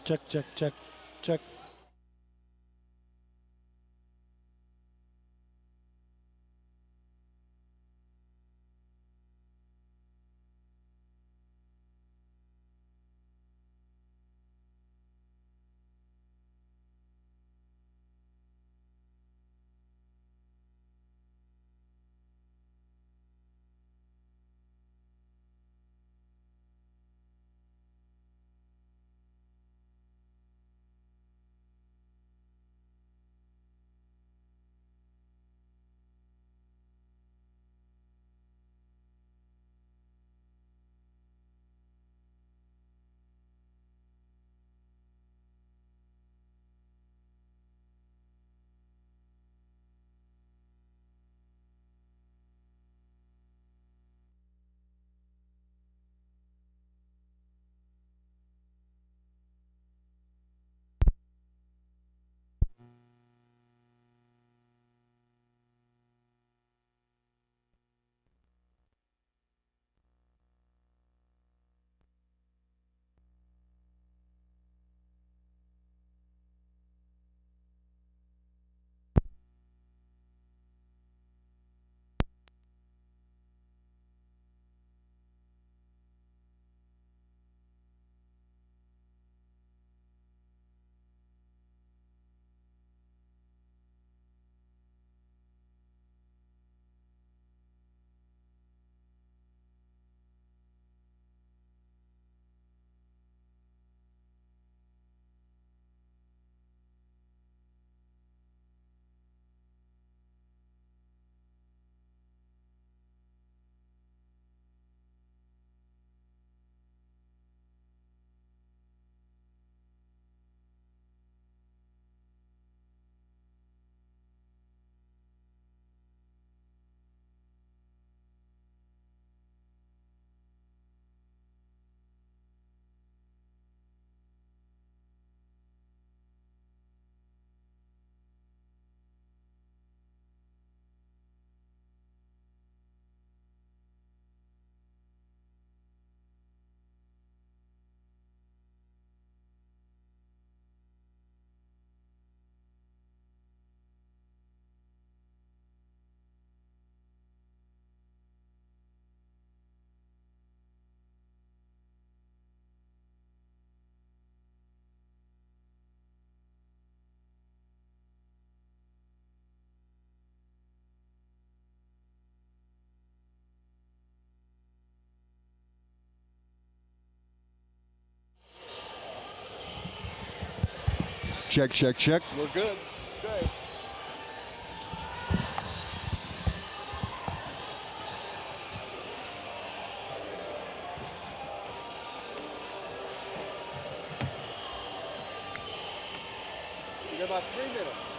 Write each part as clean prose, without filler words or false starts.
Check, check, check, check. Check, check, check. We're good. Okay. You got about 3 minutes.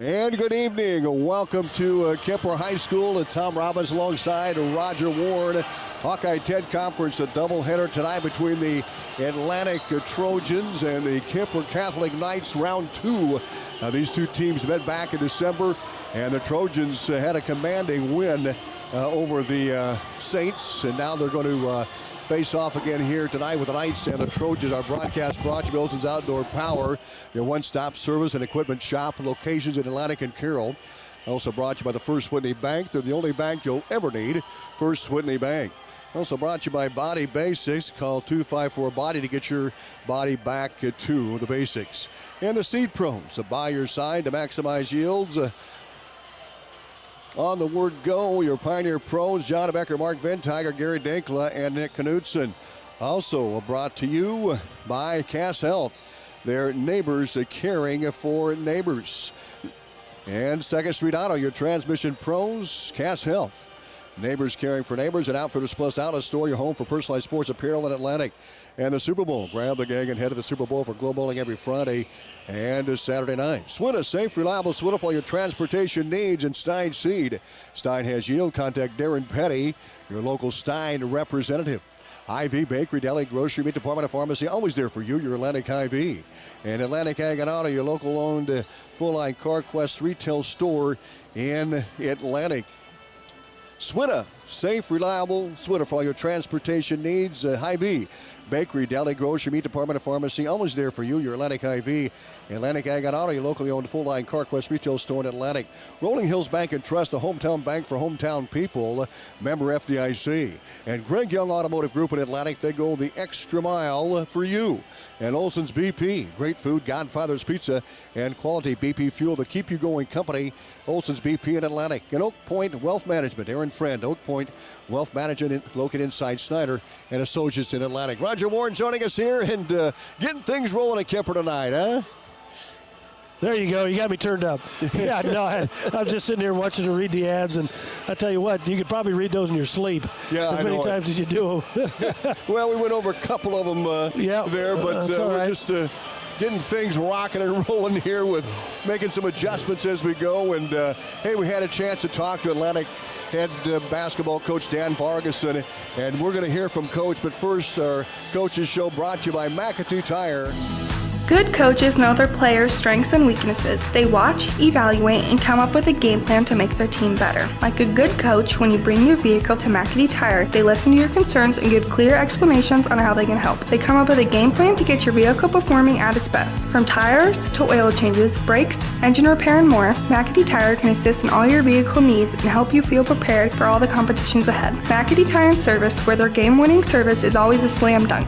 And good evening. Welcome to Kuemper High School. Tom Robbins alongside Roger Ward. Hawkeye 10 Conference, a doubleheader tonight between the Atlantic Trojans and the Kuemper Catholic Knights, round 2. These two teams met back in December, and the Trojans had a commanding win over the Saints, and now they're going to face off again here tonight with the Knights and the Trojans. Our broadcast brought to you by Olson's Outdoor Power, your one-stop service and equipment shop, locations in Atlantic and Carroll. Also brought to you by the First Whitney Bank. They're the only bank you'll ever need, First Whitney Bank. Also brought to you by Body Basics. Call 254-BODY to get your body back to the basics. And the Seed Pros, so buy your sign to maximize yields. On the word go, your Pioneer Pros, John Becker, Mark Ventiger, Gary Dinkla, and Nick Knudsen. Also brought to you by Cass Health, their neighbors caring for neighbors. And 2nd Street Auto, your transmission pros, Cass Health. Neighbors caring for neighbors, and Outfitters Plus Outlet Store, your home for personalized sports apparel in Atlantic. And the Super Bowl. Grab the gang and head to the Super Bowl for Glow Bowling every Friday and Saturday night. Swinna, safe, reliable Swinna for all your transportation needs, and Stein Seed. Stein has yield. Contact Darren Petty, your local Stein representative. Hy-Vee Bakery, Deli, Grocery, Meat Department, of Pharmacy, always there for you, your Atlantic Hy-Vee. And Atlantic Ag and Auto, your local-owned full-line CarQuest retail store in Atlantic. Swinna, safe, reliable Swinna for all your transportation needs. Hy-Vee Bakery, Deli, Grocery, Meat Department, of Pharmacy, always there for you, your Atlantic Hy-Vee. Atlantic Ag and Auto, your locally owned full-line CarQuest retail store in Atlantic. Rolling Hills Bank and Trust, a hometown bank for hometown people. Member FDIC. And Greg Young Automotive Group in Atlantic, they go the extra mile for you. And Olson's BP, great food, Godfather's Pizza, and quality BP fuel that keep you going company. Olson's BP in Atlantic. And Oak Point Wealth Management, Aaron Friend, Oak Point Wealth Management located inside Snyder and Associates in Atlantic. Roger Warren joining us here and getting things rolling at Kuemper tonight, huh? There you go. You got me turned up. Yeah, no, I'm just sitting here watching to read the ads, and I tell you what, you could probably read those in your sleep as many times as you do them. Well, we went over a couple of them there, but we're just getting things rocking and rolling here with making some adjustments as we go. And, hey, we had a chance to talk to Atlantic head basketball coach Dan Vargason, and we're going to hear from Coach. But first, our Coaches Show brought to you by McAtee Tire. Good coaches know their players' strengths and weaknesses. They watch, evaluate, and come up with a game plan to make their team better. Like a good coach, when you bring your vehicle to McAtee Tire, they listen to your concerns and give clear explanations on how they can help. They come up with a game plan to get your vehicle performing at its best. From tires to oil changes, brakes, engine repair, and more, McAtee Tire can assist in all your vehicle needs and help you feel prepared for all the competitions ahead. McAtee Tire and Service, where their game-winning service is always a slam dunk.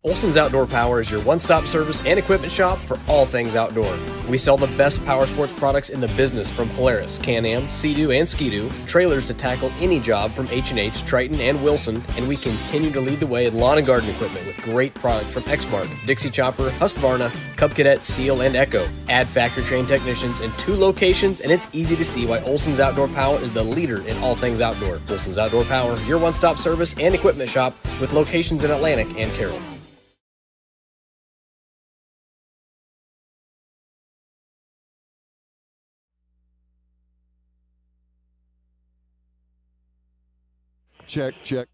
Olson's Outdoor Power is your one-stop service and equipment shop for all things outdoor. We sell the best power sports products in the business, from Polaris, Can-Am, Sea-Doo, and Ski-Doo, trailers to tackle any job from H&H, Triton, and Wilson, and we continue to lead the way in lawn and garden equipment with great products from Exmark, Dixie Chopper, Husqvarna, Cub Cadet, Steel, and Echo. Add factory-trained technicians in 2 locations, and it's easy to see why Olson's Outdoor Power is the leader in all things outdoor. Olson's Outdoor Power, your one-stop service and equipment shop with locations in Atlantic and Carroll. Check, check.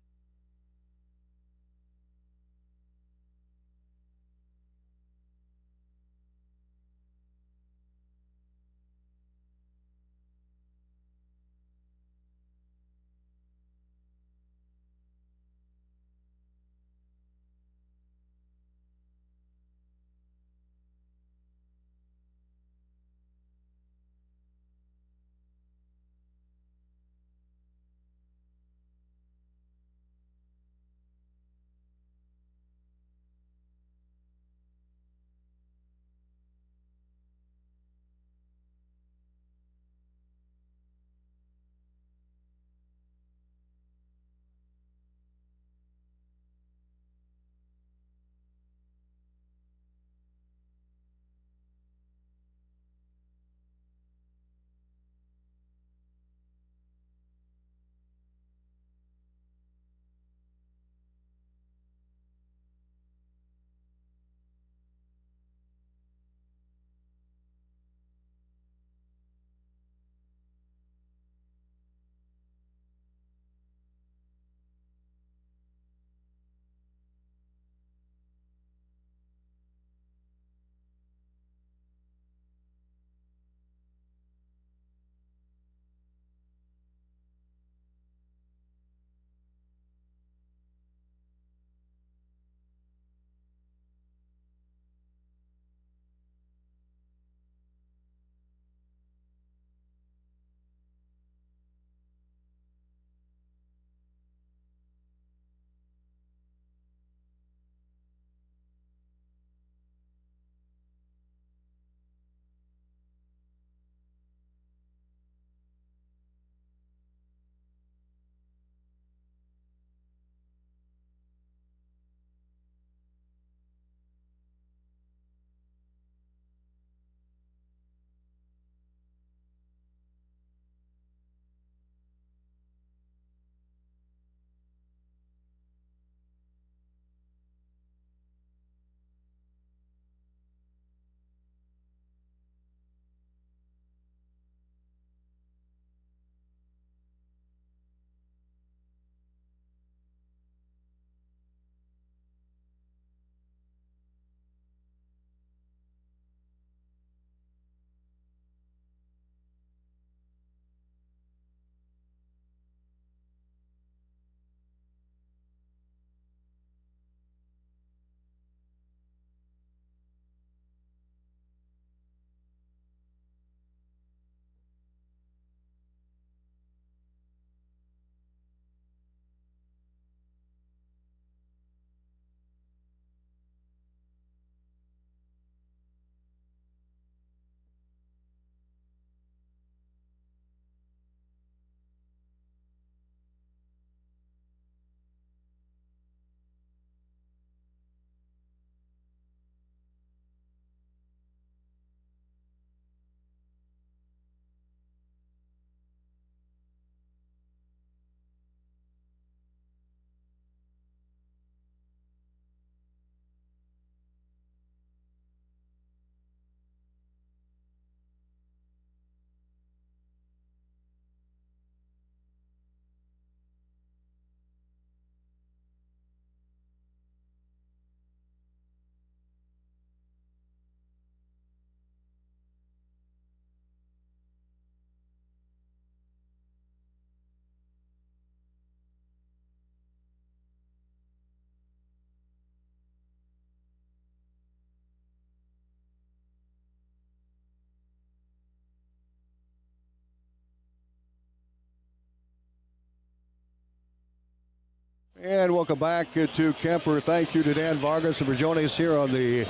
And welcome back to Kuemper. Thank you to Dan Vargas for joining us here on the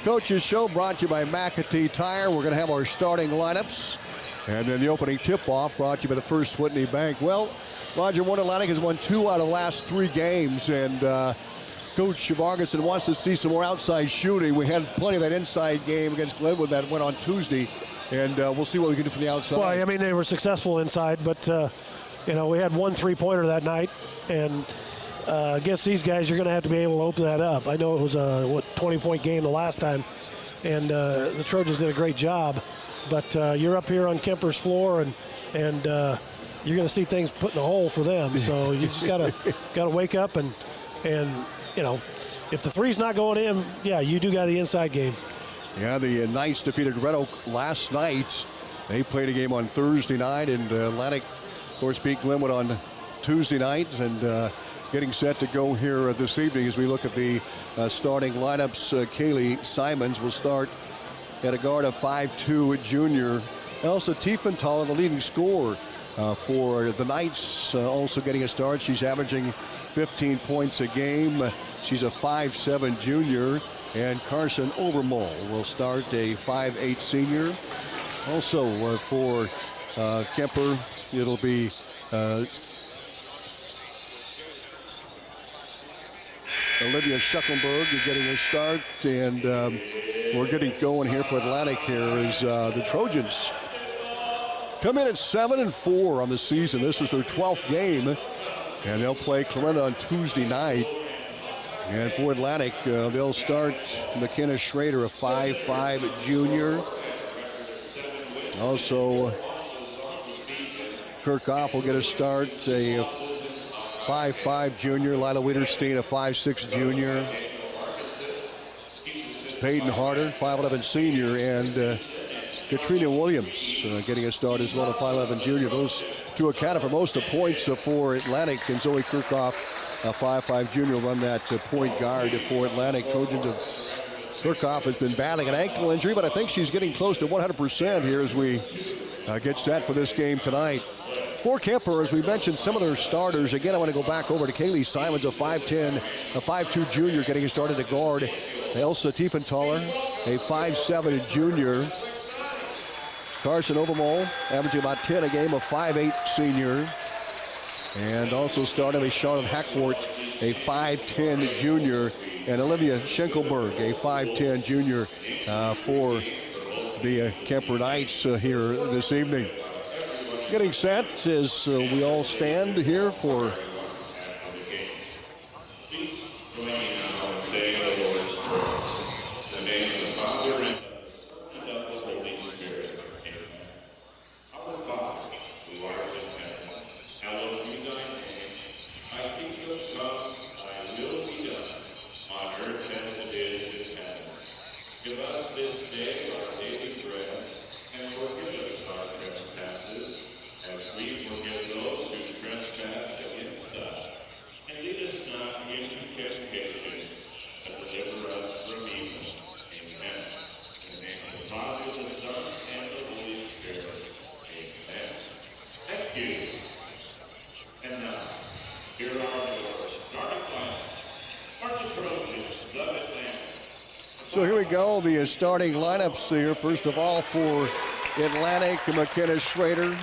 Coaches Show, brought to you by McAtee Tire. We're going to have our starting lineups. And then the opening tip-off brought to you by the First Whitney Bank. Well, Roger, Warren Atlantic has won 2 out of the last 3 games, and Coach Vargas wants to see some more outside shooting. We had plenty of that inside game against Glenwood that went on Tuesday, and we'll see what we can do from the outside. Well, I mean, they were successful inside, but, we had 1 3-pointer that night, and against these guys, you're going to have to be able to open that up. I know it was a 20-point game the last time, and the Trojans did a great job. But you're up here on Kuemper's floor, and you're going to see things put in the hole for them. So you just got to wake up and if the three's not going in, yeah, you do got the inside game. Yeah, the Knights defeated Red Oak last night. They played a game on Thursday night, and Atlantic, of course, beat Glenwood on Tuesday night, and getting set to go here this evening as we look at the starting lineups. Kaylee Simons will start at a guard of 5'2", junior. Elsa Tiefenthaler, the leading scorer for the Knights, also getting a start. She's averaging 15 points a game. She's a 5'7", junior. And Carson Overmole will start, a 5'8", senior. Also for Kuemper, it'll be Olivia Schuckenberg getting a start, and we're getting going here for Atlantic here as the Trojans come in at 7-4 on the season. This is their 12th game, and they'll play Clarinda on Tuesday night. And for Atlantic, they'll start McKenna Schrader, a 5'5", junior. Also, Kirchhoff will get a start, a 5'5", junior. Lila Wiederstein, a 5'6", junior. Peyton Harder, 5'11", senior. And Katrina Williams getting a start as well, a 5'11", junior. Those two accounted for most of the points for Atlantic. And Zoe Kirchhoff, a 5'5", junior, will run that point guard for Atlantic. Trojans of Kirchhoff has been battling an ankle injury, but I think she's getting close to 100% here as we get set for this game tonight. For Kuemper, as we mentioned, some of their starters. Again, I want to go back over to Kaylee Simons, a 5'10", a 5'2", junior, getting started at guard. Elsa Tiefenthaler, a 5'7", junior. Carson Overmole, averaging about 10 a game, a 5'8", senior. And also starting with Charlotte Hackfort, a 5'10", junior. And Olivia Schenkelberg, a 5'10", junior, for the Kuemper Knights here this evening. Getting set as we all stand here for So here we go, the starting lineups here. First of all, for Atlantic, McKenna Schrader.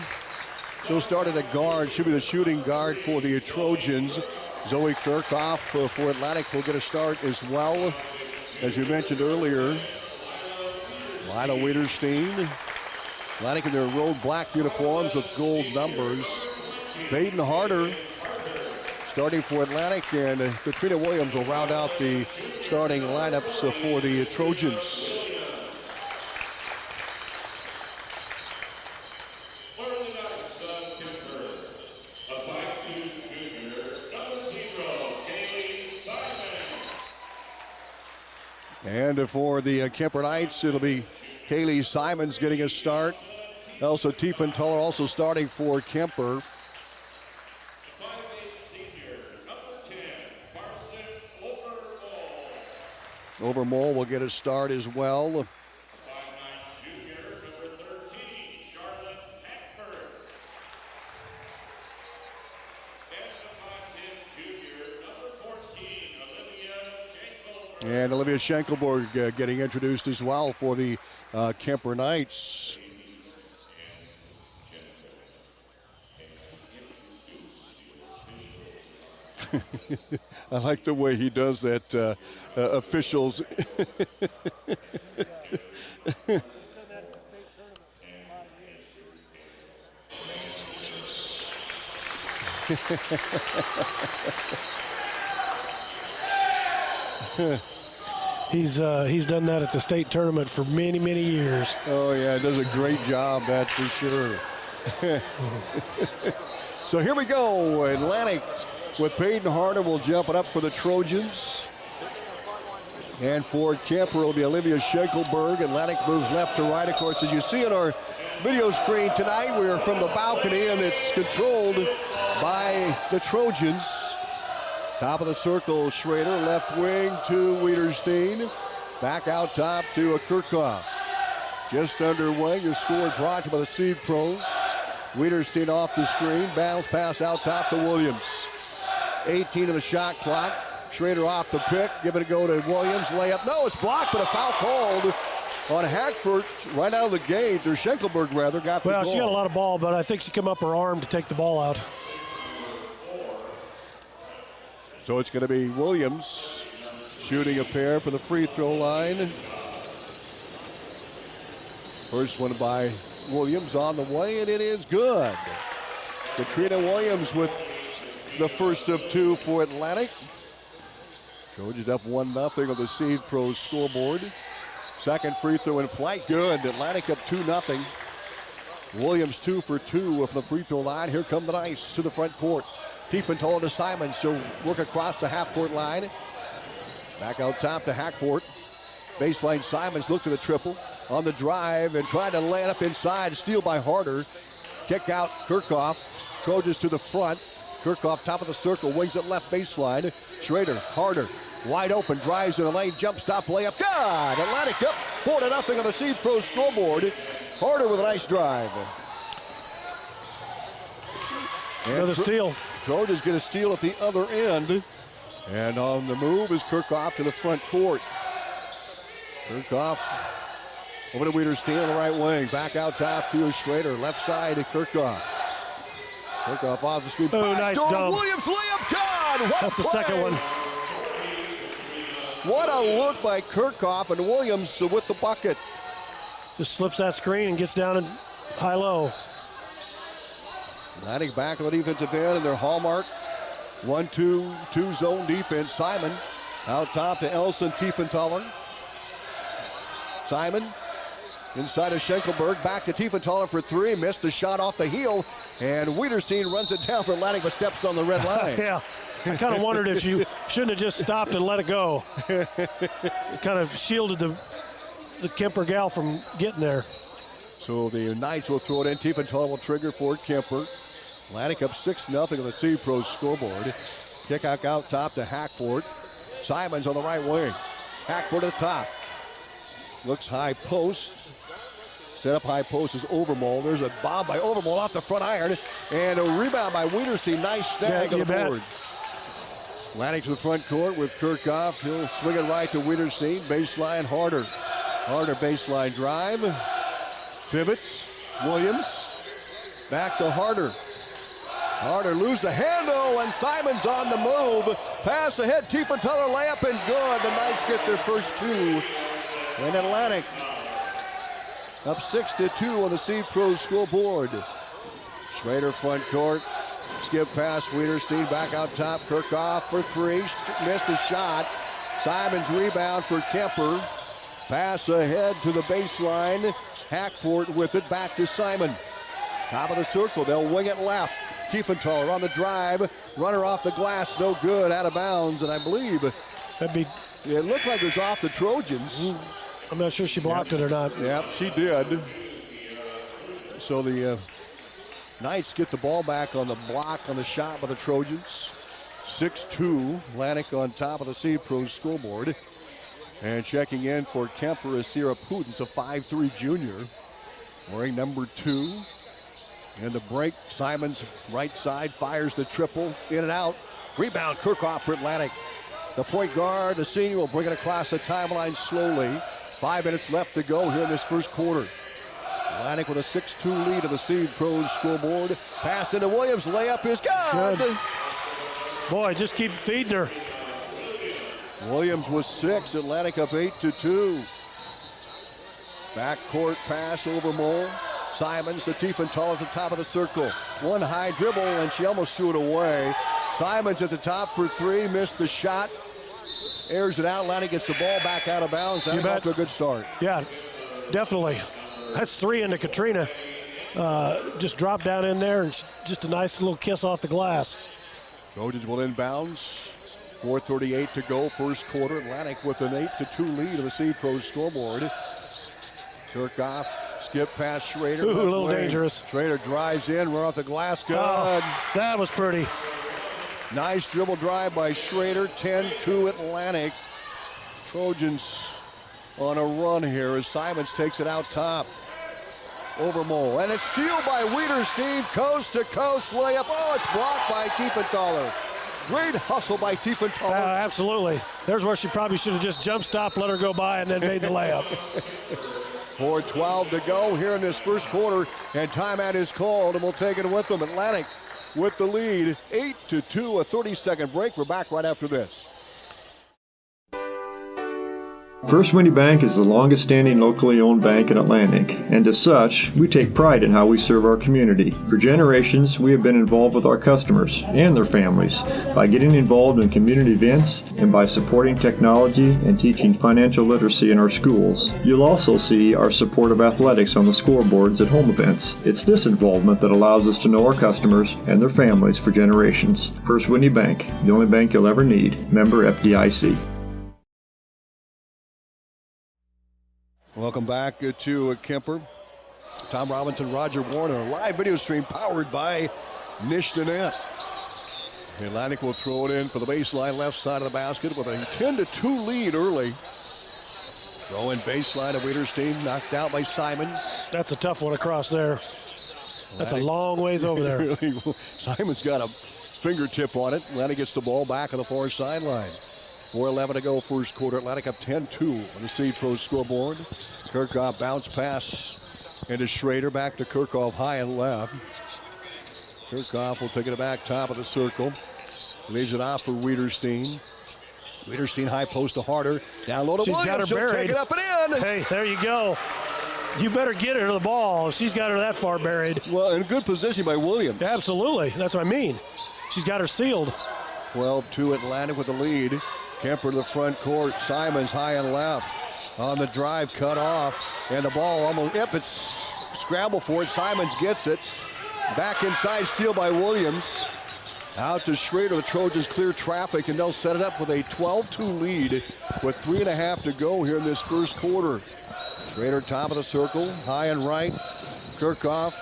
She'll start at a guard. She'll be the shooting guard for the Trojans. Zoe Kirchhoff for Atlantic will get a start as well. As you mentioned earlier, Lila Wiederstein. Atlantic in their road black uniforms with gold numbers. Peyton Harder starting for Atlantic, and Katrina Williams will round out the starting lineups for the Trojans. And for the Kuemper Knights, it'll be Kaylee Simons getting a start. Elsa Tiefenthaler also starting for Kuemper. Overmole will get a start as well. And Olivia Schenkelberg getting introduced as well for the Kuemper Knights. I like the way he does that, officials. He's done that at the state tournament for many, many years. Oh, yeah, does a great job, that's for sure. So here we go. Atlantic with Peyton Harder will jump it up for the Trojans. And for Kuemper, it'll be Olivia Schenkelberg. Atlantic moves left to right. Of course, as you see on our video screen tonight, we are from the balcony, and it's controlled by the Trojans. Top of the circle, Schrader, left wing to Wiederstein. Back out top to Kirchhoff. Just underway, your score brought to you by the Seed Pros. Wiederstein off the screen, bounce pass out top to Williams. 18 of the shot clock. Schrader off the pick, give it a go to Williams, layup. No, it's blocked, but a foul called on Hackford right out of the gate. Or Schenkelberg, rather, got the Well, goal. she got a lot of ball, but I think she came up her arm to take the ball out. So it's going to be Williams shooting a pair for the free throw line. First one by Williams on the way, and it is good. Katrina Williams with the first of two for Atlantic. Trojans up 1-0 on the Seed Pros scoreboard. Second free throw in flight, good. Atlantic up 2-0. Williams 2 for 2 from the free throw line. Here come the Knights to the front court. Tiefenthaler to Simons. She'll work across the half-court line. Back out top to Hackford. Baseline Simons look to the triple. On the drive and trying to land up inside. Steal by Harder. Kick out Kirchhoff. Trojans to the front. Kirchhoff top of the circle. Wings it left baseline. Schrader, Harder. Wide open. Drives in the lane. Jump stop layup. God! Atlantic up 4-0 on the Seed Pro scoreboard. Harder with a nice drive. Another steal. Trojans going to steal at the other end. And on the move is Kirchhoff to the front court. Kirchhoff over to Wiederstein on the right wing. Back out top to Schrader. Left side to Kirchhoff. Kirchhoff off the screen. Oh, nice dunk. Williams layup. God, what That's a the play. second one. What a look by Kirchhoff, and Williams with the bucket. Just slips that screen and gets down in high-low. Atlantic back on the defensive end in their hallmark 1-2-2 zone defense. Simon out top to Elson Tiefenthaler. Simon inside of Schenkelberg. Back to Tiefenthaler for three. Missed the shot off the heel. And Wiederstein runs it down for Atlantic but steps on the red line. Yeah. I kind of wondered if you shouldn't have just stopped and let it go. Kind of shielded the Kuemper gal from getting there. So the Knights will throw it in. Tiefenthaler will trigger for Kuemper. Atlantic up 6-0 on the Seed Pro scoreboard. Kick out top to Hackford. Simons on the right wing. Hackford at the top. Looks high post. Set up high post is Overmall. There's a bomb by Overmall off the front iron. And a rebound by Wiederstein. Nice snag on the board. Atlantic to the front court with Kirchhoff. He'll swing it right to Wiederstein. Baseline Harder. Harder baseline drive. Pivots. Williams. Back to Harder. Harder lose the handle, and Simons on the move. Pass ahead, Tiefenthaler layup, and good. The Knights get their first two. And Atlantic up 6-2 on the Seed Pro scoreboard. Schrader front court. Skip pass, Wiederstein back out top. Kirchhoff for three. Missed the shot. Simons rebound for Kuemper. Pass ahead to the baseline. Hackford with it back to Simon. Top of the circle. They'll wing it left. Tiefenthaler on the drive. Runner off the glass. No good. Out of bounds. And I believe it looked like it was off the Trojans. I'm not sure she blocked it or not. Yep, she did. So the Knights get the ball back on the block on the shot by the Trojans. 6-2. Atlantic on top of the Seed Pro scoreboard. And checking in for Kuemper is Sierra Pudens, a 5'3 junior, wearing number 2. And the break, Simons right side fires the triple, in and out. Rebound, Kirchhoff for Atlantic. The point guard, the senior, will bring it across the timeline slowly. 5 minutes left to go here in this first quarter. Atlantic with a 6-2 lead of the Seed Pros scoreboard. Pass into Williams. Layup is good. Boy, just keep feeding her. Williams with 6. Atlantic up 8-2. Backcourt pass over Mole. Simons to Tiefenthal at the top of the circle. One high dribble, and she almost threw it away. Simons at the top for 3. Missed the shot. Airs it out. Atlantic gets the ball back out of bounds. That's off to a good start. Yeah, definitely. That's 3 into Katrina. Just dropped down in there, and just a nice little kiss off the glass. Trojans will inbounds. 4:38 to go, first quarter. Atlantic with an 8-2 lead of the Seed Pros scoreboard. Kirchhoff, skip past Schrader. Ooh, a little dangerous. Schrader drives in, run off the glass. Good. Oh, that was pretty. Nice dribble drive by Schrader. 10-2 Atlantic. Trojans on a run here as Simons takes it out top. Over Mole. And it's steal by Wiederstein. Coast to coast layup. Oh, it's blocked by Tiefenthaler. Great hustle by Tiefenthaler. Absolutely. There's where she probably should have just jump stopped, let her go by, and then made the layup. 4:12 to go here in this first quarter, and timeout is called, and we'll take it with them. Atlantic with the lead, 8-2, a 30-second break. We're back right after this. First Windy Bank is the longest-standing locally owned bank in Atlantic, and as such, we take pride in how we serve our community. For generations, we have been involved with our customers and their families by getting involved in community events and by supporting technology and teaching financial literacy in our schools. You'll also see our support of athletics on the scoreboards at home events. It's this involvement that allows us to know our customers and their families for generations. First Windy Bank, the only bank you'll ever need. Member FDIC. Welcome back to Kuemper. Tom Robinson, Roger Warner, live video stream powered by Nishtanet. Atlantic will throw it in for the baseline left side of the basket with a 10-2 lead early. Throw in baseline of Wiederstein, knocked out by Simons. That's a tough one across there. That's a long ways over there. Simons got a fingertip on it. Atlantic gets the ball back on the far sideline. 4:11 to go, first quarter. Atlantic up 10-2 on the Seed Pros scoreboard. Kirchhoff bounce pass into Schrader, back to Kirchhoff high and left. Kirchhoff will take it back top of the circle. Leaves it off for Wiederstein. Wiederstein high post to Harder. Down low to She's Williams. got her buried. Take it up and in. Hey, there you go. You better get her to the ball. She's got her that far buried. Well, in good position by Williams. Absolutely. That's what I mean. She's got her sealed. 12-2 Atlantic with the lead. Kuemper to the front court. Simons high and left. On the drive, cut off. And the ball almost, it's scramble for it. Simons gets it. Back inside, steal by Williams. Out to Schrader. The Trojans clear traffic, and they'll set it up with a 12-2 lead with 3.5 to go here in this first quarter. Schrader top of the circle, high and right. Kirchhoff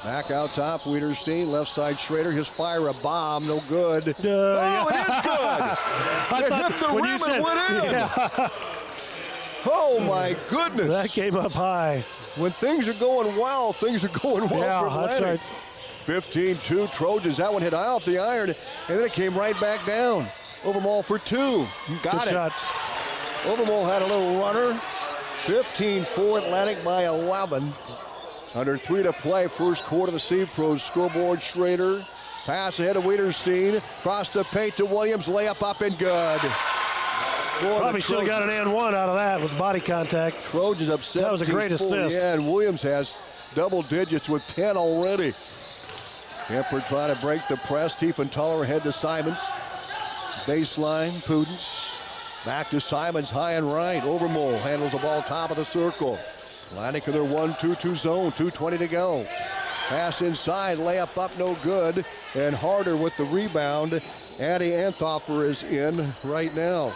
back out top. Wiederstein, left side Schrader. His fire a bomb, no good. It is good. It hit the rim and went in. Yeah. Oh my goodness. That came up high. When things are going well, things are going well for that's Atlantic. right. 15-2 Trojans. That one hit high off the iron, and then it came right back down. Overmall for 2. Got Good it. shot. Overmall had a little runner. 15-4 Atlantic by 11. Under 3 to play, first quarter. The Seed Pros scoreboard. Schrader, pass ahead of Wiederstein. Cross the paint to Williams. Layup up and good. Boy, Probably should have got an and one out of that with body contact. Trojans up 17. That was a great assist. Yeah, and Williams has double digits with 10 already. Kuemper trying to break the press. Tiefenthaler ahead to Simons. Baseline, Pudens. Back to Simons, high and right. Overmole handles the ball top of the circle. Atlantic in their 1-2-2 zone. 2:20 to go. Pass inside, layup up, no good. And Harder with the rebound. Addie Anthofer is in right now.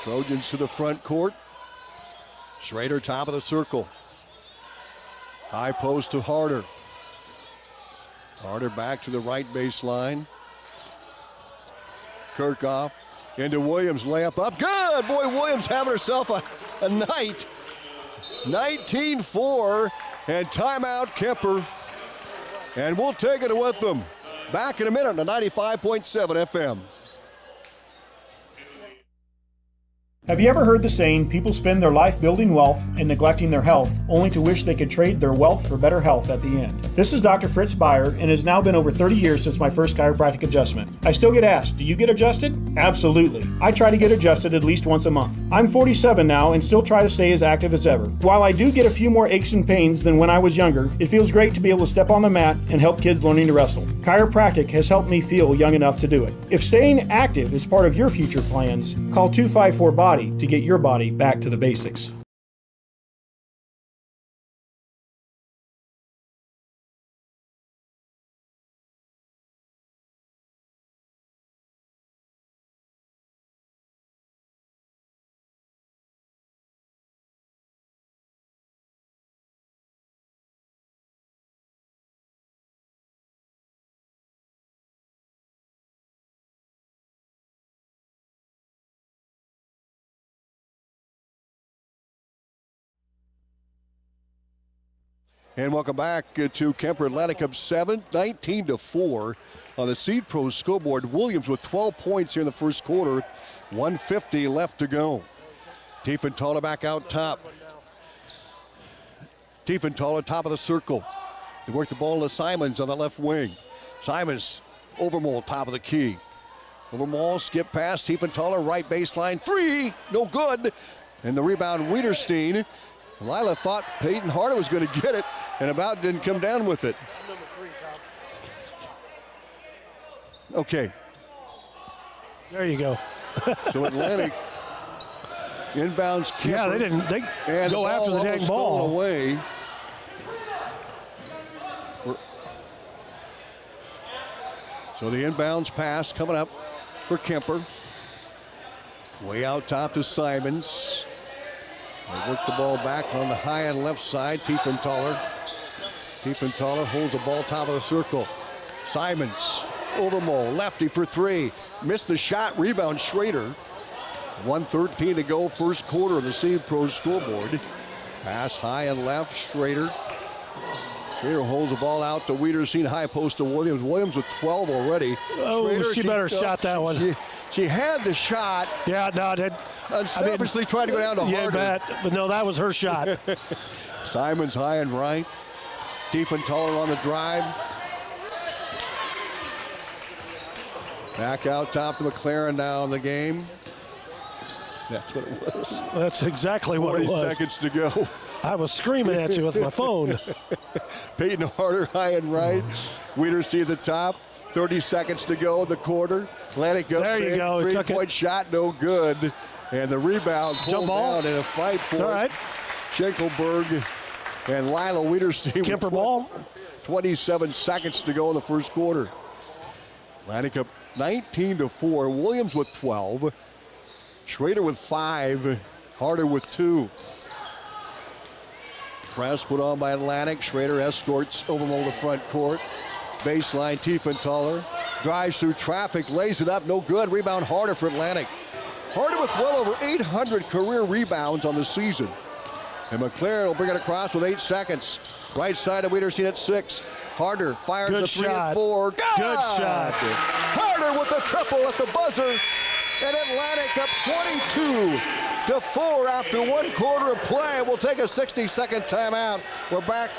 Trojans to the front court. Schrader top of the circle. High post to Harder. Harder back to the right baseline. Kirchhoff into Williams, layup up. Good! Boy, Williams having herself a night. 19-4 and timeout Kuemper. And we'll take it with them. Back in a minute on 95.7 FM. Have you ever heard the saying, people spend their life building wealth and neglecting their health, only to wish they could trade their wealth for better health at the end? This is Dr. Fritz Beyer, and it has now been over 30 years since my first chiropractic adjustment. I still get asked, do you get adjusted? Absolutely. I try to get adjusted at least once a month. I'm 47 now and still try to stay as active as ever. While I do get a few more aches and pains than when I was younger, it feels great to be able to step on the mat and help kids learning to wrestle. Chiropractic has helped me feel young enough to do it. If staying active is part of your future plans, call 254-BODY to get your body back to the basics. And welcome back to Kuemper Atlantic Cup 7, 19-4 on the Seed Pro scoreboard. Williams with 12 points here in the first quarter, 1:50 left to go. Tiefenthaler back out top. Tiefenthaler top of the circle. They work the ball to Simons on the left wing. Simons, Overmole top of the key. Overmole skip past Tiefenthaler, right baseline, three, no good. And the rebound, Wiederstein. Lila thought Peyton Harder was going to get it and about didn't come down with it. Okay. There you go. So Atlantic inbounds Kuemper. Yeah, they didn't. They go after the dang ball. Away. So the inbounds pass coming up for Kuemper. Way out top to Simons. They work the ball back on the high and left side. Tiefenthaler. Tiefenthaler holds the ball top of the circle. Simons, Overmole, lefty for three. Missed the shot, rebound Schrader. 1:13 to go, first quarter of the Seed Pro scoreboard. Pass high and left, Schrader. Schrader holds the ball out to Wiederstein, high post to Williams. Williams with 12 already. Oh, Schrader, she better shot that one. She had the shot. Yeah, no, Unselfishly tried to go down to Harder. Yeah, but no, that was her shot. Simons high and right. Tiefenthaler on the drive. Back out top to McLaren now in the game. That's what it was. That's exactly what it was. 40 seconds to go. I was screaming at you with my phone. Peyton Harder high and right. Wiederstein at the top. 30 seconds to go in the quarter. Atlantic up there you go. Three-point shot, no good. And the rebound pulled down in a fight for it. All right. Schenkelberg and Lila Wiederstein. Kuemper ball. 27 seconds to go in the first quarter. Atlantic up 19-4. Williams with 12. Schrader with 5. Harder with 2. Press put on by Atlantic. Schrader escorts Overmole to front court. Baseline, Tiefenthaler drives through traffic, lays it up, no good. Rebound Harder for Atlantic. Harder with well over 800 career rebounds on the season. And McLaren will bring it across with 8 seconds. Right side of Wiederstein at 6. Harder fires good a 3 shot. and 4. Good shot. Harder with a triple at the buzzer. And Atlantic up 22-4 after 1 quarter of play. We'll take a 60-second timeout. We're back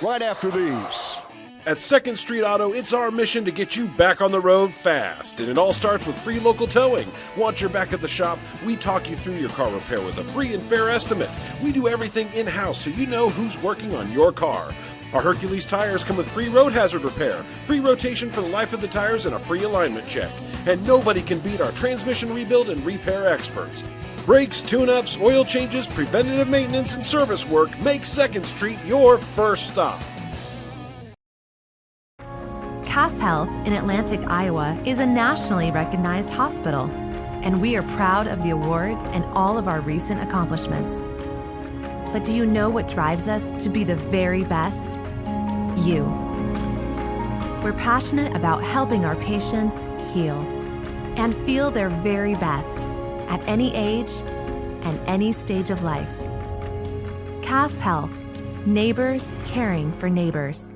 right after these. At 2nd Street Auto, it's our mission to get you back on the road fast. And it all starts with free local towing. Once you're back at the shop, we talk you through your car repair with a free and fair estimate. We do everything in-house so you know who's working on your car. Our Hercules tires come with free road hazard repair, free rotation for the life of the tires, and a free alignment check. And nobody can beat our transmission rebuild and repair experts. Brakes, tune-ups, oil changes, preventative maintenance, and service work make 2nd Street your first stop. Cass Health in Atlantic, Iowa is a nationally recognized hospital, and we are proud of the awards and all of our recent accomplishments. But do you know what drives us to be the very best? You. We're passionate about helping our patients heal and feel their very best at any age and any stage of life. Cass Health, neighbors caring for neighbors.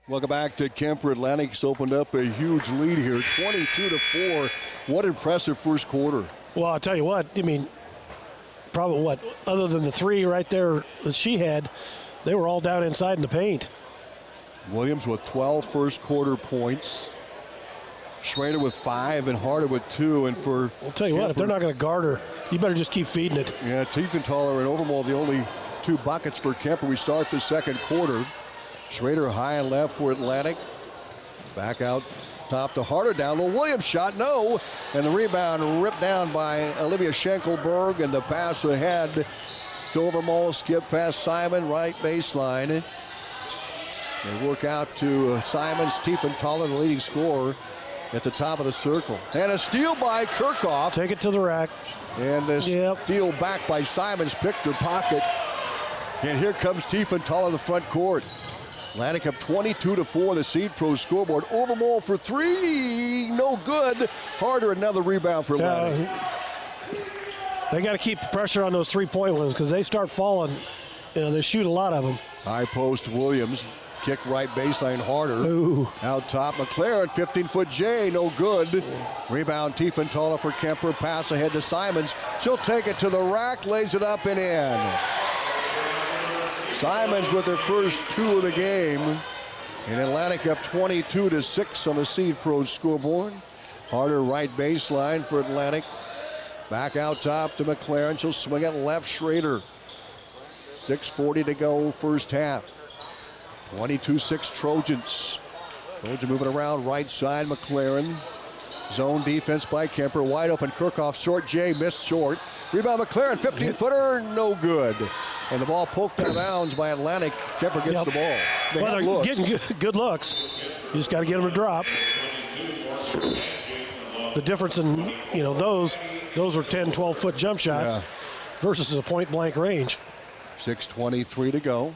Welcome back to Kuemper. Atlantic's opened up a huge lead here, 22-4. What impressive first quarter. Well, I'll tell you what, I mean, probably what, other than the three right there that she had, they were all down inside in the paint. Williams with 12 first quarter points. Schrader with 5 and Harder with 2. And for I'll tell you what, if they're not going to guard her, you better just keep feeding it. Yeah, Tiefenthaler and Overmall, the only 2 buckets for Kuemper. We start the second quarter. Schrader high and left for Atlantic. Back out top to Harder, down low. Williams shot, no. And the rebound ripped down by Olivia Schenkelberg, and the pass ahead to Overmall. Skip past Simon, right baseline. They work out to Simons. Tiefenthaler, the leading scorer, at the top of the circle. And a steal by Kirchhoff. Take it to the rack. And this steal back by Simons, picked her pocket. And here comes Tiefenthaler, the front court. Atlantic up 22-4, the Seed Pro scoreboard. Overmall for 3, no good. Harder, another rebound for Atlantic. They got to keep pressure on those three-point ones because they start falling. You know, they shoot a lot of them. High post Williams. Kick right baseline Harder. Ooh. Out top McLaren, 15-foot J, no good. Rebound Tiefenthaler for Kuemper. Pass ahead to Simons. She'll take it to the rack, lays it up and in. Simons with her first 2 of the game. And Atlantic up 22-6 on the Seed Pro scoreboard. Harder right baseline for Atlantic. Back out top to McLaren. She'll swing it left. Schrader. 6:40 to go first half. 22-6 Trojans. Trojan moving around right side. McLaren. Zone defense by Kuemper. Wide open Kirchhoff. Short J missed short. Rebound McLaren. 15-footer. No good. And the ball poked out of bounds by Atlantic. Kuemper gets the ball. They're getting good looks. You just got to get them to drop. The difference in, you know, those are 10, 12-foot jump shots versus a point-blank range. 6:23 to go.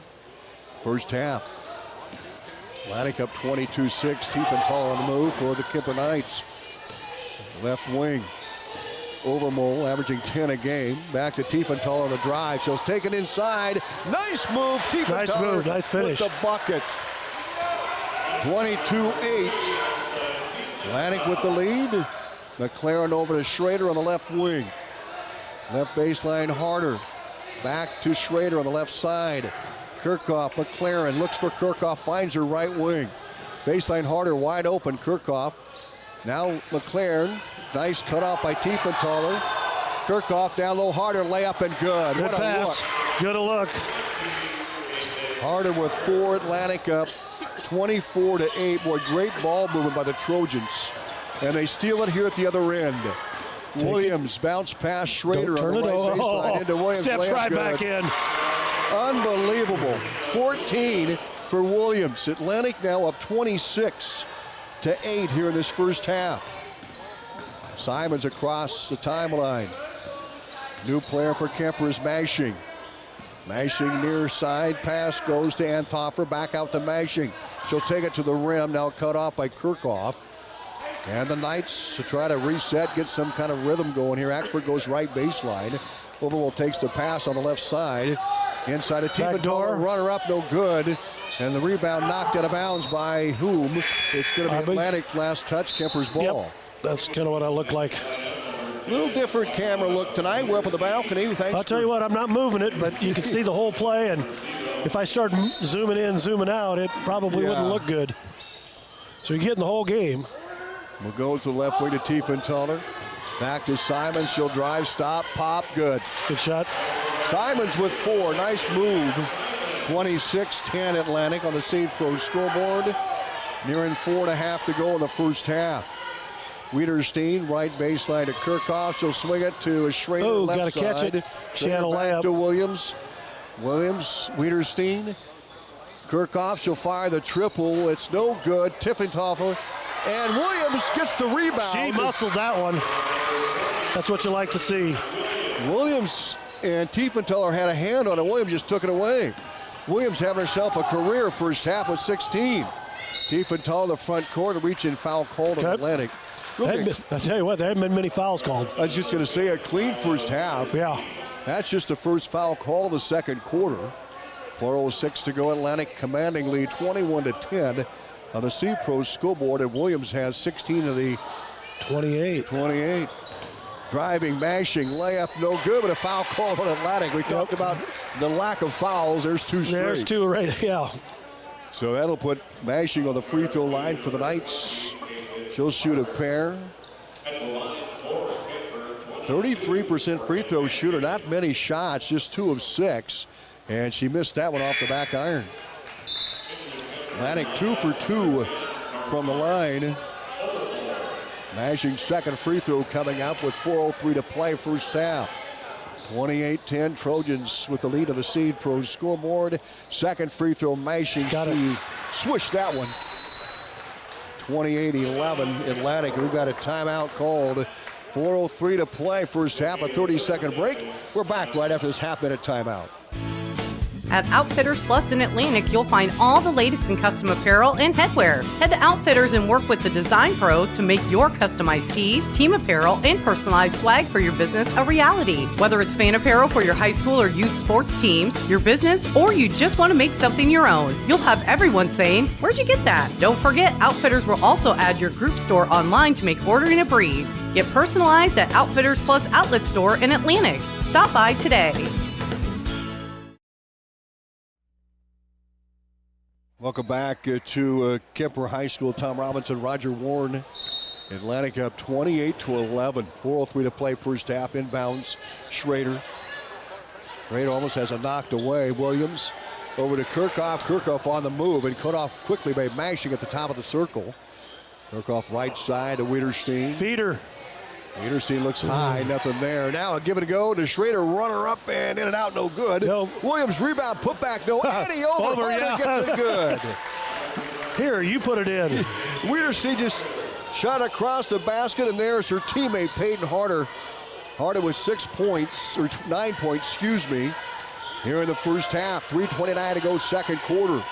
First half. Atlantic up 22-6. Tiefenthaler on the move for the Kuemper Knights. Left wing. Overmall averaging 10 a game. Back to Tiefenthaler on the drive. She'll take it inside. Nice move, Tiefenthaler. Nice move, nice finish. With the bucket. 22-8. Atlantic with the lead. McLaren over to Schrader on the left wing. Left baseline Harder. Back to Schrader on the left side. Kirchhoff, McLaren looks for Kirchhoff, finds her right wing. Baseline Harder wide open, Kirchhoff. Now McLaren, nice cut off by Tiefenthaler. Kirchhoff down low, Harder layup and good. Good what pass. A look. Good a look. Harder with 4, Atlantic up 24-8. Boy, great ball movement by the Trojans. And they steal it here at the other end. Williams bounce past Schrader on the right baseline into Williams. Steps right good. back in. Unbelievable. 14 for Williams. Atlantic now up 26-8 here in this first half. Simons across the timeline. New player for Kuemper is Mashing. Mashing near side pass goes to Anthofer. Back out to Mashing. She'll take it to the rim. Now cut off by Kirchhoff. And the Knights to try to reset, get some kind of rhythm going here. Ackford goes right baseline. Overall takes the pass on the left side. Inside of Tiefenthaler, runner up, no good. And the rebound knocked out of bounds by whom? It's going to be Atlantic last touch, Kuemper's ball. Yep. That's kind of what I look like. A little different camera look tonight. We're up at the balcony. I'll tell you what, I'm not moving it, but you can see the whole play. And if I start zooming in, zooming out, it probably wouldn't look good. So you're getting the whole game. We'll go to the left wing to Tiefenthaler. Back to Simons. She'll drive, stop, pop, good. Good shot. Simons with 4. Nice move. 26-10 Atlantic on the Seed Pro scoreboard. Nearing 4.5 to go in the first half. Wiederstein, right baseline to Kirchhoff. She'll swing it to Schrader, left gotta side. catch it. She had a layup. To Williams. Williams, Wiederstein. Kirchhoff, she'll fire the triple. It's no good. Tiefenthaler. And Williams gets the rebound. She muscled that one. That's what you like to see. Williams and Tiefenthaler had a hand on it. Williams just took it away. Williams having herself a career first half with 16. Tiefenthaler, the front court, reaching foul called on Atlantic. I tell you what, there haven't been many fouls called. I was just going to say a clean first half. Yeah. That's just the first foul call of the second quarter. 4:06 to go. Atlantic commanding lead 21-10 on the C Pro scoreboard, and Williams has 16 of the 28. Driving, mashing, layup, no good, but a foul called on Atlantic. We talked about the lack of fouls. There's two straight. There's two, right, yeah. So that'll put Mashing on the free throw line for the Knights. She'll shoot a pair. 33% free throw shooter, not many shots, just 2 of 6. And she missed that one off the back iron. Atlantic 2 for 2 from the line. Mashing's second free throw coming up with 4:03 to play first half. 28-10 Trojans with the lead of the Seed Pro scoreboard. Second free throw, Mashing. She swished that one. 28-11 Atlantic. We've got a timeout called. 4:03 to play first half, a 30-second break. We're back right after this half-minute timeout. At Outfitters Plus in Atlantic, you'll find all the latest in custom apparel and headwear. Head to Outfitters and work with the design pros to make your customized tees, team apparel, and personalized swag for your business a reality. Whether it's fan apparel for your high school or youth sports teams, your business, or you just want to make something your own, you'll have everyone saying, "Where'd you get that?" Don't forget, Outfitters will also add your group store online to make ordering a breeze. Get personalized at Outfitters Plus Outlet Store in Atlantic. Stop by today. Welcome back to Kuemper High School. Tom Robinson, Roger Warren. Atlantic up 28-11. 4:03 to play first half. Inbounds, Schrader. Schrader almost has a knocked away. Williams over to Kirchhoff. Kirchhoff on the move and cut off quickly by Mashing at the top of the circle. Kirchhoff right side to Wiederstein. Feeder. Wiederstein looks high, nothing there. Now a give it a go to Schrader, runner up and in and out, no good. No. Williams rebound, put back, no. Eddie over yeah. Gets it good. Here, you put it in. Wiederstein just shot across the basket, and there's her teammate, Peyton Harder. Harder with 6 points, or 9 points, excuse me, here in the first half. 3:29 to go, second quarter.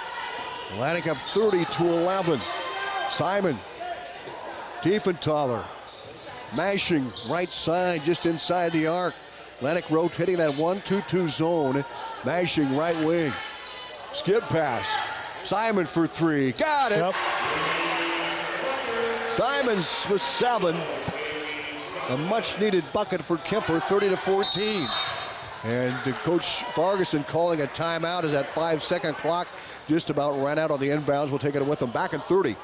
Atlantic up 30-11. Simon, Tiefenthaler. Mashing right side just inside the arc. Atlantic rotating that 1-2-2 zone. Mashing right wing. Skip pass. Simon for 3. Got it. Yep. Simons with 7. A much needed bucket for Kuemper, 30-14. And Coach Farguson calling a timeout as that 5-second clock just about ran out on the inbounds. We'll take it with them back in 30.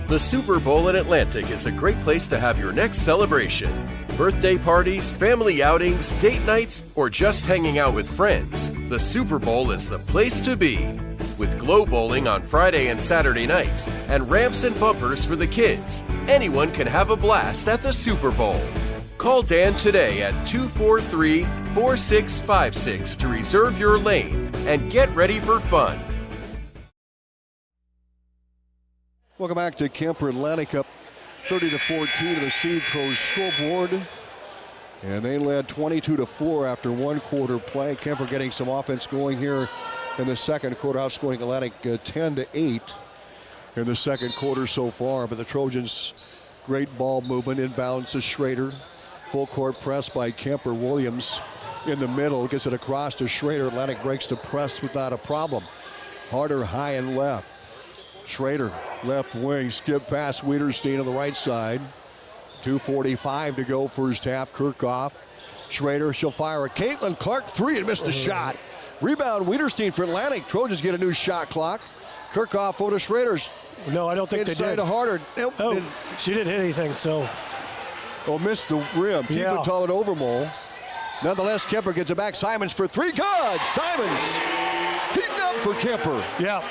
The Super Bowl in Atlantic is a great place to have your next celebration. Birthday parties, family outings, date nights, or just hanging out with friends. The Super Bowl is the place to be. With Glow Bowling on Friday and Saturday nights, and ramps and bumpers for the kids, anyone can have a blast at the Super Bowl. Call Dan today at 243-4656 to reserve your lane and get ready for fun. Welcome back to Kuemper. Atlantic up 30-14 to the Seed Pro scoreboard. And they led 22-4 after one quarter play. Kuemper getting some offense going here in the second quarter, outscoring Atlantic 10-8 in the second quarter so far. But the Trojans, great ball movement, inbounds to Schrader. Full court press by Kuemper. Williams in the middle, gets it across to Schrader. Atlantic breaks the press without a problem. Harder high and left. Schrader, left wing, skip past Wiederstein on the right side. 2:45 to go first half. Kirchhoff, Schrader, she'll fire a Caitlin Clark 3 and missed the shot. Rebound Wiederstein for Atlantic. Trojans get a new shot clock. Kirchhoff over to Schrader's. No, I don't think they did. Inside to Harder. Nope. Oh, she didn't hit anything, so. Oh, missed the rim. Yeah. Tiefenthaler Overmole. Nonetheless, Kuemper gets it back. Simons for 3. Good. Simons heating up for Kuemper. Yeah.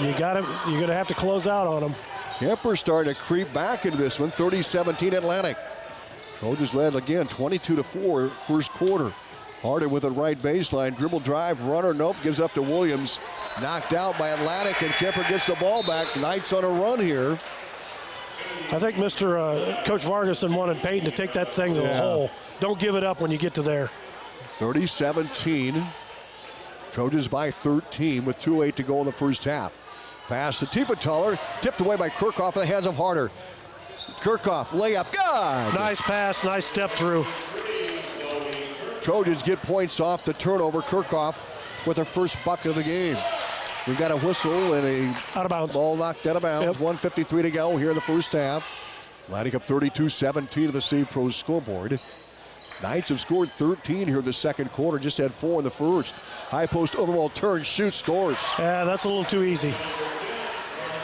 You're gonna have to close out on them. Kuemper starting to creep back into this one. 30-17 Atlantic. Trojans led again, 22-4 first quarter. Harder with a right baseline, dribble drive, runner, nope, gives up to Williams. Knocked out by Atlantic, and Kuemper gets the ball back. Knights on a run here. I think Coach Vargason wanted Peyton to take that thing to the hole. Don't give it up when you get to there. 30-17. Trojans by 13 with 2:08 to go in the first half. Pass to Tiefenthaler, tipped away by Kirchhoff in the hands of Harder. Kirchhoff, layup, good! Nice pass, nice step through. Trojans get points off the turnover. Kirchhoff with her first bucket of the game. We've got a whistle and a out of bounds. Ball knocked out of bounds. Yep. 1:53 to go here in the first half. Atlantic up 32-17 to the St. Pros scoreboard. Knights have scored 13 here in the second quarter. Just had 4 in the first. High post Overmall turns, shoots, scores. Yeah, that's a little too easy.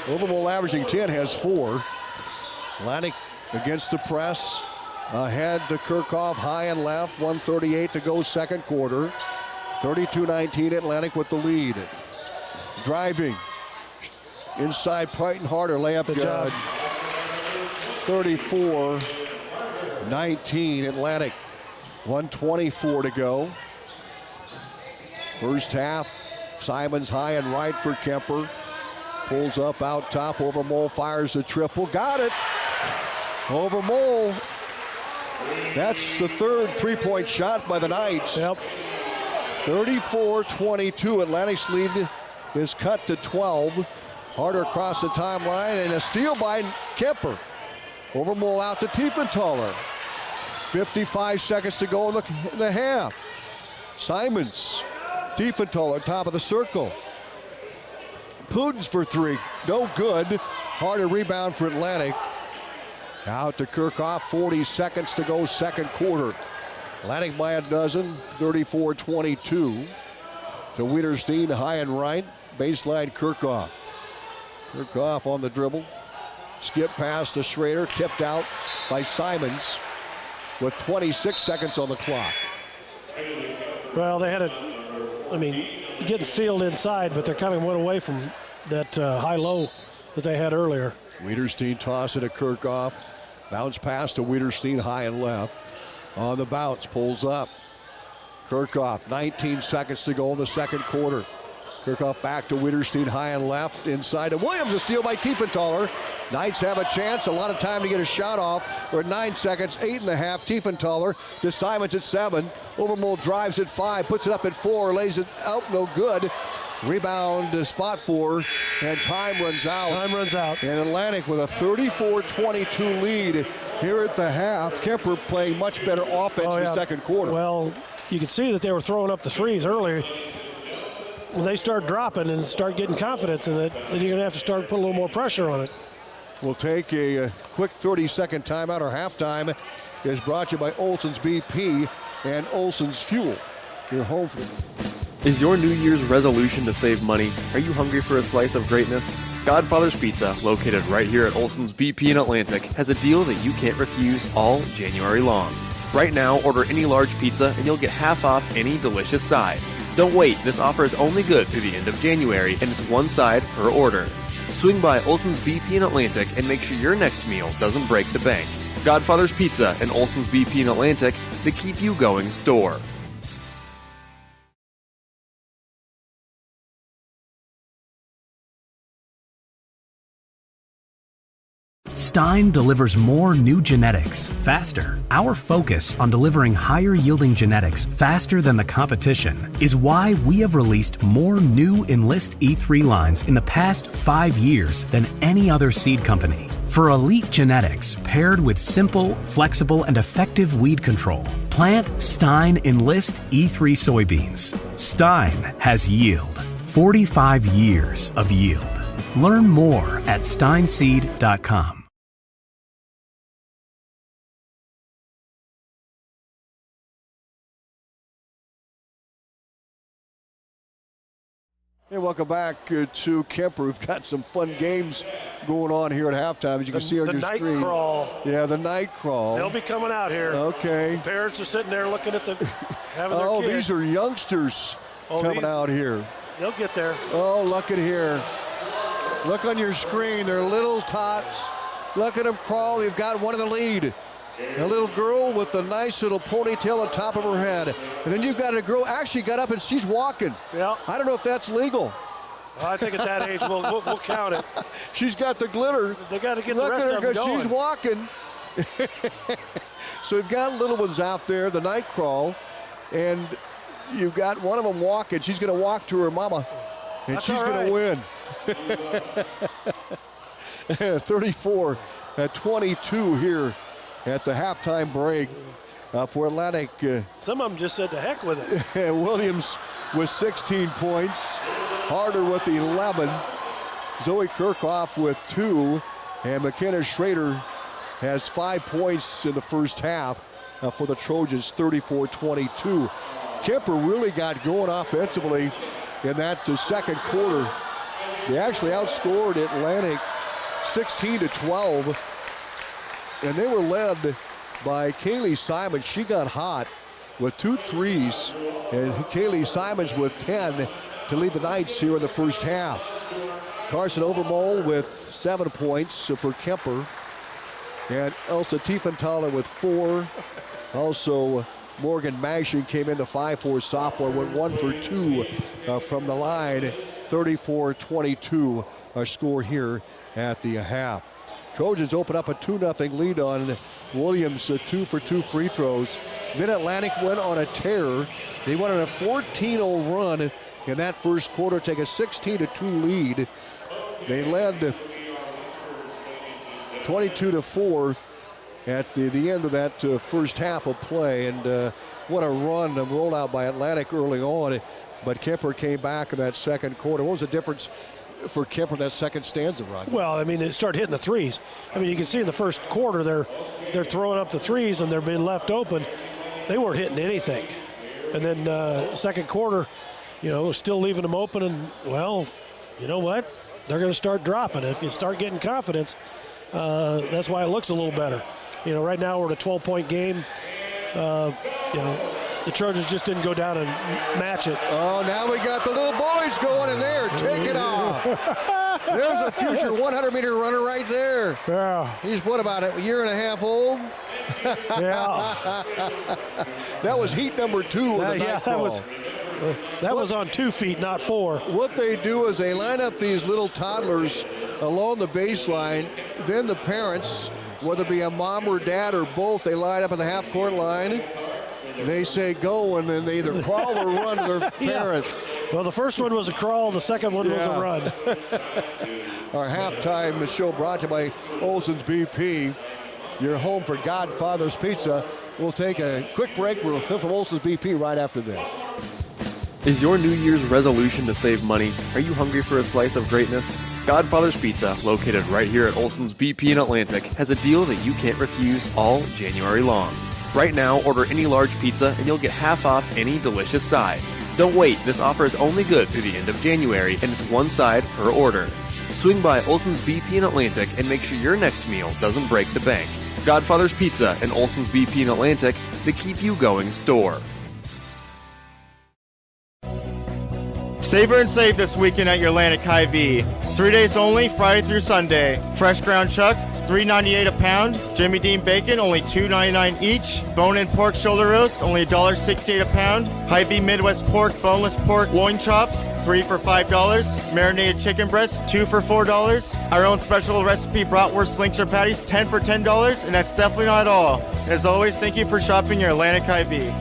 Overmall averaging 10 has 4. Atlantic against the press. Ahead to Kirchhoff, high and left. 1:38 to go second quarter. 32-19 Atlantic with the lead. Driving. Inside Peyton Harder, layup good. 34-19 Atlantic. 1:24 to go. First half, Simons high and right for Kuemper. Pulls up out top, Overmall fires the triple. Got it. Overmall. That's the third three-point shot by the Knights. Yep. 34-22. Atlantic's lead is cut to 12. Harder across the timeline and a steal by Kuemper. Overmall out to Tiefenthaler. 55 seconds to go in the half. Simons, Tiefenthaler, top of the circle. Pudens for 3, no good. Harder rebound for Atlantic. Out to Kirchhoff, 40 seconds to go second quarter. Atlantic by a dozen, 34-22. To Wiederstein, high and right. Baseline Kirchhoff. Kirchhoff on the dribble. Skip pass to Schrader, tipped out by Simons with 26 seconds on the clock. Well, they had it, getting sealed inside, but they kind of went away from that high-low that they had earlier. Wiederstein toss it to Kirchhoff. Bounce pass to Wiederstein, high and left. On the bounce, pulls up. Kirchhoff, 19 seconds to go in the second quarter. Kirchhoff back to Wiederstein, high and left. Inside to Williams, a steal by Tiefenthaler. Knights have a chance, a lot of time to get a shot off. We're at 9 seconds, 8.5. Tiefenthaler to Simons at 7. Overmall drives at 5, puts it up at 4, lays it out, no good. Rebound is fought for, and time runs out. And Atlantic with a 34-22 lead here at the half. Kuemper playing much better offense in the second quarter. Well, you can see that they were throwing up the threes earlier. When they start dropping and start getting confidence in it, then you're going to have to start putting a little more pressure on it. We'll take a quick 30-second timeout. Our halftime is brought to you by Olson's BP and Olson's Fuel. Your home for... Is your New Year's resolution to save money? Are you hungry for a slice of greatness? Godfather's Pizza, located right here at Olson's BP in Atlantic, has a deal that you can't refuse all January long. Right now, order any large pizza and you'll get half off any delicious side. Don't wait, this offer is only good through the end of January, and it's one side per order. Swing by Olson's BP in Atlantic and make sure your next meal doesn't break the bank. Godfather's Pizza and Olson's BP in Atlantic, the keep you going store. Stein delivers more new genetics faster. Our focus on delivering higher yielding genetics faster than the competition is why we have released more new Enlist E3 lines in the past 5 years than any other seed company. For elite genetics paired with simple, flexible, and effective weed control, plant Stein Enlist E3 soybeans. Stein has yield. 45 years of yield. Learn more at steinseed.com. Hey, welcome back to Kuemper. We've got some fun games going on here at halftime, as you can see on your screen. The night crawl. Yeah, the night crawl. They'll be coming out here. Okay. Parents are sitting there looking at having their kids. These are youngsters coming out here. They'll get there. Oh, look at here. Look on your screen. They're little tots. Look at them crawl. You've got one in the lead. A little girl with a nice little ponytail on top of her head. And then you've got a girl actually got up and she's walking. Yeah. I don't know if that's legal. Well, I think at that age we'll count it. She's got the glitter. They got to get the rest of them going. She's walking. So you've got little ones out there, the night crawl, and you've got one of them walking. She's going to walk to her mama, and she's going to win. 34-22 here at the halftime break for Atlantic. Some of them just said to heck with it. Williams with 16 points. Harder with 11. Zoe Kirchhoff with 2. And McKenna Schrader has 5 points in the first half for the Trojans, 34-22. Kuemper really got going offensively in that second quarter. They actually outscored Atlantic 16-12. And they were led by Kaylee Simons. She got hot with 2 threes. And Kaylee Simons with 10 to lead the Knights here in the first half. Carson Overmole with 7 points for Kuemper. And Elsa Tiefenthaler with 4. Also, Morgan Mashing came in, the 5'4" sophomore, went 1 for 2 from the line. 34-22 score here at the half. Trojans open up a 2-0 lead on Williams' 2 for 2 free throws. Then Atlantic went on a tear. They went on a 14-0 run in that first quarter, take a 16-2 lead. They led 22-4 at the end of that first half of play. And what a run, a rollout by Atlantic early on. But Kuemper came back in that second quarter. What was the difference for Kuemper that second stanza run? Well, I mean, they started hitting the threes. I mean, you can see in the first quarter they're throwing up the threes and they're being left open. They weren't hitting anything. And then second quarter, still leaving them open. And, well, you know what? They're going to start dropping. If you start getting confidence, that's why it looks a little better. Right now we're at a 12-point game. The Trojans just didn't go down and match it. Oh, now we got the little boys going in there. Take it off. There's a future 100-meter runner right there. Yeah. He's what, about a year and a half old? Yeah. That was heat number 2 of the night. That was on 2 feet, not 4. What they do is they line up these little toddlers along the baseline. Then the parents, whether it be a mom or dad or both, they line up at the half-court line. They say go, and then they either crawl or run to their parents. Yeah. Well, the first one was a crawl. The second one was a run. Our halftime show brought to you by Olson's BP, your home for Godfather's Pizza. We'll take a quick break. We'll hear from Olson's BP right after this. Is your New Year's resolution to save money? Are you hungry for a slice of greatness? Godfather's Pizza, located right here at Olson's BP in Atlantic, has a deal that you can't refuse all January long. Right now, order any large pizza and you'll get half off any delicious side. Don't wait, this offer is only good through the end of January and it's one side per order. Swing by Olson's BP in Atlantic and make sure your next meal doesn't break the bank. Godfather's Pizza and Olson's BP in Atlantic, the keep you going store. Savor and save this weekend at your Atlantic Hy-Vee. 3 days only, Friday through Sunday. Fresh ground chuck, $3.98 a pound. Jimmy Dean bacon, only $2.99 each. Bone-in pork shoulder roast, only $1.68 a pound. Hy-Vee Midwest pork, boneless pork loin chops, 3 for $5. Marinated chicken breasts, 2 for $4. Our own special recipe bratwurst links patties, 10 for $10, and that's definitely not all. As always, thank you for shopping your Atlantic Hy-Vee.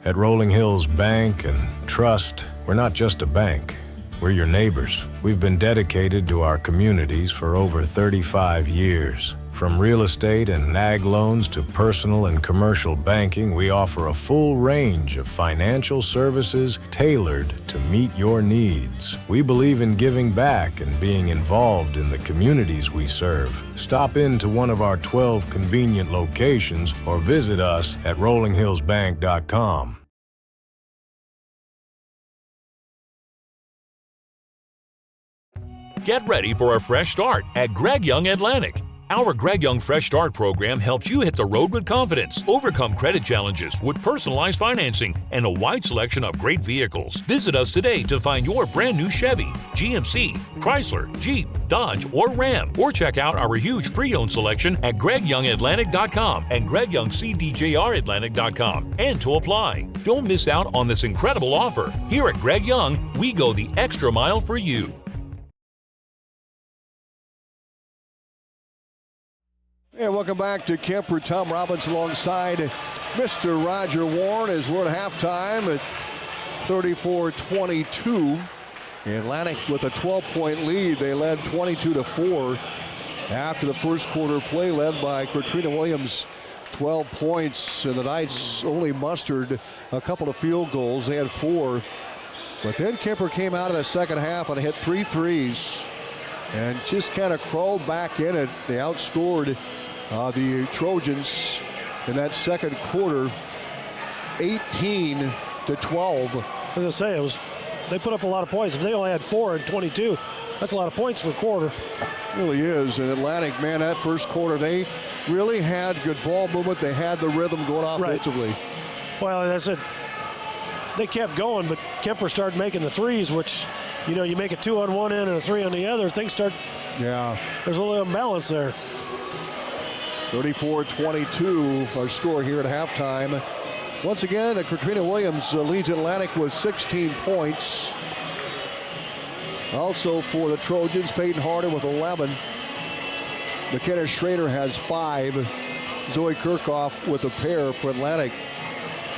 At Rolling Hills Bank and Trust, we're not just a bank. We're your neighbors. We've been dedicated to our communities for over 35 years. From real estate and ag loans to personal and commercial banking, we offer a full range of financial services tailored to meet your needs. We believe in giving back and being involved in the communities we serve. Stop into one of our 12 convenient locations or visit us at rollinghillsbank.com. Get ready for a fresh start at Greg Young Atlantic. Our Greg Young Fresh Start program helps you hit the road with confidence, overcome credit challenges with personalized financing, and a wide selection of great vehicles. Visit us today to find your brand new Chevy, GMC, Chrysler, Jeep, Dodge, or Ram, or check out our huge pre-owned selection at GregYoungAtlantic.com and GregYoungCDJRAtlantic.com. And to apply. Don't miss out on this incredible offer. Here at Greg Young, we go the extra mile for you. And welcome back to Kuemper. Tom Robbins alongside Mr. Roger Warren as we're at halftime at 34-22. Atlantic with a 12-point lead. They led 22-4 after the first quarter play, led by Katrina Williams 12 points, and the Knights only mustered a couple of field goals. They had 4. But then Kuemper came out of the second half and hit 3 threes and just kind of crawled back in it. They outscored the Trojans in that second quarter 18-12. I was going to say, they put up a lot of points. If they only had 4 and 22, that's a lot of points for a quarter. It really is. And Atlantic, man, that first quarter, they really had good ball movement. They had the rhythm going offensively. Right. Well, and I said, they kept going, but Kuemper started making the threes, which, you know, you make a 2 on one end and a 3 on the other, things start, there's a little imbalance there. 34-22, our score here at halftime. Once again, Katrina Williams leads Atlantic with 16 points. Also for the Trojans, Peyton Harden with 11. McKenna Schrader has 5. Zoe Kirchhoff with a pair for Atlantic.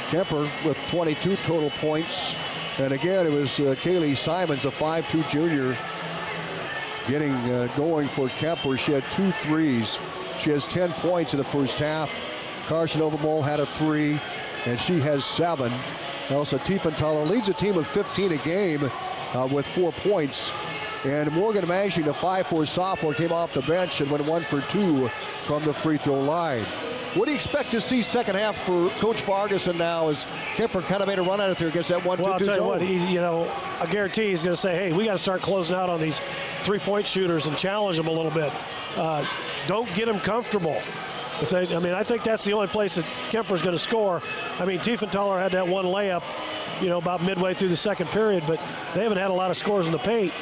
Kuemper with 22 total points. And again, it was Kaylee Simons, a 5'2 junior, getting going for Kuemper. She had 2 threes. She has 10 points in the first half. Carson Overmole had a 3, and she has 7. Elsa Tiefenthaler leads the team with 15 a game with 4 points. And Morgan Mashing, the 5'4 sophomore, came off the bench and went 1 for 2 from the free throw line. What do you expect to see second half for Coach Farguson now as Kuemper kind of made a run at it there against that 1-2 zone? Well, I'll tell you what, I guarantee he's going to say, hey, we got to start closing out on these 3-point shooters and challenge them a little bit. Don't get them comfortable. I think that's the only place that Kuemper's going to score. I mean, Tiefenthaler had that one layup, about midway through the second period, but they haven't had a lot of scores in the paint.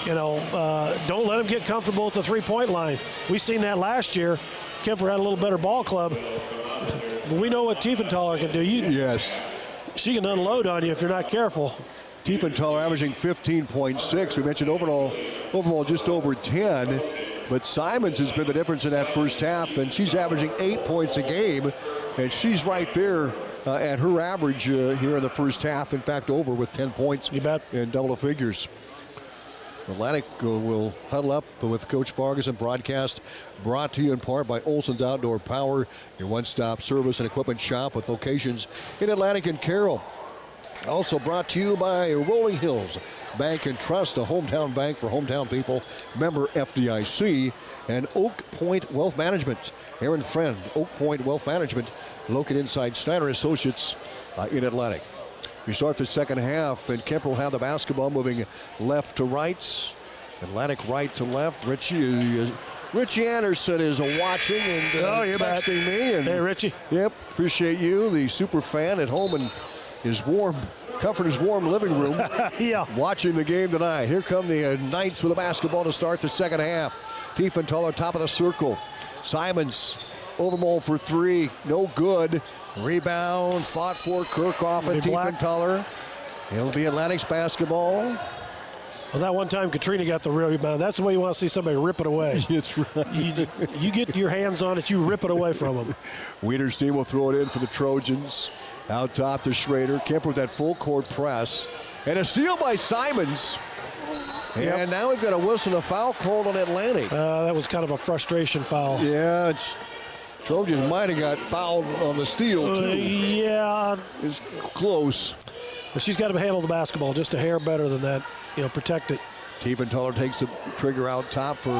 Don't let them get comfortable at the 3-point line. We've seen that last year. Kuemper had a little better ball club. But we know what Tiefenthaler can do. Yes. She can unload on you if you're not careful. Tiefenthaler averaging 15.6. We mentioned overall just over 10. But Simons has been the difference in that first half, and she's averaging 8 points a game. And she's right there at her average here in the first half. In fact, over with 10 points in double figures. Atlantic will huddle up with Coach Farguson. Broadcast brought to you in part by Olson's Outdoor Power, your one-stop service and equipment shop with locations in Atlantic and Carroll. Also brought to you by Rolling Hills Bank and Trust, a hometown bank for hometown people, member FDIC, and Oak Point Wealth Management. Aaron Friend, Oak Point Wealth Management, located inside Snyder Associates in Atlantic. We start the second half, and Kuemper will have the basketball moving left to right. Atlantic right to left. Richie Anderson is watching and texting me. And, hey, Richie. Yep, appreciate you, the super fan at home in his comforter's warm living room. Yeah. Watching the game tonight. Here come the Knights with the basketball to start the second half. Tiefenthaler, top of the circle. Simons, Overmole for 3, no good. Rebound, fought for Kirchhoff and Tiefenthaler. It'll be Atlantic's basketball. Was that one time Katrina got the rebound? That's the way you want to see somebody rip it away. That's right. You get your hands on it, you rip it away from them. Wiederstein will throw it in for the Trojans. Out top to Schrader. Kuemper with that full court press. And a steal by Simons. And now we've got a whistle, a foul called on Atlantic. That was kind of a frustration foul. Yeah, Trojans might have got fouled on the steal, too. Yeah. It's close. But she's got to handle the basketball just a hair better than that. Protect it. Tiefenthaler takes the trigger out top for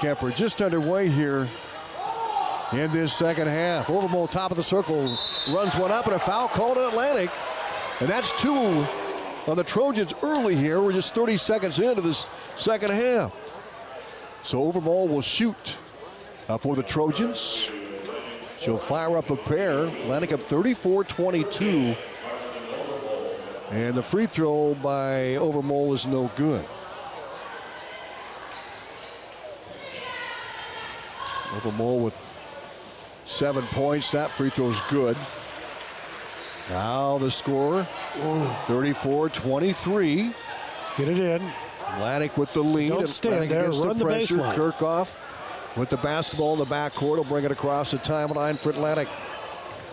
Kuemper. Just underway here in this second half. Overmole, top of the circle, runs one up, and a foul called on Atlantic. And that's 2 on the Trojans early here. We're just 30 seconds into this second half. So Overmole will shoot for the Trojans. She'll fire up a pair. Atlantic up 34-22. And the free throw by Overmole is no good. Overmole with 7 points. That free throw is good. Now the score, 34-23. Get it in. Atlantic with the lead. Don't stand there, against run the pressure. baseline. Kirchhoff with the basketball in the backcourt. He'll bring it across the timeline for Atlantic.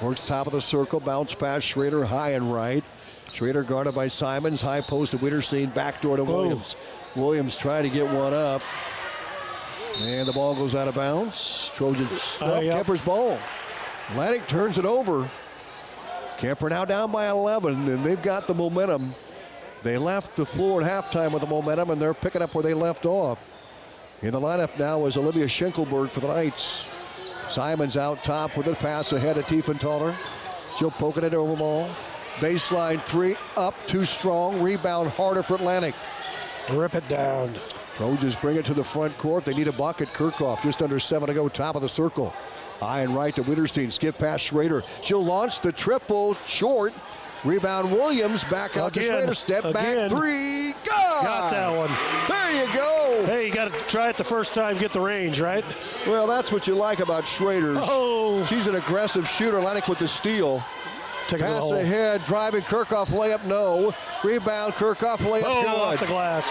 Works top of the circle, bounce pass, Schrader high and right. Schrader guarded by Simons, high post to Wiederstein, backdoor to Williams. Williams trying to get one up. And the ball goes out of bounds. Trojans, Kuemper's ball. Atlantic turns it over. Kuemper now down by 11, and they've got the momentum. They left the floor at halftime with the momentum, and they're picking up where they left off. In the lineup now is Olivia Schenkelberg for the Knights. Simons out top with a pass ahead of Tiefenthaler. She'll poke it at Overmall. Baseline three, up, too strong. Rebound harder for Atlantic. Rip it down. Trojans bring it to the front court. They need a bucket. Kirchhoff just under 7 to go, top of the circle. High and right to Winterstein. Skip past Schrader. She'll launch the triple short. Rebound Williams back out to Schrader. Step back three. Got that one. There you go. Hey, you got to try it the first time, get the range, right? Well, that's what you like about Schrader. Oh. She's an aggressive shooter. Atlantic with the steal. Pass ahead, driving Kirchhoff, layup, no. Rebound, Kirchhoff, layup, good. Off the glass.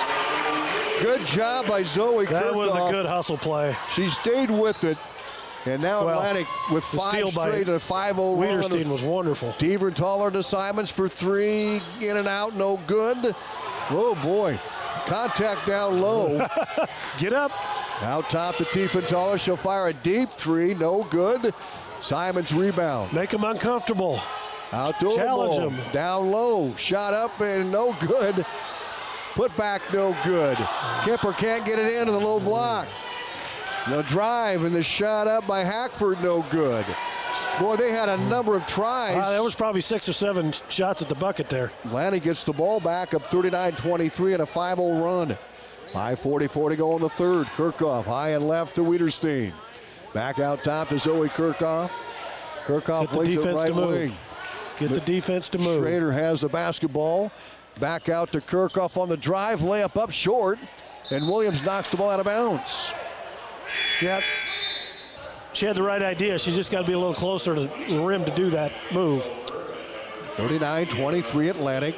Good job by Zoe Kirchhoff. That was a good hustle play. She stayed with it. And now Atlantic with 5 straight and a 5-0 run. Winterstein was wonderful. Tiefenthaler to Simons for 3. In and out, no good. Oh, boy. Contact down low. Get up. Out top to Tiefenthaler. She'll fire a deep 3. No good. Simons rebound. Make them uncomfortable. Out to Challenge them. them. Down low. Shot up and no good. Put back no good. Kuemper can't get it into the low block. The drive and the shot up by Hackford, no good. Boy, they had a number of tries. There was probably 6 or 7 shots at the bucket there. Atlantic gets the ball back up 39-23 and a 5-0 run. 5:44 to go in the third. Kirchhoff high and left to Winterstein. Back out top to Zoe Kirchhoff. Kirchhoff plays it right wing. Get the defense to move. Schrader has the basketball. Back out to Kirchhoff on the drive. Layup up short. And Williams knocks the ball out of bounds. Yeah, she had the right idea. She's just got to be a little closer to the rim to do that move. 39-23 Atlantic.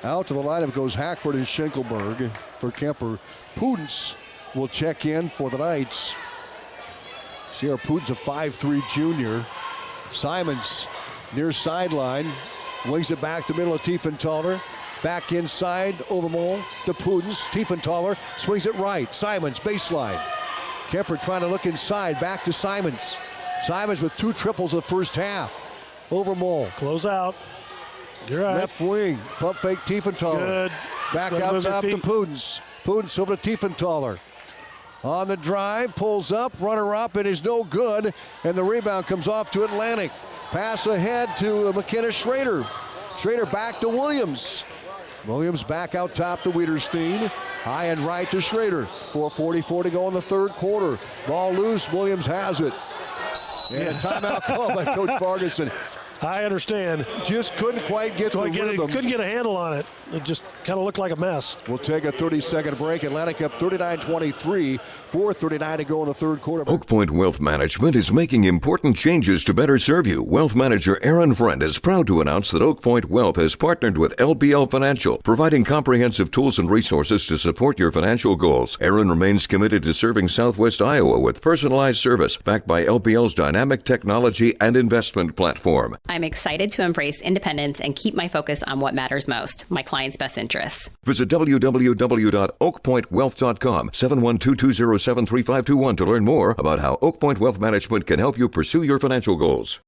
Out to the lineup goes Hackford and Schenkelberg for Kuemper. Pudens will check in for the Knights. Sierra Pudens, a 5'3 junior. Simons near sideline. Wings it back to middle of Tiefenthaler. Back inside, Overmall to Pudens. Tiefenthaler swings it right. Simons, baseline. Kuemper trying to look inside. Back to Simons. Simons with 2 triples the first half. Overmall. Close out. You're right. Left wing. Pump fake Tiefenthaler. Good. Back out top to Pudens. Pudens over to Tiefenthaler. On the drive, pulls up, runner up, it is no good. And the rebound comes off to Atlantic. Pass ahead to McKenna Schrader. Schrader back to Williams. Williams back out top to Winterstein. High and right to Schrader. 4:44 to go in the third quarter. Ball loose, Williams has it. And a timeout call by Coach Farguson. I understand. Just couldn't quite get the rhythm. Couldn't get a handle on it. It just kind of looked like a mess. We'll take a 30-second break. Atlantic up 39-23. 4:39 to go in the third quarter. Oak Point Wealth Management is making important changes to better serve you. Wealth manager Aaron Friend is proud to announce that Oak Point Wealth has partnered with LBL Financial, providing comprehensive tools and resources to support your financial goals. Aaron remains committed to serving Southwest Iowa with personalized service backed by LBL's dynamic technology and investment platform. I'm excited to embrace independence and keep my focus on what matters most, my clients' best interests. Visit www.oakpointwealth.com, 712-207-3521 to learn more about how Oak Point Wealth Management can help you pursue your financial goals.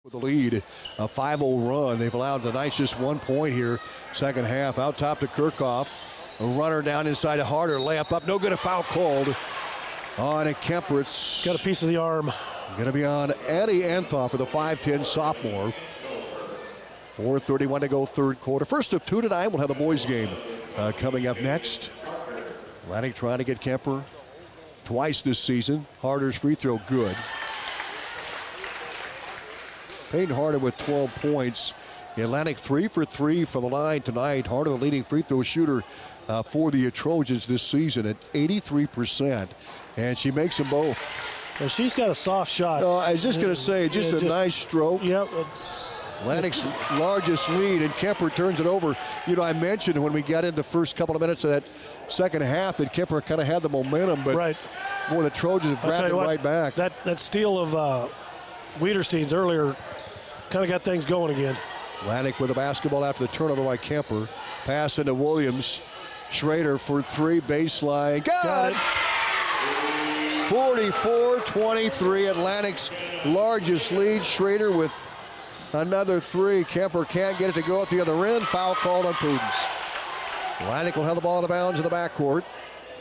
With the lead, a 5-0 run. They've allowed the Knights just 1 point here, second half. Out top to Kirchhoff. A runner down inside to Harder. Layup up. No good. A foul called on Kuemper. It's got a piece of the arm. Going to be on Addie Anthoff for the 5'10 sophomore. 4:31 to go third quarter. First of 2 tonight. We'll have the boys game coming up next. Atlantic trying to get Kuemper twice this season. Harder's free throw good. Peyton Harder with 12 points. The Atlantic 3 for 3 from the line tonight. Harder, the leading free throw shooter for the Trojans this season at 83%. And she makes them both. Well, she's got a soft shot. I was just going to say, just a nice stroke. Yep. Atlantic's largest lead, and Kuemper turns it over. You know, I mentioned when we got in the first couple of minutes of that second half that Kuemper kind of had the momentum, but boy, the Trojans have grabbed it right back. That steal of Wiederstein's earlier kind of got things going again. Atlantic with the basketball after the turnover by Kuemper. Pass into Williams. Schrader for 3, baseline. Got it. 44-23, Atlantic's largest lead. Schrader with another three. Kuemper can't get it to go at the other end. Foul called on Prudence. Atlantic will have the ball out of bounds in the backcourt.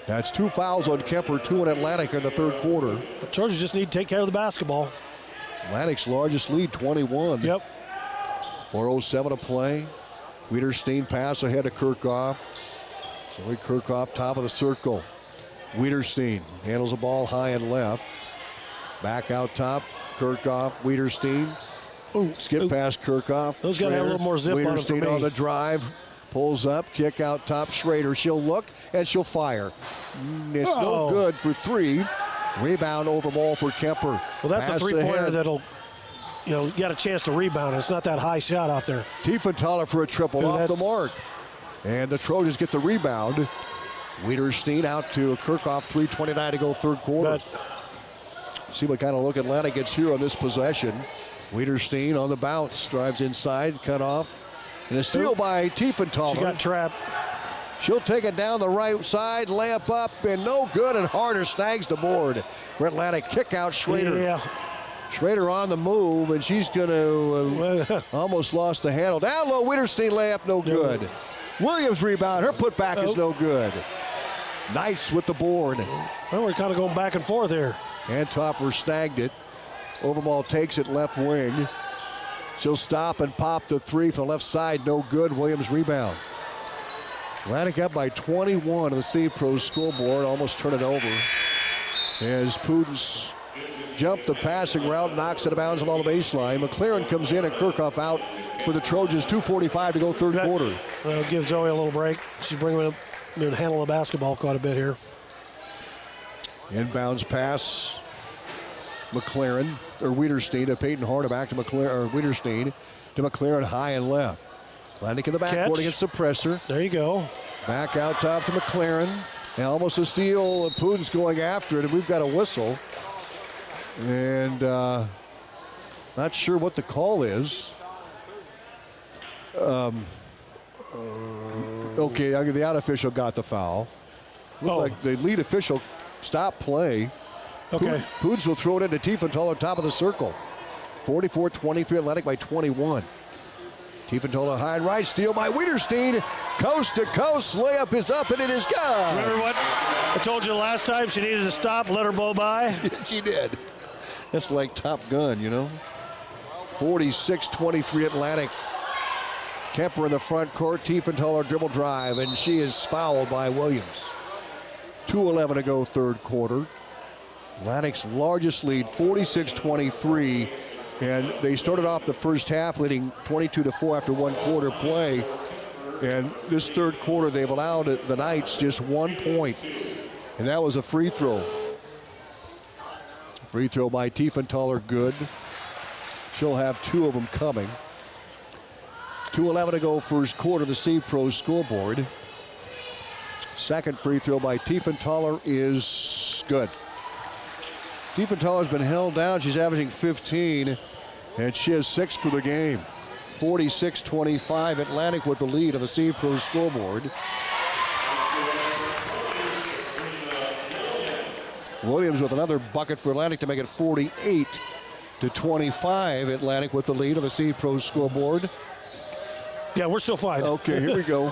That's 2 fouls on Kuemper, 2 in Atlantic in the third quarter. The Trojans just need to take care of the basketball. Atlantic's largest lead, 21. Yep. 4:07 to play. Wiederstein pass ahead to Kirchhoff. Zoe Kirchhoff, top of the circle. Wiederstein handles the ball high and left. Back out top, Kirchhoff, Wiederstein. Skip past Kirchhoff. Those got to have a little more zip on them for me. Wiederstein on the drive. Pulls up, kick out top, Schrader. She'll look, and she'll fire. It's no good for three. Rebound over ball for Kuemper. Well, that's a three-pointer that'll, get a chance to rebound. It's not that high shot off there. Tiefenthaler for a triple off the mark. And the Trojans get the rebound. Wiederstein out to Kirchhoff, 3:29 to go third quarter. See what kind of look Atlanta gets here on this possession. Wiederstein on the bounce, drives inside, cut off. And a steal by Tiefenthaler. She got trapped. She'll take it down the right side, layup up, and no good, and Harder snags the board for Atlantic. Kick out Schrader. Yeah. Schrader on the move, and she's going to almost lost the handle. Down low, Wiederstein layup, no good. Williams rebound, her putback is no good. Nice with the board. Well, we're kind of going back and forth here. Antoffer snagged it. Overmall takes it left wing. She'll stop and pop the three from the left side. No good. Williams rebound. Atlantic up by 21 on the C Pro scoreboard. Almost turn it over. As Prudence jumped the passing route, knocks it out of bounds along the baseline. McLaren comes in and Kirchhoff out for the Trojans. 2:45 to go third quarter. Give Zoe a little break. She's bringing up and handle the basketball quite a bit here. Inbounds pass. McLaren, or Wiederstein to Peyton Harder, back to McLaren, or Wiederstein to McLaren high and left. Atlantic in the backcourt against the presser. There you go. Back out top to McLaren. And almost a steal, and Putin's going after it, and we've got a whistle. And not sure what the call is. Okay, the out official got the foul. Looked like the lead official stopped play. Okay. Poods will throw it into Tiefenthaler, top of the circle. 44-23, Atlantic by 21. Tiefenthaler high and right, steal by Wiederstein. Coast to coast, layup is up and it is gone. Remember what I told you last time? She needed to stop, let her blow by. She did. That's like Top Gun, 46-23 Atlantic. Kuemper in the front court, Tiefenthaler dribble drive, and she is fouled by Williams. 2:11 to go third quarter. Atlantic's largest lead, 46-23, and they started off the first half leading 22-4 after one quarter play. And this third quarter, they've allowed the Knights just 1 point, and that was a free throw. Free throw by Tiefenthaler, good. She'll have 2 of them coming. 2:11 to go first quarter, the C Pro scoreboard. Second free throw by Tiefenthaler is good. Tiefenthaler's been held down. She's averaging 15, and she has 6 for the game. 46-25, Atlantic with the lead of the C Pro scoreboard. Williams with another bucket for Atlantic to make it 48-25. Atlantic with the lead of the C Pro scoreboard. Yeah, we're still fine. Okay, here we go.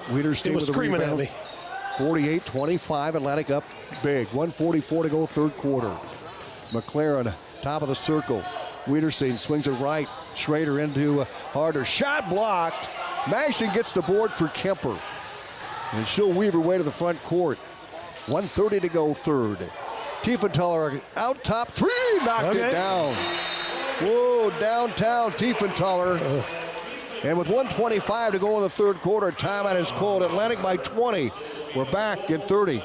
Wiederstein was with a screaming rebound. at me. 48-25, Atlantic up big. 1:44 to go third quarter. McLaren, top of the circle. Wiederstein swings it right. Schrader into Harder. Shot blocked. Mashing gets the board for Kuemper. And she'll weave her way to the front court. 1:30 to go third. Tiefenthaler out top. 3, knocked it down. Whoa, downtown Tiefenthaler. And with 1:25 to go in the third quarter, timeout is called. Atlantic by 20. We're back in 30.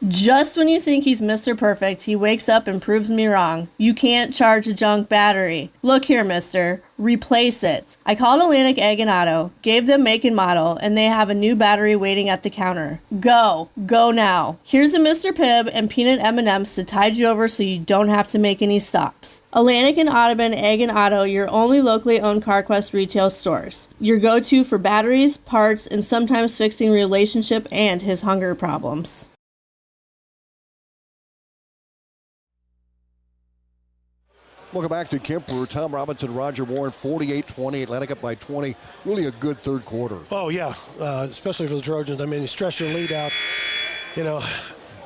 Just when you think he's Mr. Perfect, he wakes up and proves me wrong. You can't charge a junk battery. Look here, mister. Replace it. I called Atlantic Egg and Auto, gave them make and model, and they have a new battery waiting at the counter. Go now. Here's a Mr. Pibb and peanut M&Ms to tide you over so you don't have to make any stops. Atlantic and Audubon Egg and Auto, your only locally owned CarQuest retail stores. Your go-to for batteries, parts, and sometimes fixing relationship and his hunger problems. Welcome back to Kuemper. Tom Robinson, Roger Warren, 48-20. Atlantic up by 20. Really a good third quarter. Oh, yeah, especially for the Trojans. I mean, you stretch your lead out. You know,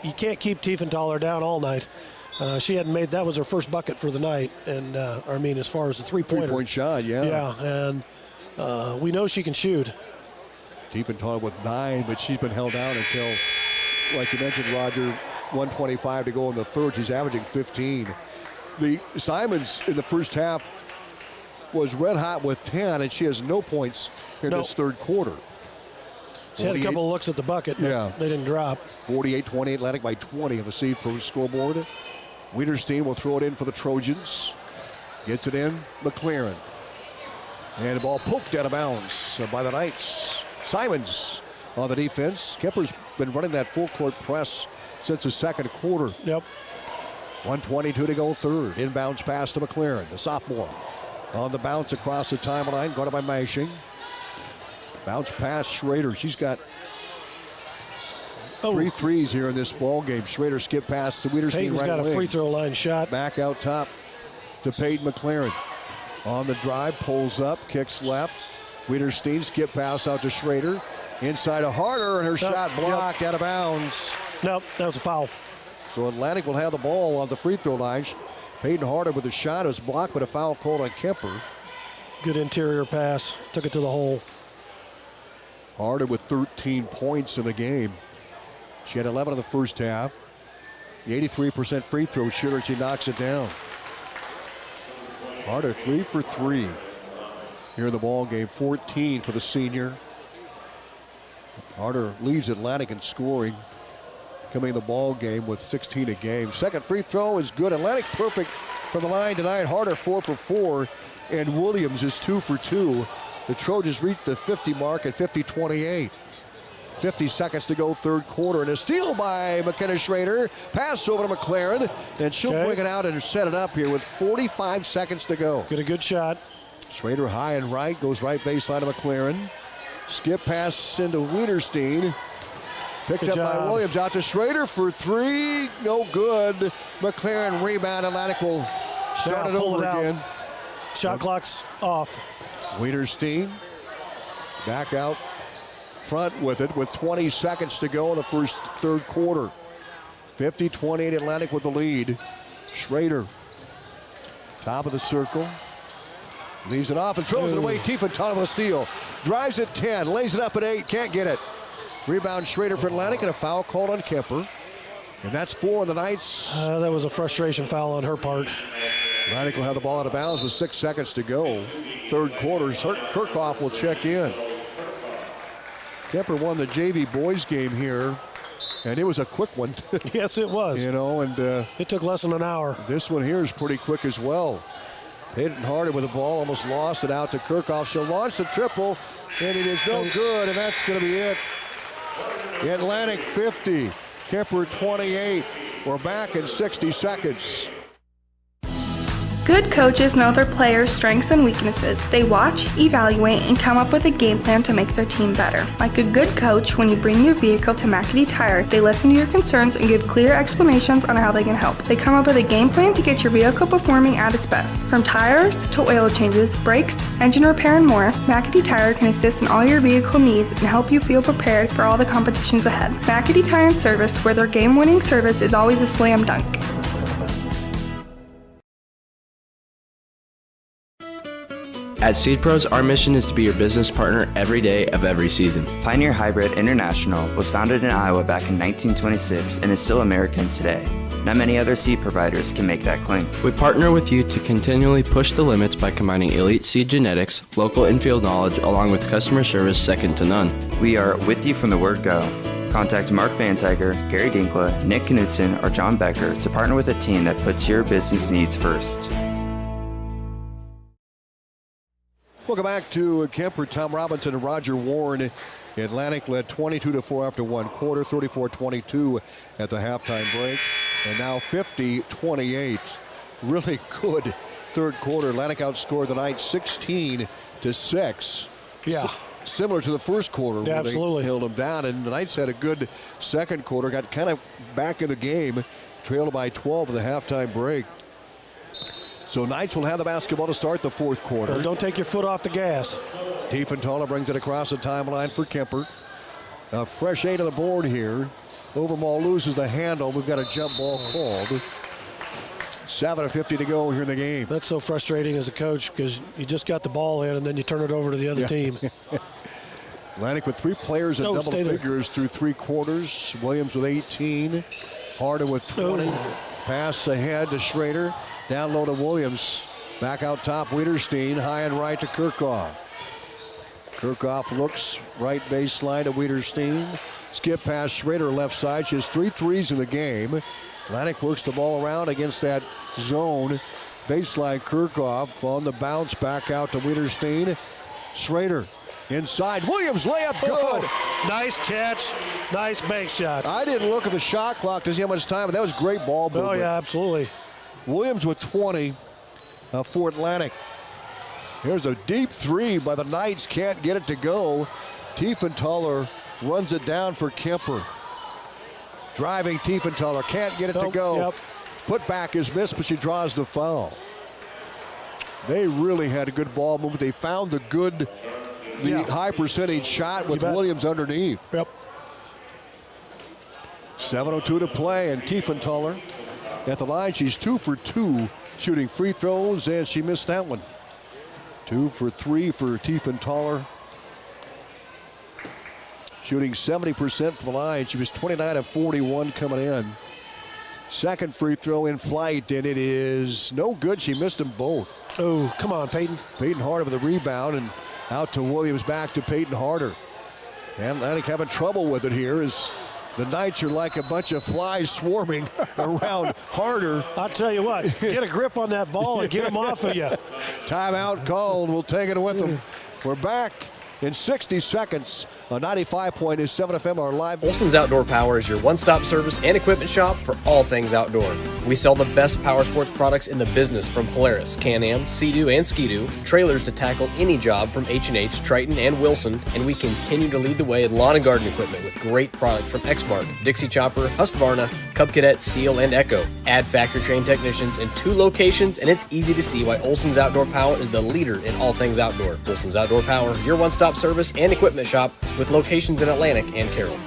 you can't keep Tiefenthaler down all night. She hadn't made, that was her first bucket for the night. And, I mean, as far as the three-pointer. Three-point shot, yeah. Yeah, and we know she can shoot. Tiefenthaler with 9, but she's been held out until, like you mentioned, Roger, 1:25 to go in the third. She's averaging 15. The Simons in the first half was red hot with 10, and she has no points in this third quarter. She had a couple of looks at the bucket, but they didn't drop. 48-20, Atlantic by 20 on the C Pro scoreboard. Wiederstein will throw it in for the Trojans. Gets it in, McLaren. And the ball poked out of bounds by the Knights. Simons on the defense. Kuemper's been running that full court press since the second quarter. Yep. 1:22 to go third. Inbounds pass to McLaren, the sophomore. On the bounce across the timeline, guarded by Mashing. Bounce pass Schrader. She's got 3 threes here in this ball game. Schrader skip pass to Wiederstein. Peyton's right got a wing. free throw line shot. Back out top to Peyton McLaren. On the drive, pulls up, kicks left. Wiederstein skip pass out to Schrader. Inside of Harder, and her shot blocked out of bounds. Nope, that was a foul. So Atlantic will have the ball on the free throw line. Peyton Harder with a shot. It was blocked, but a foul called on Kuemper. Good interior pass. Took it to the hole. Harder with 13 points in the game. She had 11 in the first half. The 83% free throw shooter, she knocks it down. Harder 3 for 3 here in the ball game. 14 for the senior. Harder leads Atlantic in scoring, coming in the ball game with 16 a game. Second free throw is good. Atlantic perfect from the line tonight. Harder 4 for 4, and Williams is 2 for 2. The Trojans reach the 50 mark at 50-28. 50 seconds to go third quarter, and a steal by McKenna Schrader. Pass over to McLaren, and she'll bring it out and set it up here with 45 seconds to go. Get a good shot. Schrader high and right, goes right baseline to McLaren. Skip pass into Wiederstein. Picked up by Williams, out to Schrader for 3, no good. McLaren rebound, Atlantic will start it over again. Shot clock's off. Wiederstein back out front with it with 20 seconds to go in the third quarter. 50-28 Atlantic with the lead. Schrader, top of the circle. Leaves it off and throws it away. Tiefenthaler with a steal. Drives at 10, lays it up at 8, can't get it. Rebound Schrader for Atlantic, and a foul called on Kuemper. And that's 4 on the Knights. That was a frustration foul on her part. Atlantic will have the ball out of bounds with 6 seconds to go. Third quarter, Kirchhoff will check in. Kuemper won the JV boys game here, and it was a quick one. Yes, it was. You know, and it took less than an hour. This one here is pretty quick as well. Peyton Harder with the ball, almost lost it out to Kirchhoff. She'll launch the triple, and it is no good, and that's going to be it. Atlantic 50, Kuemper 28. We're back in 60 seconds. Good coaches know their players' strengths and weaknesses. They watch, evaluate, and come up with a game plan to make their team better. Like a good coach, when you bring your vehicle to McAdee Tire, they listen to your concerns and give clear explanations on how they can help. They come up with a game plan to get your vehicle performing at its best. From tires to oil changes, brakes, engine repair, and more, McAdee Tire can assist in all your vehicle needs and help you feel prepared for all the competitions ahead. McAdee Tire and Service, where their game-winning service is always a slam dunk. At Seed Pros, our mission is to be your business partner every day of every season. Pioneer Hybrid International was founded in Iowa back in 1926 and is still American today. Not many other seed providers can make that claim. We partner with you to continually push the limits by combining elite seed genetics, local infield knowledge, along with customer service second to none. We are with you from the word go. Contact Mark Van Tiger, Gary Dinkla, Nick Knudsen, or John Becker to partner with a team that puts your business needs first. Welcome back to Kuemper. Tom Robinson and Roger Warren. Atlantic led 22-4 after one quarter, 34-22 at the halftime break, and now 50-28. Really good third quarter. Atlantic outscored the Knights 16-6. Yeah. Similar to the first quarter, Yeah, where absolutely. they held them down, and the Knights had a good second quarter, got kind of back in the game, trailed by 12 at the halftime break. So Knights will have the basketball to start the fourth quarter. Well, don't take your foot off the gas. Tiefenthaler brings it across the timeline for Kuemper. A fresh 8 on the board here. Overmall loses the handle. We've got a jump ball called. 7:50 to go here in the game. That's so frustrating as a coach because you just got the ball in and then you turn it over to the other team. Atlantic with 3 players in double figures through 3 quarters. Williams with 18. Harden with 20. Pass ahead to Schrader. Down low to Williams. Back out top, Wiederstein. High and right to Kirchhoff. Kirchhoff looks right baseline to Wiederstein. Skip past Schrader left side. She has 3 threes in the game. Atlantic works the ball around against that zone. Baseline Kirchhoff on the bounce back out to Wiederstein. Schrader inside. Williams layup good. Nice catch. Nice bank shot. I didn't look at the shot clock to see how much time, but that was great ball movement. Oh, yeah, absolutely. Williams with 20 for Atlantic. Here's a deep 3 by the Knights. Can't get it to go. Tiefenthaler runs it down for Kuemper. Driving Tiefenthaler. Can't get it to go. Yep. Put back is missed, but she draws the foul. They really had a good ball movement. They found the high percentage shot with Williams underneath. Yep. 7:02 to play, and Tiefenthaler at the line. She's 2 for 2 shooting free throws, and she missed that one. 2 for 3 for Tiefenthaler. Shooting 70% from the line. She was 29 of 41 coming in. Second free throw in flight, and it is no good. She missed them both. Oh, come on, Peyton. Peyton Harder with a rebound, and out to Williams, back to Peyton Harder. And Atlantic having trouble with it here as the Knights are like a bunch of flies swarming around Harder. I'll tell you what, get a grip on that ball and get them off of you. Timeout called. We'll take it with them. We're back in 60 seconds on 95.7 FM, our live. Olson's Outdoor Power is your one-stop service and equipment shop for all things outdoor. We sell the best power sports products in the business, from Polaris, Can-Am, Sea-Doo, and Ski-Doo, trailers to tackle any job from H&H, Triton, and Wilson, and we continue to lead the way in lawn and garden equipment with great products from Exmark, Dixie Chopper, Husqvarna, Cub Cadet, Steel, and Echo. Add factory-trained technicians in 2 locations, and it's easy to see why Olson's Outdoor Power is the leader in all things outdoor. Olson's Outdoor Power, your one-stop service and equipment shop with locations in Atlantic and Carroll.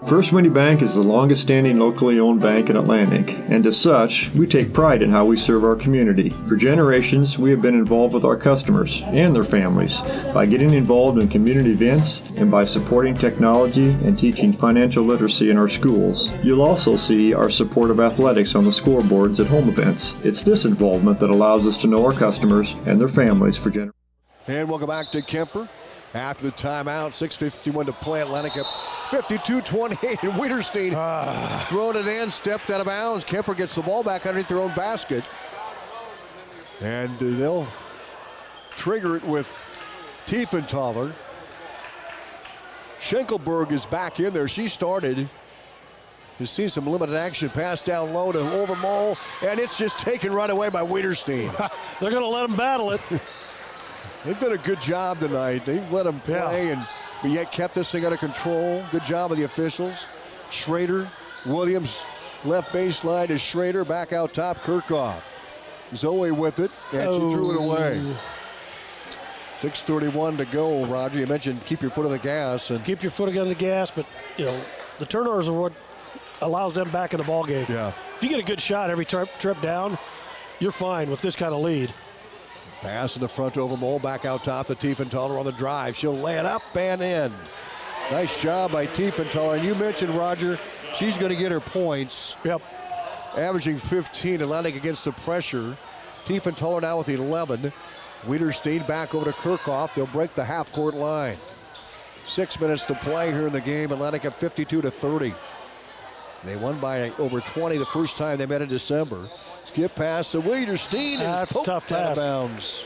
First Windy Bank is the longest standing locally owned bank in Atlantic, and as such, we take pride in how we serve our community. For generations, we have been involved with our customers and their families by getting involved in community events and by supporting technology and teaching financial literacy in our schools. You'll also see our support of athletics on the scoreboards at home events. It's this involvement that allows us to know our customers and their families for generations. And welcome back to Kuemper. After the timeout, 6:51 to play. Atlantic up 52-28, and Wiederstein throwing it in, stepped out of bounds. Kuemper gets the ball back underneath their own basket. And they'll trigger it with Tiefenthaler. Schenkelberg is back in there. She started. You see some limited action. Pass down low to Overmall, and it's just taken right away by Wiederstein. They're going to let them battle it. They've done a good job tonight. They've let them play, but yet kept this thing under control. Good job of the officials. Schrader, Williams, left baseline to Schrader, back out top, Kirchhoff. Zoe with it, and she threw it away. 6:31 to go, Roger. You mentioned keep your foot on the gas. And keep your foot on the gas, but, the turnovers are what allows them back in the ball game. Yeah. If you get a good shot every trip down, you're fine with this kind of lead. Pass in the front to Overmall, back out top to Tiefenthaler on the drive. She'll lay it up and in. Nice job by Tiefenthaler. And you mentioned, Roger, she's going to get her points. Yep. Averaging 15, Atlantic against the pressure. Tiefenthaler now with 11. Wiederstein back over to Kirchhoff. They'll break the half-court line. 6 minutes to play here in the game. Atlantic up 52-30. They won by over 20 the first time they met in December. Skip pass to Wiederstein. That's a tough pass. Out of bounds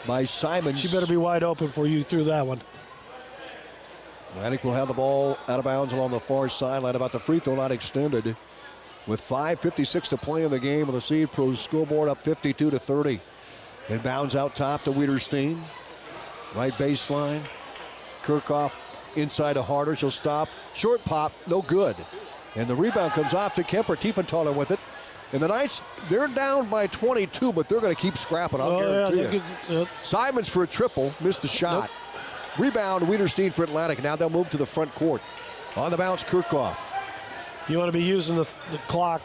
by Simons. She better be wide open for you through that one. Atlantic will have the ball out of bounds along the far sideline, about the free throw line extended. With 5:56 to play in the game, with the Seed Pros scoreboard up 52-30. Inbounds out top to Wiederstein. Right baseline. Kirchhoff inside to Harder. She'll stop. Short pop, no good. And the rebound comes off to Kuemper. Tiefenthaler with it. And the Knights, they're down by 22, but they're going to keep scrapping. I'll guarantee you. Simons for a triple, missed the shot. Nope. Rebound, Wiederstein for Atlantic. Now they'll move to the front court. On the bounce, Kirchhoff. You want to be using the clock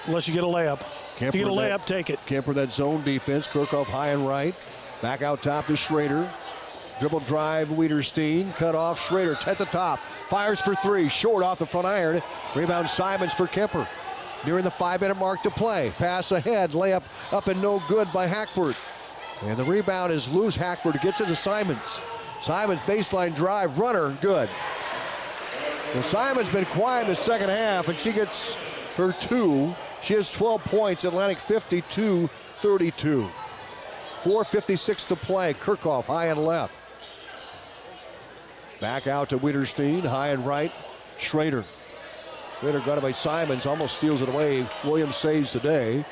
unless you get a layup. If you get a layup, take it. Kuemper, that zone defense. Kirchhoff high and right. Back out top to Schrader. Dribble drive, Wiederstein. Cut off, Schrader at the top. Fires for three. Short off the front iron. Rebound, Simons for Kuemper. Nearing the 5-minute mark to play. Pass ahead. Layup up and no good by Hackford. And the rebound is loose. Hackford gets it to Simons. Simons baseline drive. Runner, good. Well, Simon's been quiet in the second half, and she gets her 2. She has 12 points. Atlantic 52-32. 4:56 to play. Kirchhoff high and left. Back out to Wiederstein, high and right. Schrader. Schrader got it by Simons, almost steals it away. Williams saves today.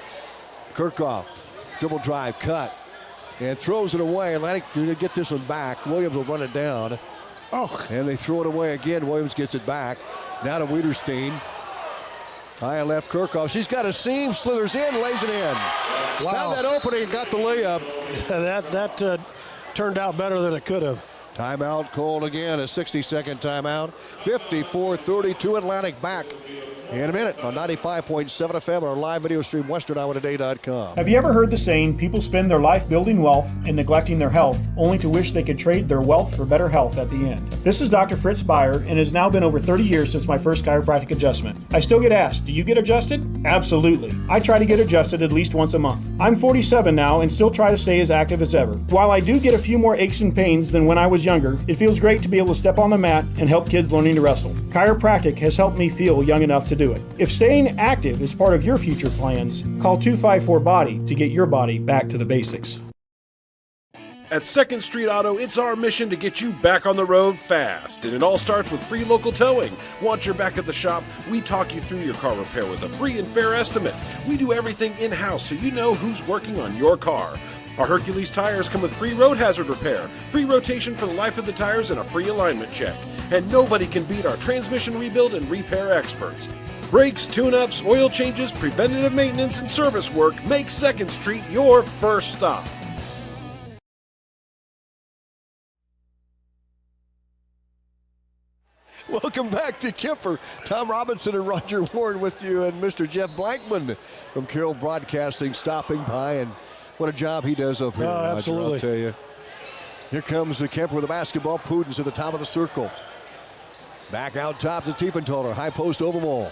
Kirchhoff, dribble drive, cut, and throws it away. Atlantic going to get this one back. Williams will run it down. Oh. And they throw it away again. Williams gets it back. Now to Wiederstein. High and left, Kirchhoff. She's got a seam, slithers in, lays it in. Wow. Found that opening and got the layup. that turned out better than it could have. Timeout called again, a 60-second timeout. 54-32 Atlantic back in a minute on 95.7 FM, our live video stream, westerniowatoday.com. Have you ever heard the saying, people spend their life building wealth and neglecting their health, only to wish they could trade their wealth for better health at the end? This is Dr. Fritz Beyer, and it has now been over 30 years since my first chiropractic adjustment. I still get asked, do you get adjusted? Absolutely. I try to get adjusted at least once a month. I'm 47 now and still try to stay as active as ever. While I do get a few more aches and pains than when I was younger, it feels great to be able to step on the mat and help kids learning to wrestle. Chiropractic has helped me feel young enough to do it. If staying active is part of your future plans, call 254-BODY to get your body back to the basics. At 2nd Street Auto, it's our mission to get you back on the road fast. And it all starts with free local towing. Once you're back at the shop, we talk you through your car repair with a free and fair estimate. We do everything in-house so you know who's working on your car. Our Hercules tires come with free road hazard repair, free rotation for the life of the tires, and a free alignment check. And nobody can beat our transmission rebuild and repair experts. Brakes, tune-ups, oil changes, preventative maintenance, and service work make 2nd Street your first stop. Welcome back to Kuemper. Tom Robinson and Roger Warren with you, and Mr. Jeff Blankman from Carroll Broadcasting stopping by, and what a job he does up here, Roger, absolutely. I'll tell you. Here comes the Kuemper with the basketball. Pudens at the top of the circle. Back out top to Tiefenthaler. High post Overmall.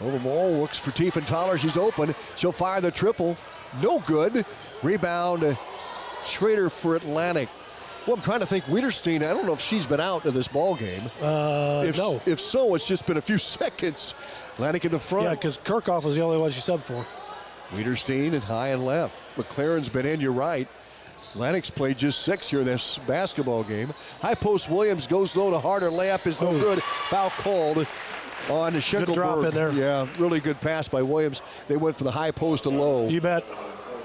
Overmall looks for Tiefenthaler. She's open. She'll fire the triple. No good. Rebound, Schrader for Atlantic. Well, I'm trying to think. Wiederstein, I don't know if she's been out of this ball game. No. If so, it's just been a few seconds. Atlantic in the front. Yeah, because Kirchhoff was the only one she subbed for. Wiederstein is high and left. McLaren's been in, you're right. Atlantic's played just 6 here in this basketball game. High post Williams goes low to Harder. Layup is no good. Foul called on Schenkelberg. Good drop in there. Yeah, really good pass by Williams. They went from the high post to low. You bet.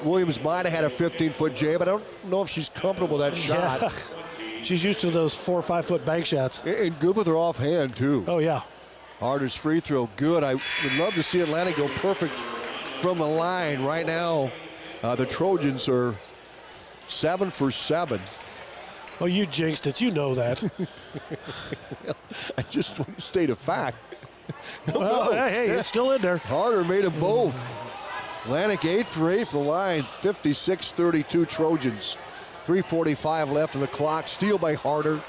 Williams might have had a 15-foot jam, but I don't know if she's comfortable with that shot. Yeah. She's used to those 4 or 5 foot bank shots. And good with her offhand, too. Oh, yeah. Harder's free throw, good. I would love to see Atlantic go perfect from the line. Right now, the Trojans are 7 for 7. Oh, you jinxed it. You know that. I just want to state a fact. Well, hey, it's still in there. Harder made them both. Atlantic 8 for 8 for the line. 56-32 Trojans. 3:45 left on the clock. Steal by Harder.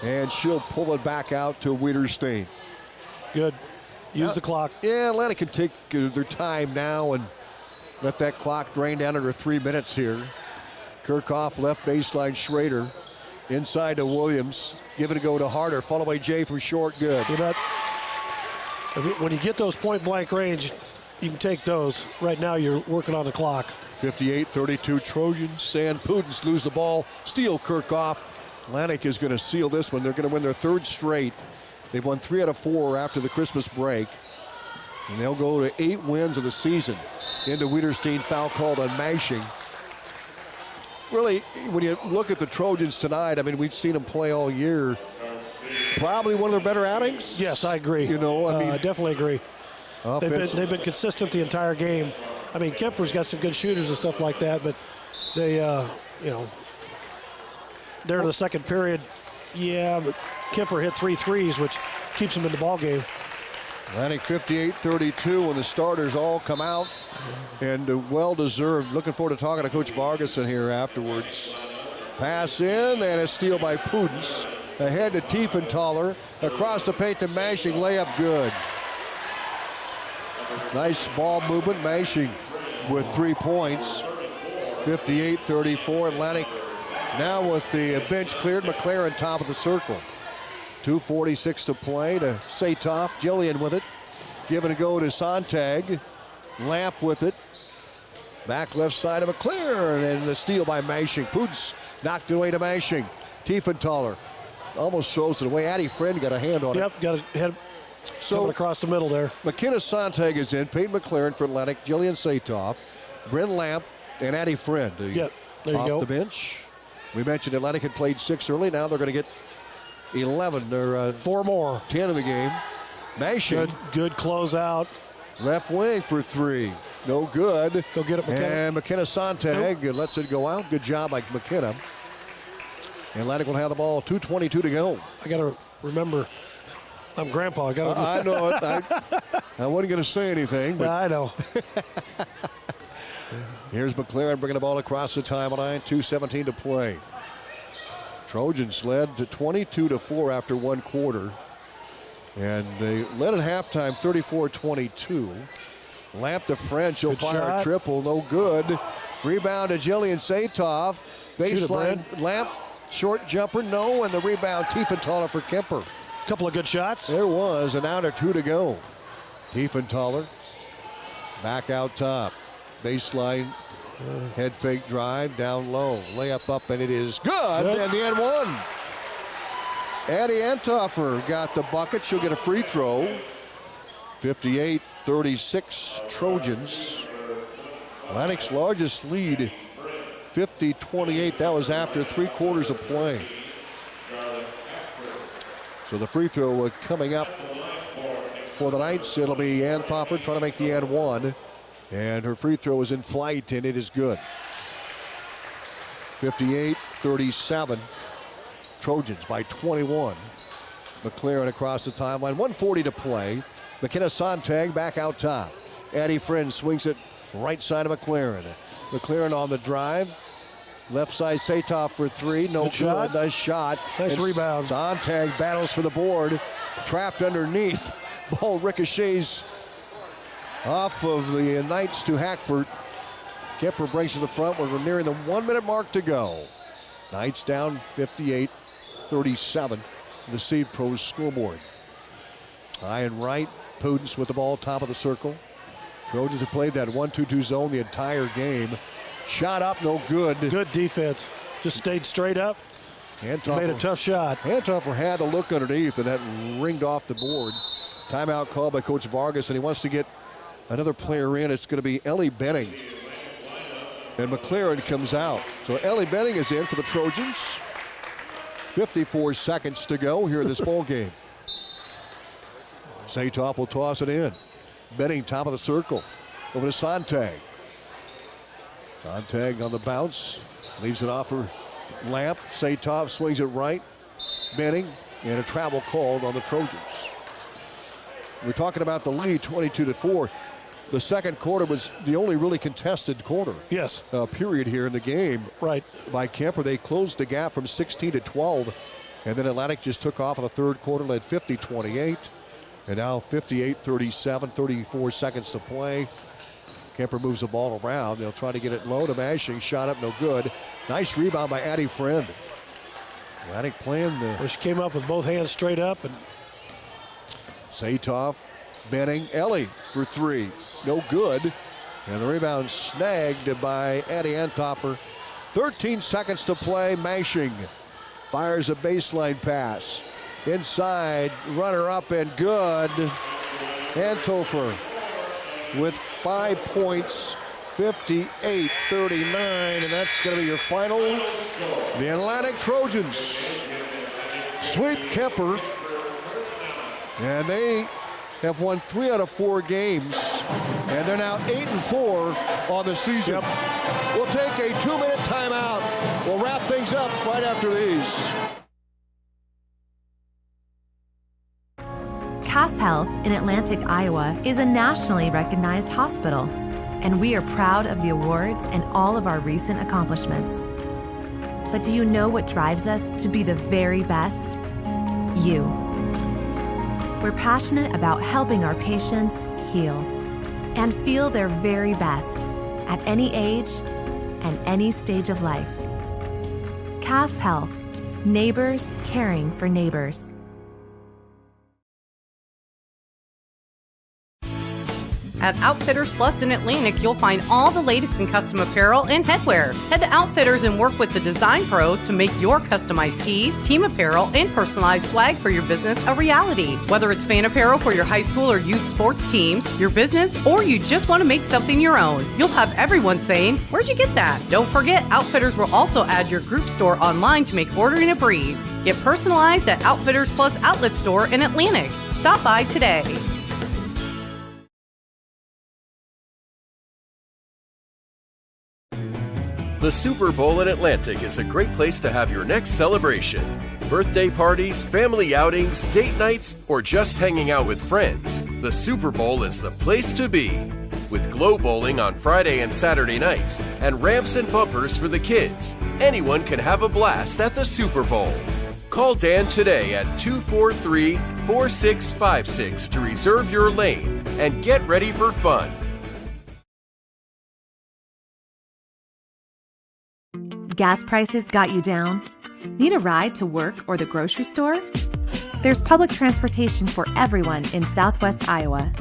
And she'll pull it back out to Wiederstein. Good. Use the clock. Yeah, Atlantic can take their time now and let that clock drain down under 3 minutes here. Kirchhoff left baseline Schrader. Inside to Williams. Give it a go to Harder. Fall away Jay from short. Good. You bet. When you get those point-blank range, you can take those. Right now, you're working on the clock. 58-32 Trojans. And Pudens lose the ball. Steal Kirchhoff. Atlantic is going to seal this one. They're going to win their third straight. They've won 3 out of 4 after the Christmas break. And they'll go to 8 wins of the season. Into Wiederstein, foul called on Mashing. Really, when you look at the Trojans tonight, I mean, we've seen them play all year. Probably one of their better outings. Yes, I agree. You know, I mean, I definitely agree. They've been consistent the entire game. I mean, Kuemper's got some good shooters and stuff like that, but they, they're in the second period. Yeah, but Kuemper hit 3 threes, which keeps them in the ball game. Atlantic 58-32 when the starters all come out, and well-deserved. Looking forward to talking to Coach Vargason here afterwards. Pass in, and a steal by Pudens. Ahead to Tiefenthaler. Across the paint to Mashing. Layup good. Nice ball movement. Mashing with 3 points. 58-34. Atlantic now with the bench cleared. McLaren top of the circle. 2:46 to play to Satoff. Jillian with it. Giving a go to Sontag. Lamp with it. Back left side of McLaren, and the steal by Mashing. Pudens knocked it away to Mashing. Tiefenthaler almost throws it away. Addie Friend got a hand on it. Yep, got a head coming across the middle there. McKenna Sontag is in. Peyton McLaren for Atlantic. Jillian Satoff. Bryn Lamp and Addie Friend. Yep, there you go. Off the bench. We mentioned Atlantic had played 6 early. Now they're going to get 11 or 4 more. 10 in the game. Mashing. Good closeout. Left wing for 3. No good. Go get it, McKenna. And McKenna Sontag lets it go out. Good job by McKenna. And Atlantic will have the ball. 2:22 to go. I got to remember, I'm Grandpa. I know it. I wasn't going to say anything. But I know. Here's McLaren bringing the ball across the timeline. 2:17 to play. Trojans led to 22-4 after 1 quarter. And they led at halftime 34-22. Lamp to French. He'll fire a triple. No good. Rebound to Jillian Satoff. Baseline Lamp. Short jumper. No. And the rebound Tiefenthaler for Kuemper. Couple of good shots. There was. An out or 2 to go. Tiefenthaler. Back out top. Baseline. Head fake drive. Down low. Layup up and it is good. And the end one. Addie Antoffer got the bucket. She'll get a free throw. 58-36 Trojans. Atlantic's largest lead, 50-28. That was after 3 quarters of play. So the free throw coming up for the Knights. It'll be Antoffer trying to make the and one. And her free throw is in flight, and it is good. 58-37. Trojans by 21. McLaren across the timeline. 1:40 to play. McKenna Sontag back out top. Addie Friend swings it right side of McLaren. McLaren on the drive. Left side Satoff for 3. No good. Nice shot. Nice rebound. Sontag battles for the board. Trapped underneath. Ball ricochets off of the Knights to Hackford. Kuemper breaks to the front. We're nearing the 1-minute mark to go. Knights down 58-37. The Seed Pros scoreboard. High and right. Pudens with the ball, top of the circle. Trojans have played that 1-2-2 zone the entire game. Shot up, no good. Good defense. Just stayed straight up. Antoffer made a tough shot. Antoffer had the look underneath, and that ringed off the board. Timeout called by Coach Vargas, and he wants to get another player in. It's going to be Ellie Benning. And McLaren comes out. So Ellie Benning is in for the Trojans. 54 seconds to go here in this ball game. Satoff will toss it in. Benning top of the circle. Over to Sontag. Sontag on the bounce. Leaves it off her Lamp. Satoff swings it right. Benning, and a travel called on the Trojans. We're talking about the lead, 22-4. The second quarter was the only really contested quarter. Yes. Period here in the game. Right. By Kuemper. They closed the gap from 16 to 12. And then Atlantic just took off in the third quarter, led 50-28. And now 58-37, 34 seconds to play. Kuemper moves the ball around. They'll try to get it low to Mashing. Shot up, no good. Nice rebound by Addie Friend. Atlantic playing the... She came up with both hands straight up. And Satoff, Benning, Ellie for three. No good. And the rebound snagged by Addie Antoffer. 13 seconds to play. Mashing fires a baseline pass. Inside, runner up and good. Antoffer with 5 points, 58-39, and that's going to be your final. The Atlantic Trojans sweep Kuemper, and they have won 3 out of 4 games, and they're now 8-4 on the season. Yep. We'll take a 2-minute timeout. We'll wrap things up right after these. Cass Health in Atlantic, Iowa is a nationally recognized hospital, and we are proud of the awards and all of our recent accomplishments. But do you know what drives us to be the very best? You. We're passionate about helping our patients heal and feel their very best at any age and any stage of life. Cass Health, neighbors caring for neighbors. At Outfitters Plus in Atlantic, you'll find all the latest in custom apparel and headwear. Head to Outfitters and work with the design pros to make your customized tees, team apparel, and personalized swag for your business a reality. Whether it's fan apparel for your high school or youth sports teams, your business, or you just want to make something your own, you'll have everyone saying, "Where'd you get that?" Don't forget, Outfitters will also add your group store online to make ordering a breeze. Get personalized at Outfitters Plus Outlet Store in Atlantic. Stop by today. The Super Bowl at Atlantic is a great place to have your next celebration. Birthday parties, family outings, date nights, or just hanging out with friends. The Super Bowl is the place to be. With Glow Bowling on Friday and Saturday nights, and ramps and bumpers for the kids, anyone can have a blast at the Super Bowl. Call Dan today at 243-4656 to reserve your lane and get ready for fun. Gas prices got you down? Need a ride to work or the grocery store? There's public transportation for everyone in Southwest Iowa.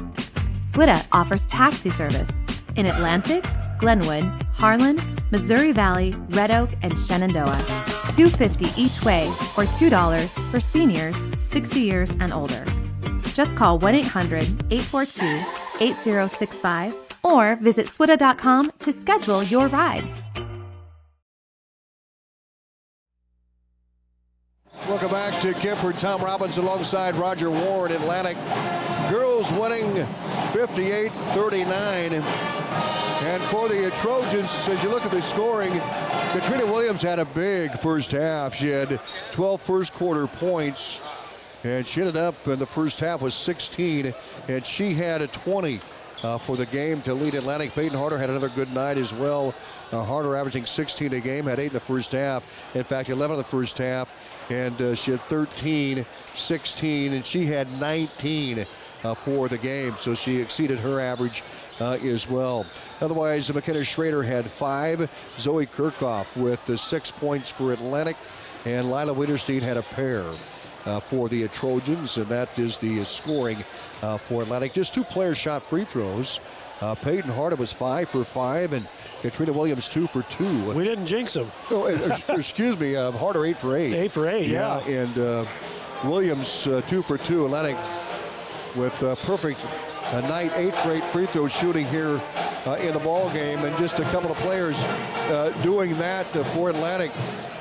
SWITA offers taxi service in Atlantic, Glenwood, Harlan, Missouri Valley, Red Oak, and Shenandoah. $2.50 each way or $2 for seniors 60 years and older. Just call 1-800-842-8065 or visit swita.com to schedule your ride. Welcome back to Kuemper. Tom Robbins alongside Roger Warren. Atlantic girls winning 58-39. And for the Trojans, as you look at the scoring, Katrina Williams had a big first half. She had 12 first quarter points, and she ended up in the first half with 16, and she had a 20 for the game to lead Atlantic. Peyton Harder had another good night as well. Harder averaging 16 a game, had 8 in the first half. In fact, 11 in the first half. And she had 13, 16, and she had 19 for the game. So she exceeded her average as well. Otherwise, McKenna Schrader had 5. Zoe Kirchhoff with 6 points for Atlantic. And Lila Winterstein had a pair for the Trojans. And that is the scoring for Atlantic. Just 2 players shot free throws. Peyton Harder was 5 for 5, and Katrina Williams 2 for 2. We didn't jinx him. Oh, excuse me, Harder 8 for 8. 8 for 8, yeah. And Williams 2 for 2. Atlantic with perfect night, 8 for 8 free throw shooting here in the ball game, and just a couple of players doing that for Atlantic.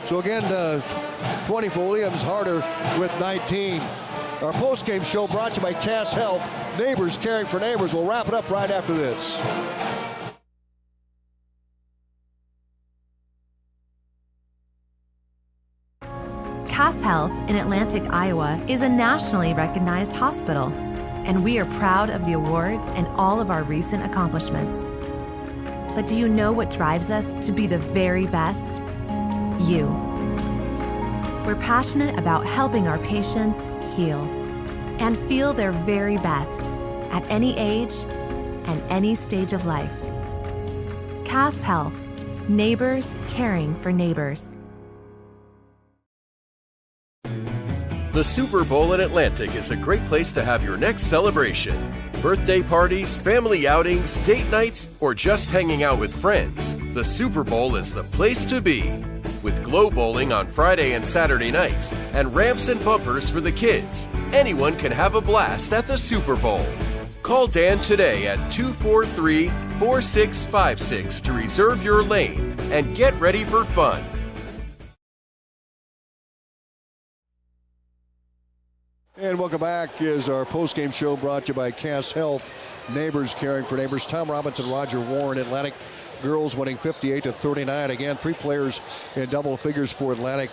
So again, 20 for Williams, Harder with 19. Our post-game show brought to you by Cass Health, neighbors caring for neighbors. We'll wrap it up right after this. Cass Health in Atlantic, Iowa is a nationally recognized hospital, and we are proud of the awards and all of our recent accomplishments. But do you know what drives us to be the very best? You. We're passionate about helping our patients heal and feel their very best at any age and any stage of life. Cass Health, neighbors caring for neighbors. The Super Bowl in Atlantic is a great place to have your next celebration. Birthday parties, family outings, date nights, or just hanging out with friends. The Super Bowl is the place to be. With Glow Bowling on Friday and Saturday nights, and ramps and bumpers for the kids, anyone can have a blast at the Super Bowl. Call Dan today at 243-4656 to reserve your lane and get ready for fun. And welcome back is our postgame show brought to you by Cass Health. Neighbors caring for neighbors. Tom Robinson, Roger Warren. Atlantic girls winning 58-39. Again, 3 players in double figures for Atlantic.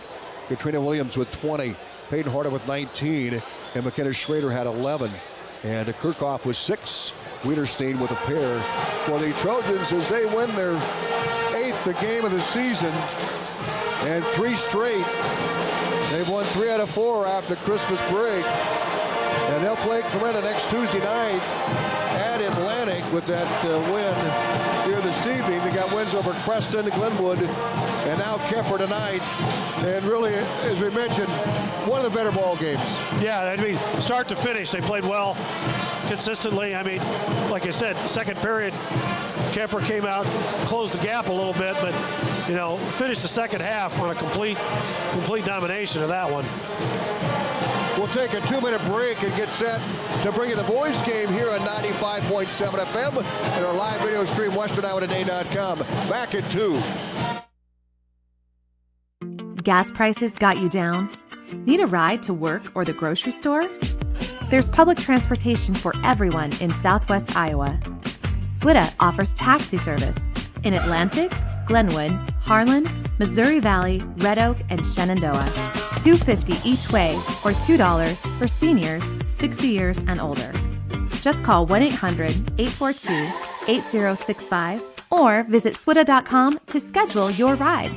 Katrina Williams with 20. Peyton Harder with 19. And McKenna Schrader had 11. And Kirchhoff with 6. Wiederstein with a pair for the Trojans as they win their 8th game of the season. And 3 straight. They've won 3 out of 4 after Christmas break. And they'll play Clementa next Tuesday night at Atlantic with that win here this evening. They got wins over Preston, Glenwood, and now Kuemper tonight. And really, as we mentioned, one of the better ball games. Yeah, I mean, start to finish, they played well consistently. I mean, like I said, second period, Kuemper came out, closed the gap a little bit, but, you know, finished the second half on a complete domination of that one. We'll take a 2-minute break and get set to bring you the boys game here on 95.7 FM and our live video stream, westerniowatoday.com. Back at 2. Gas prices got you down? Need a ride to work or the grocery store? There's public transportation for everyone in Southwest Iowa. SWITA offers taxi service in Atlantic, Glenwood, Harlan, Missouri Valley, Red Oak, and Shenandoah. $2.50 each way or $2 for seniors 60 years and older. Just call 1-800-842-8065 or visit swita.com to schedule your ride.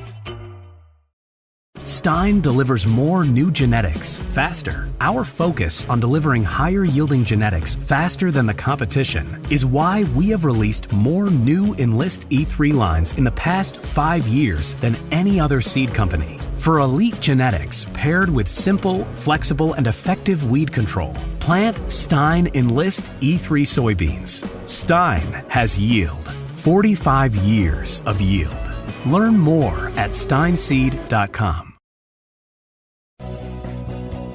Stein delivers more new genetics faster. Our focus on delivering higher yielding genetics faster than the competition is why we have released more new Enlist E3 lines in the past 5 years than any other seed company. For elite genetics paired with simple, flexible, and effective weed control, plant Stein Enlist E3 soybeans. Stein has yield. 45 years of yield. Learn more at steinseed.com.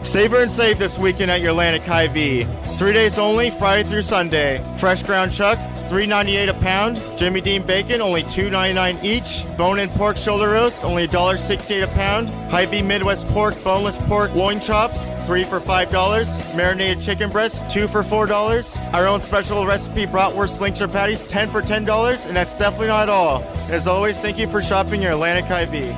Savor and save this weekend at your Atlantic Hy-Vee. 3 days only, Friday through Sunday. Fresh ground chuck, $3.98 a pound. Jimmy Dean bacon, only $2.99 each. Bone-in pork shoulder roast, only $1.68 a pound. Hy-Vee Midwest pork, boneless pork loin chops, 3 for $5. Marinated chicken breasts, 2 for $4. Our own special recipe bratwurst links or patties, 10 for $10. And that's definitely not all. As always, thank you for shopping your Atlantic Hy-Vee.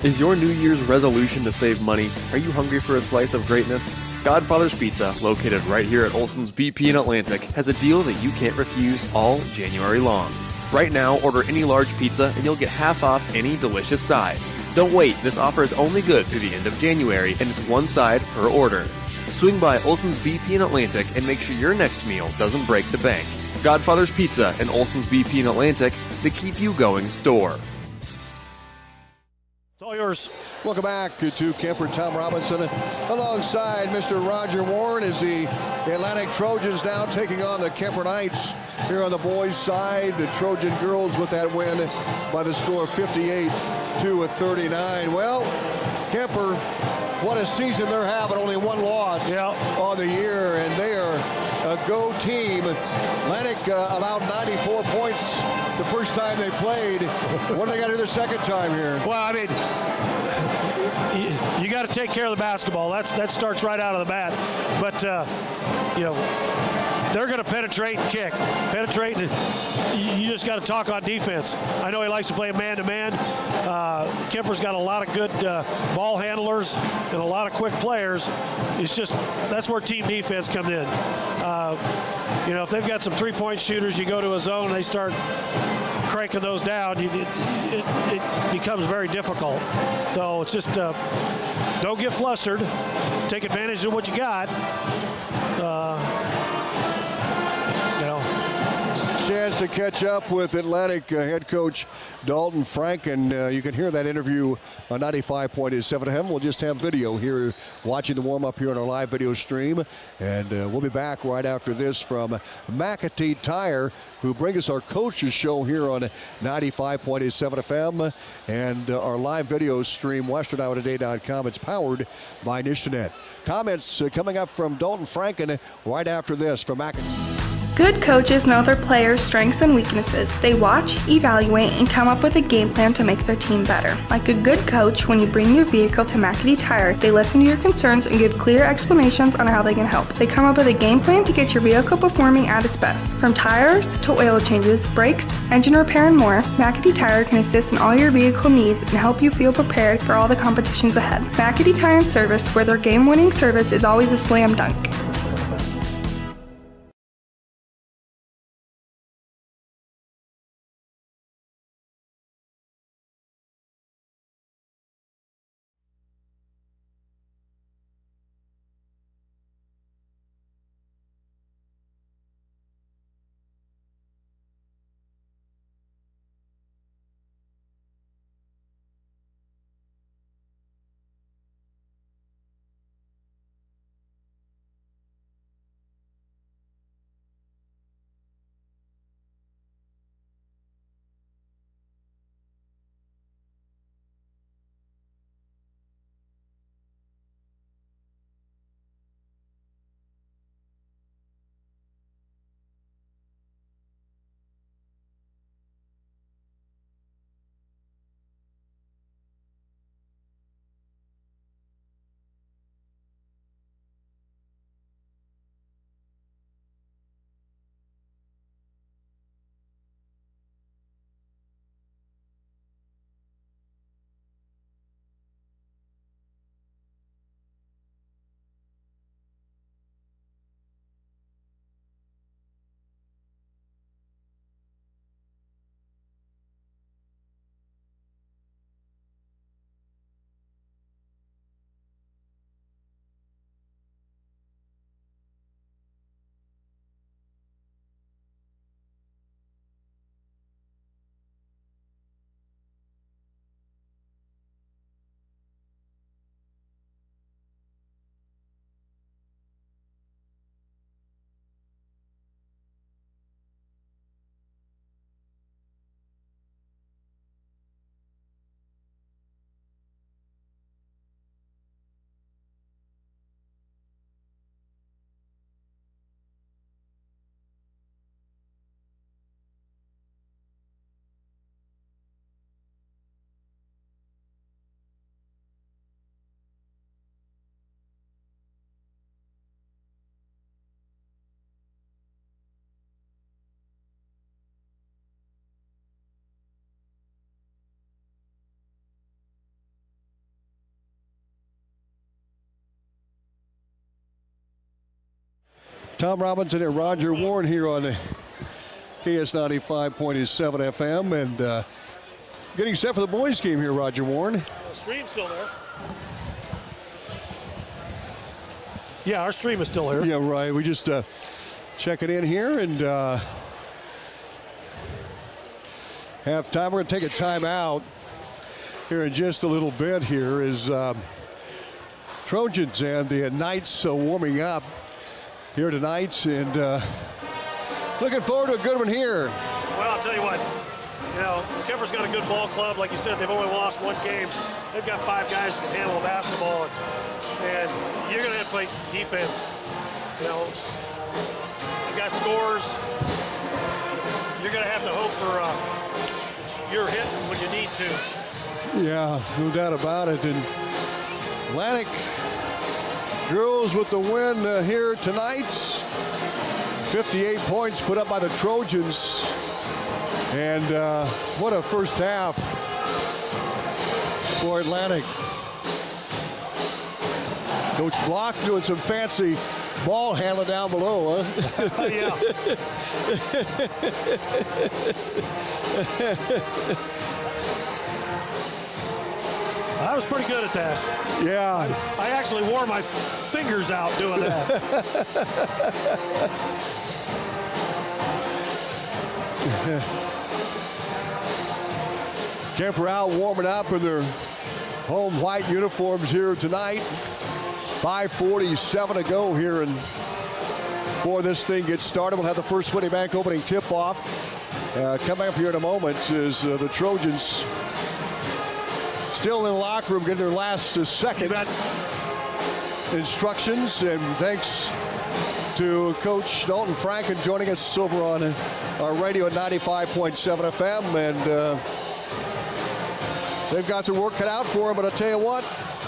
Is your New Year's resolution to save money? Are you hungry for a slice of greatness? Godfather's Pizza, located right here at Olson's BP in Atlantic, has a deal that you can't refuse all January long. Right now, order any large pizza and you'll get half off any delicious side. Don't wait, this offer is only good through the end of January and it's one side per order. Swing by Olson's BP in Atlantic and make sure your next meal doesn't break the bank. Godfather's Pizza and Olson's BP in Atlantic, the keep you going store. All yours. Welcome back to Kuemper. Tom Robinson alongside Mr. Roger Warren as the Atlantic Trojans now taking on the Kuemper Knights here on the boys' side. The Trojan girls with that win by the score of 58-39. Well, Kuemper, what a season they're having. Only one loss on the year, and they are a go team. Atlantic allowed 94 points the first time they played. What do they got to do the second time here? Well, I mean, you got to take care of the basketball. That starts right out of the bat. But, you know, they're going to penetrate and kick. Penetrate, and you just got to talk on defense. I know he likes to play man-to-man. Kuemper's got a lot of good ball handlers and a lot of quick players. It's just that's where team defense comes in. You know, if they've got some three-point shooters, you go to a zone and they start cranking those down, it becomes very difficult. So it's just don't get flustered. Take advantage of what you got. Chad chance to catch up with Atlantic head coach Dalton Frank, and you can hear that interview on 95.7 FM. We'll just have video here watching the warm-up here on our live video stream, and we'll be back right after this from McAtee Tire, who bring us our coaches show here on 95.7 FM and our live video stream, westerniowatoday.com. It's powered by Nishanet. Comments coming up from Dalton Franken right after this from McAtee. Good coaches know their players' strengths and weaknesses. They watch, evaluate, and come up with a game plan to make their team better. Like a good coach, when you bring your vehicle to McAtee Tire, they listen to your concerns and give clear explanations on how they can help. They come up with a game plan to get your vehicle performing at its best. From tires to oil changes, brakes, engine repair, and more, McAtee Tire can assist in all your vehicle needs and help you feel prepared for all the competitions ahead. McAtee Tire and Service, where their game-winning service is always a slam dunk. Tom Robinson and Roger Warren here on KS 95.7 FM, and getting set for the boys' game here, Roger Warren. The stream's still there. Yeah, our stream is still here. Yeah, right. We just check it in here, and halftime. We're going to take a timeout here in just a little bit here as Trojans and the Knights warming up here tonight, and looking forward to a good one here. Well, I'll tell you what, Kuemper's got a good ball club. Like you said, they've only lost one game. They've got 5 guys that can handle the basketball, and you're going to have to play defense. They've got scores. You're going to have to hope for you're hitting when you need to. Yeah, no doubt about it. And Atlantic Girls with the win here tonight. 58 points put up by the Trojans. And what a first half for Atlantic. Coach Block doing some fancy ball handling down below, huh? Yeah. I was pretty good at that. Yeah. I actually wore my fingers out doing that. Kuemper out warming up in their home white uniforms here tonight. 5:47 to go here, and before this thing gets started, we'll have the first Winnie Bank opening tip-off. Coming up here in a moment is the Trojans still in the locker room getting their last second instructions, and thanks to Coach Dalton Franken joining us over on our radio at 95.7 FM, and they've got their work cut out for them, but I'll tell you what,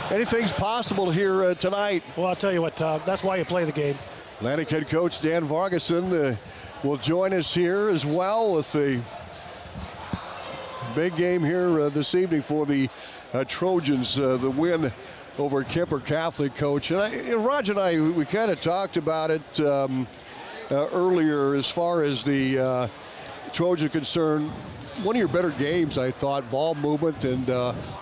anything's possible here tonight. Well, I'll tell you what, Tom, that's why you play the game. Atlantic head coach Dan Vargason will join us here as well with a big game here this evening for the Trojans, the win over Kuemper Catholic, coach. And Raj and I, we kind of talked about it earlier as far as the Trojans are concerned. One of your better games, I thought, ball movement and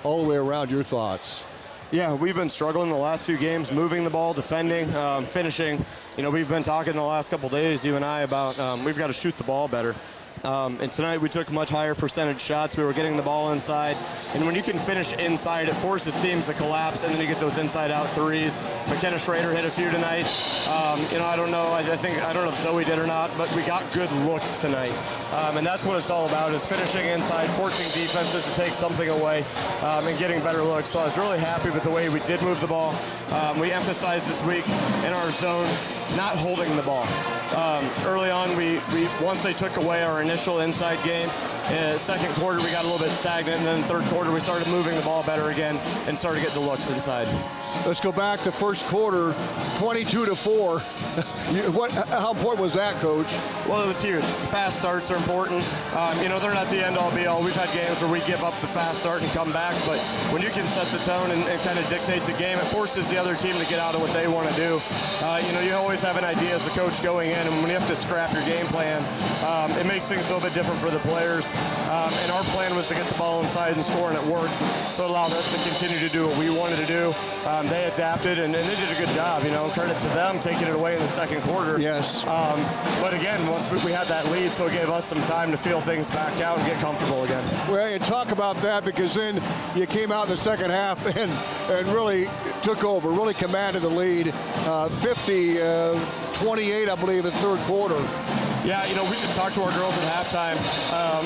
all the way around. Your thoughts? Yeah, we've been struggling the last few games, moving the ball, defending, finishing. You know, we've been talking the last couple days, you and I, about we've got to shoot the ball better. And tonight we took much higher percentage shots. We were getting the ball inside. And when you can finish inside, it forces teams to collapse, and then you get those inside-out threes. McKenna Schrader hit a few tonight. You know, I don't know. I don't know if Zoe did or not, but we got good looks tonight. And that's what it's all about, is finishing inside, forcing defenses to take something away, and getting better looks. So I was really happy with the way we did move the ball. We emphasized this week in our zone not holding the ball. Early on, we once they took away our initial inside game, second quarter we got a little bit stagnant, and then third quarter we started moving the ball better again and started getting the looks inside. Let's go back to first quarter, 22-4. How important was that, Coach? Well, it was huge. Fast starts are important. You know, they're not the end-all be-all. We've had games where we give up the fast start and come back, but when you can set the tone and kind of dictate the game, it forces the other team to get out of what they want to do. You know, you always have an idea as a coach going in, and when you have to scrap your game plan, it makes things a little bit different for the players. And our plan was to get the ball inside and score, and it worked. So it allowed us to continue to do what we wanted to do. They adapted, and they did a good job. You know, credit to them taking it away in the second quarter. Yes. But again, once we had that lead, so it gave us some time to feel things back out and get comfortable again. Well, and talk about that, because then you came out in the second half and really took over, really commanded the lead. 50-28, I believe, in the third quarter. Yeah, you know, we just talked to our girls at halftime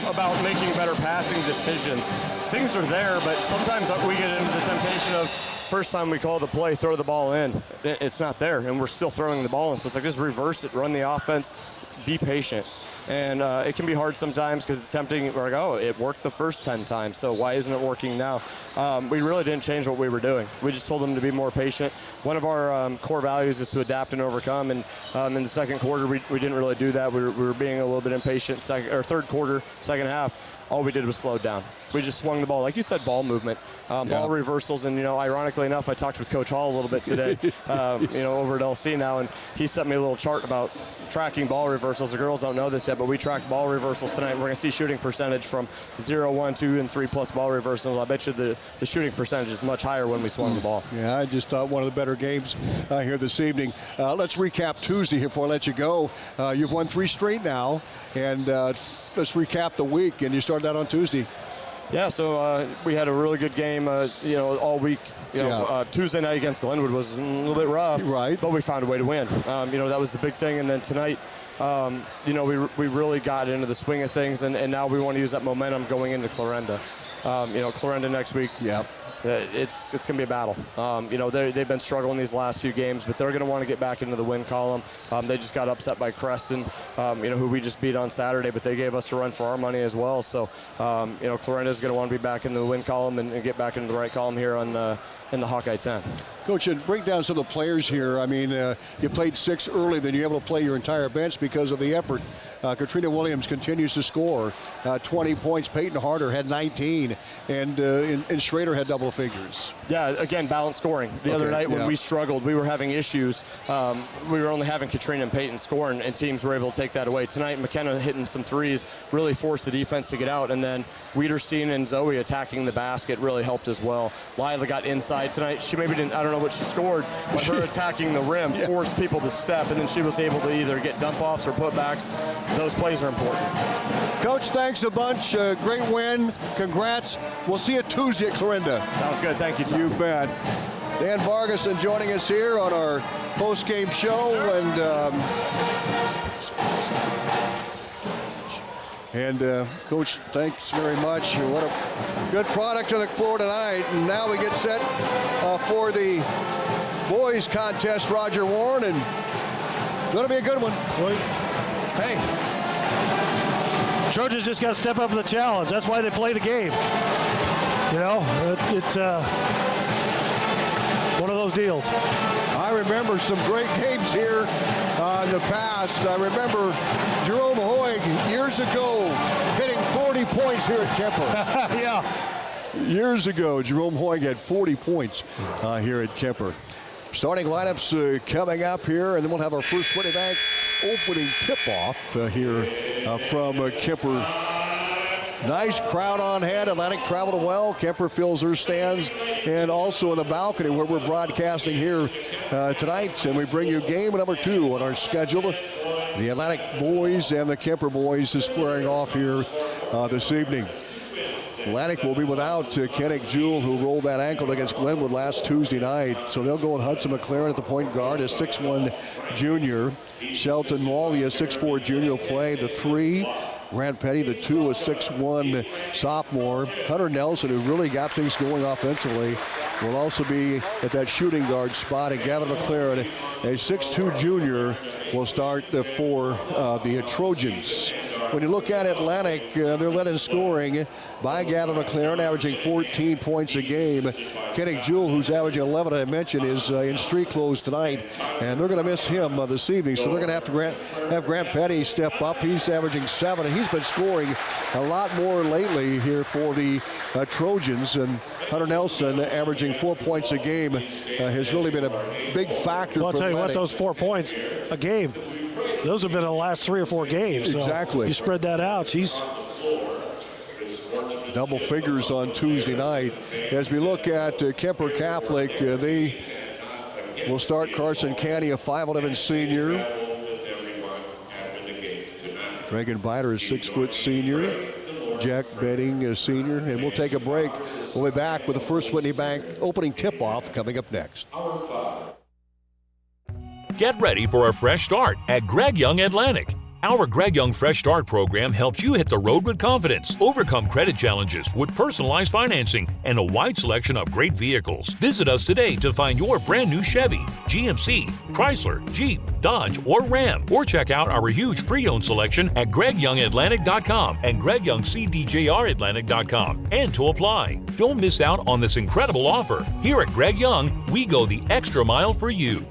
about making better passing decisions. Things are there, but sometimes we get into the temptation of, first time we call the play, throw the ball in. It's not there, and we're still throwing the ball in. So it's like, just reverse it, run the offense, be patient. And it can be hard sometimes because it's tempting. We're like, oh, it worked the first 10 times, so why isn't it working now? We really didn't change what we were doing. We just told them to be more patient. One of our core values is to adapt and overcome, and in the second quarter, we didn't really do that. We were being a little bit impatient. Third quarter, second half, all we did was slow down. We just swung the ball. Like you said, ball movement, ball reversals. And, you know, ironically enough, I talked with Coach Hall a little bit today, you know, over at LC now, and he sent me a little chart about tracking ball reversals. The girls don't know this yet, but we tracked ball reversals tonight. We're going to see shooting percentage from 0, 1, 2, and 3+ ball reversals. I bet you the shooting percentage is much higher when we swung the ball. Yeah, I just thought one of the better games here this evening. Let's recap Tuesday here before I let you go. You've won 3 straight now, and let's recap the week, and you started out on Tuesday. Yeah, so we had a really good game, you know, all week. You know, Tuesday night against Glenwood was a little bit rough, right? But we found a way to win. You know, that was the big thing. And then tonight, you know, we really got into the swing of things, and now we want to use that momentum going into Clarinda. You know, Clarinda next week. Yeah. It's going to be a battle. You know, they've been struggling these last few games, but they're going to want to get back into the win column. They just got upset by Creston, you know, who we just beat on Saturday, but they gave us a run for our money as well. So, you know, Clarinda's going to want to be back in the win column and get back into the right column here on in the Hawkeye 10. Coach, break down some of the players here. I mean, you played 6 early, then you're able to play your entire bench because of the effort. Katrina Williams continues to score 20 points. Peyton Harder had 19, and Schrader had double figures. Yeah, again, balanced scoring. The other night when we struggled, we were having issues. We were only having Katrina and Peyton scoring, and teams were able to take that away. Tonight, McKenna hitting some threes really forced the defense to get out, and then Wiederstein and Zoe attacking the basket really helped as well. Lila got inside high tonight. She maybe didn't, I don't know what she scored, but her attacking the rim forced people to step, and then she was able to either get dump-offs or putbacks. Those plays are important. Coach, thanks a bunch. Great win. Congrats. We'll see you Tuesday at Clarinda. Sounds good. Thank you, Tom. You bet. Dan Vargason joining us here on our post-game show. And Coach, thanks very much. What a good product to look forward tonight. And now we get set for the boys contest, Roger Warren, and going to be a good one. Hey, Trojans just got to step up to the challenge. That's why they play the game. You know, it's one of those deals. I remember some great games here in the past. I remember Jerome Hoig years ago hitting 40 points here at Kuemper. Yeah. Years ago, Jerome Hoig had 40 points here at Kuemper. Starting lineups coming up here, and then we'll have our first Winnie Bank opening tip-off here from Kuemper. Nice crowd on hand. Atlantic traveled well. Kuemper fills her stands, and also in the balcony where we're broadcasting here tonight. And we bring you game number 2 on our schedule. The Atlantic boys and the Kuemper boys is squaring off here this evening. Atlantic will be without Kennick Jewell, who rolled that ankle against Glenwood last Tuesday night. So they'll go with Hudson McLaren at the point guard, a 6'1 junior. Shelton Wallia, 6'4 junior, will play the 3. Grant Petty, the 2, a 6'1 sophomore. Hunter Nelson, who really got things going offensively, will also be at that shooting guard spot. And Gavin McLaren, a 6'2 junior, will start for the Trojans. When you look at Atlantic, they're led in scoring by Gavin McLaren, averaging 14 points a game. Kennick Jewell, who's averaging 11, I mentioned, is in street clothes tonight, and they're going to miss him this evening. So they're going to have to have Grant Petty step up. He's averaging 7, and he's been scoring a lot more lately here for the Trojans. And Hunter Nelson, averaging 4 points a game, has really been a big factor. Well, I'll tell you Atlantic. what, those 4 points a game, those have been the last 3 or 4 games. So exactly. You spread that out. She's double figures on Tuesday night. As we look at Kuemper Catholic, they will start Carson Canny, a 5'11 senior. Dragon Biter, a 6' senior. Jack Benning, a senior. And we'll take a break. We'll be back with the First Whitney Bank opening tip-off coming up next. Get ready for a fresh start at Greg Young Atlantic. Our Greg Young Fresh Start program helps you hit the road with confidence, overcome credit challenges with personalized financing, and a wide selection of great vehicles. Visit us today to find your brand new Chevy, GMC, Chrysler, Jeep, Dodge, or Ram, or check out our huge pre-owned selection at GregYoungAtlantic.com and GregYoungCDJRAtlantic.com. And to apply. Don't miss out on this incredible offer. Here at Greg Young, we go the extra mile for you.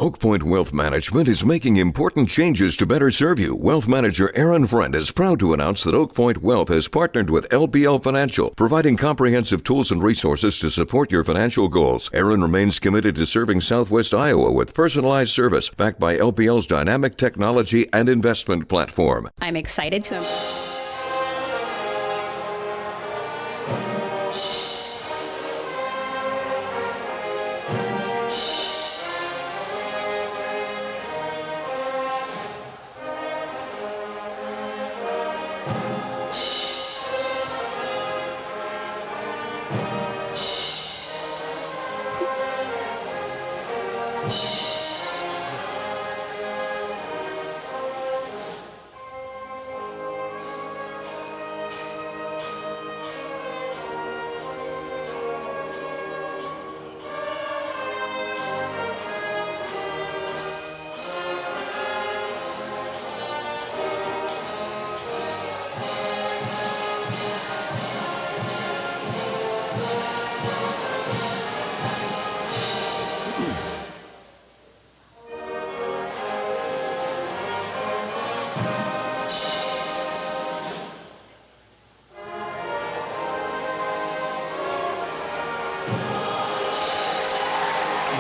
Oak Point Wealth Management is making important changes to better serve you. Wealth Manager Aaron Friend is proud to announce that Oak Point Wealth has partnered with LBL Financial, providing comprehensive tools and resources to support your financial goals. Aaron remains committed to serving Southwest Iowa with personalized service backed by LBL's dynamic technology and investment platform. I'm excited to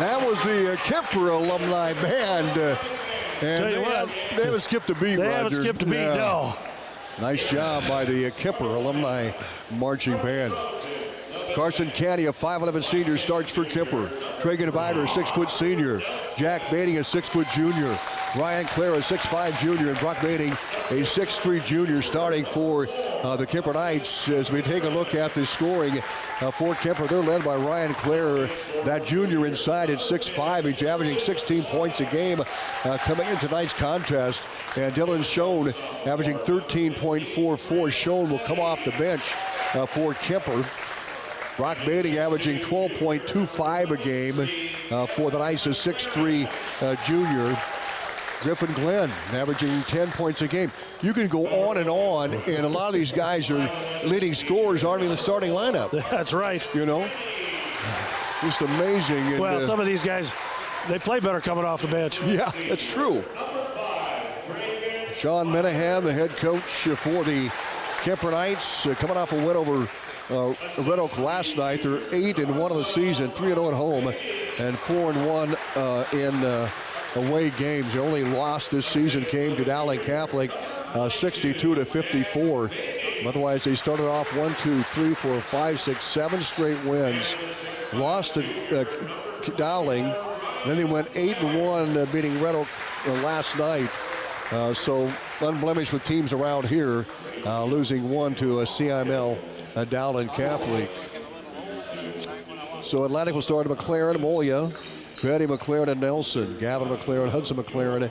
That was the Kuemper alumni band. And they haven't skipped a beat, They Roger. haven't skipped a beat, no. Nice job by the Kuemper alumni marching band. Carson Canty, a 5'11 senior, starts for Kuemper. Traegan Vider, a 6-foot senior. Jack Bating, a 6-foot junior. Ryan Clare, a 6'5 junior. And Brock Bating, a 6'3 junior, starting for the Kuemper Knights. As we take a look at the scoring for Kuemper, they're led by Ryan Clare, that junior inside at 6'5". He's averaging 16 points a game coming into tonight's contest. And Dylan Schoen averaging 13.44. Schoen will come off the bench for Kuemper. Brock Bating averaging 12.25 a game for the Knights, a 6'3 junior. Griffin Glenn averaging 10 points a game. You can go on, and a lot of these guys are leading scorers, aren't in the starting lineup. That's right. You know, just amazing. And, well, some of these guys, they play better coming off the bench. Yeah, that's true. Sean Minahan, the head coach for the Kuemper Knights, coming off a win over Red Oak last night. They're 8-1 of the season, 3-0 at home, and 4-1 in away games. The only loss this season came to Dowling Catholic, 62-54. Otherwise, they started off 7 straight wins. Lost to Dowling, then they went 8-1, beating Red Oak last night. So unblemished with teams around here, losing one to a CML Dowling Catholic. So Atlantic will start McLaren, Molia, Betty McLaren and Nelson, Gavin McLaren, Hudson McLaren,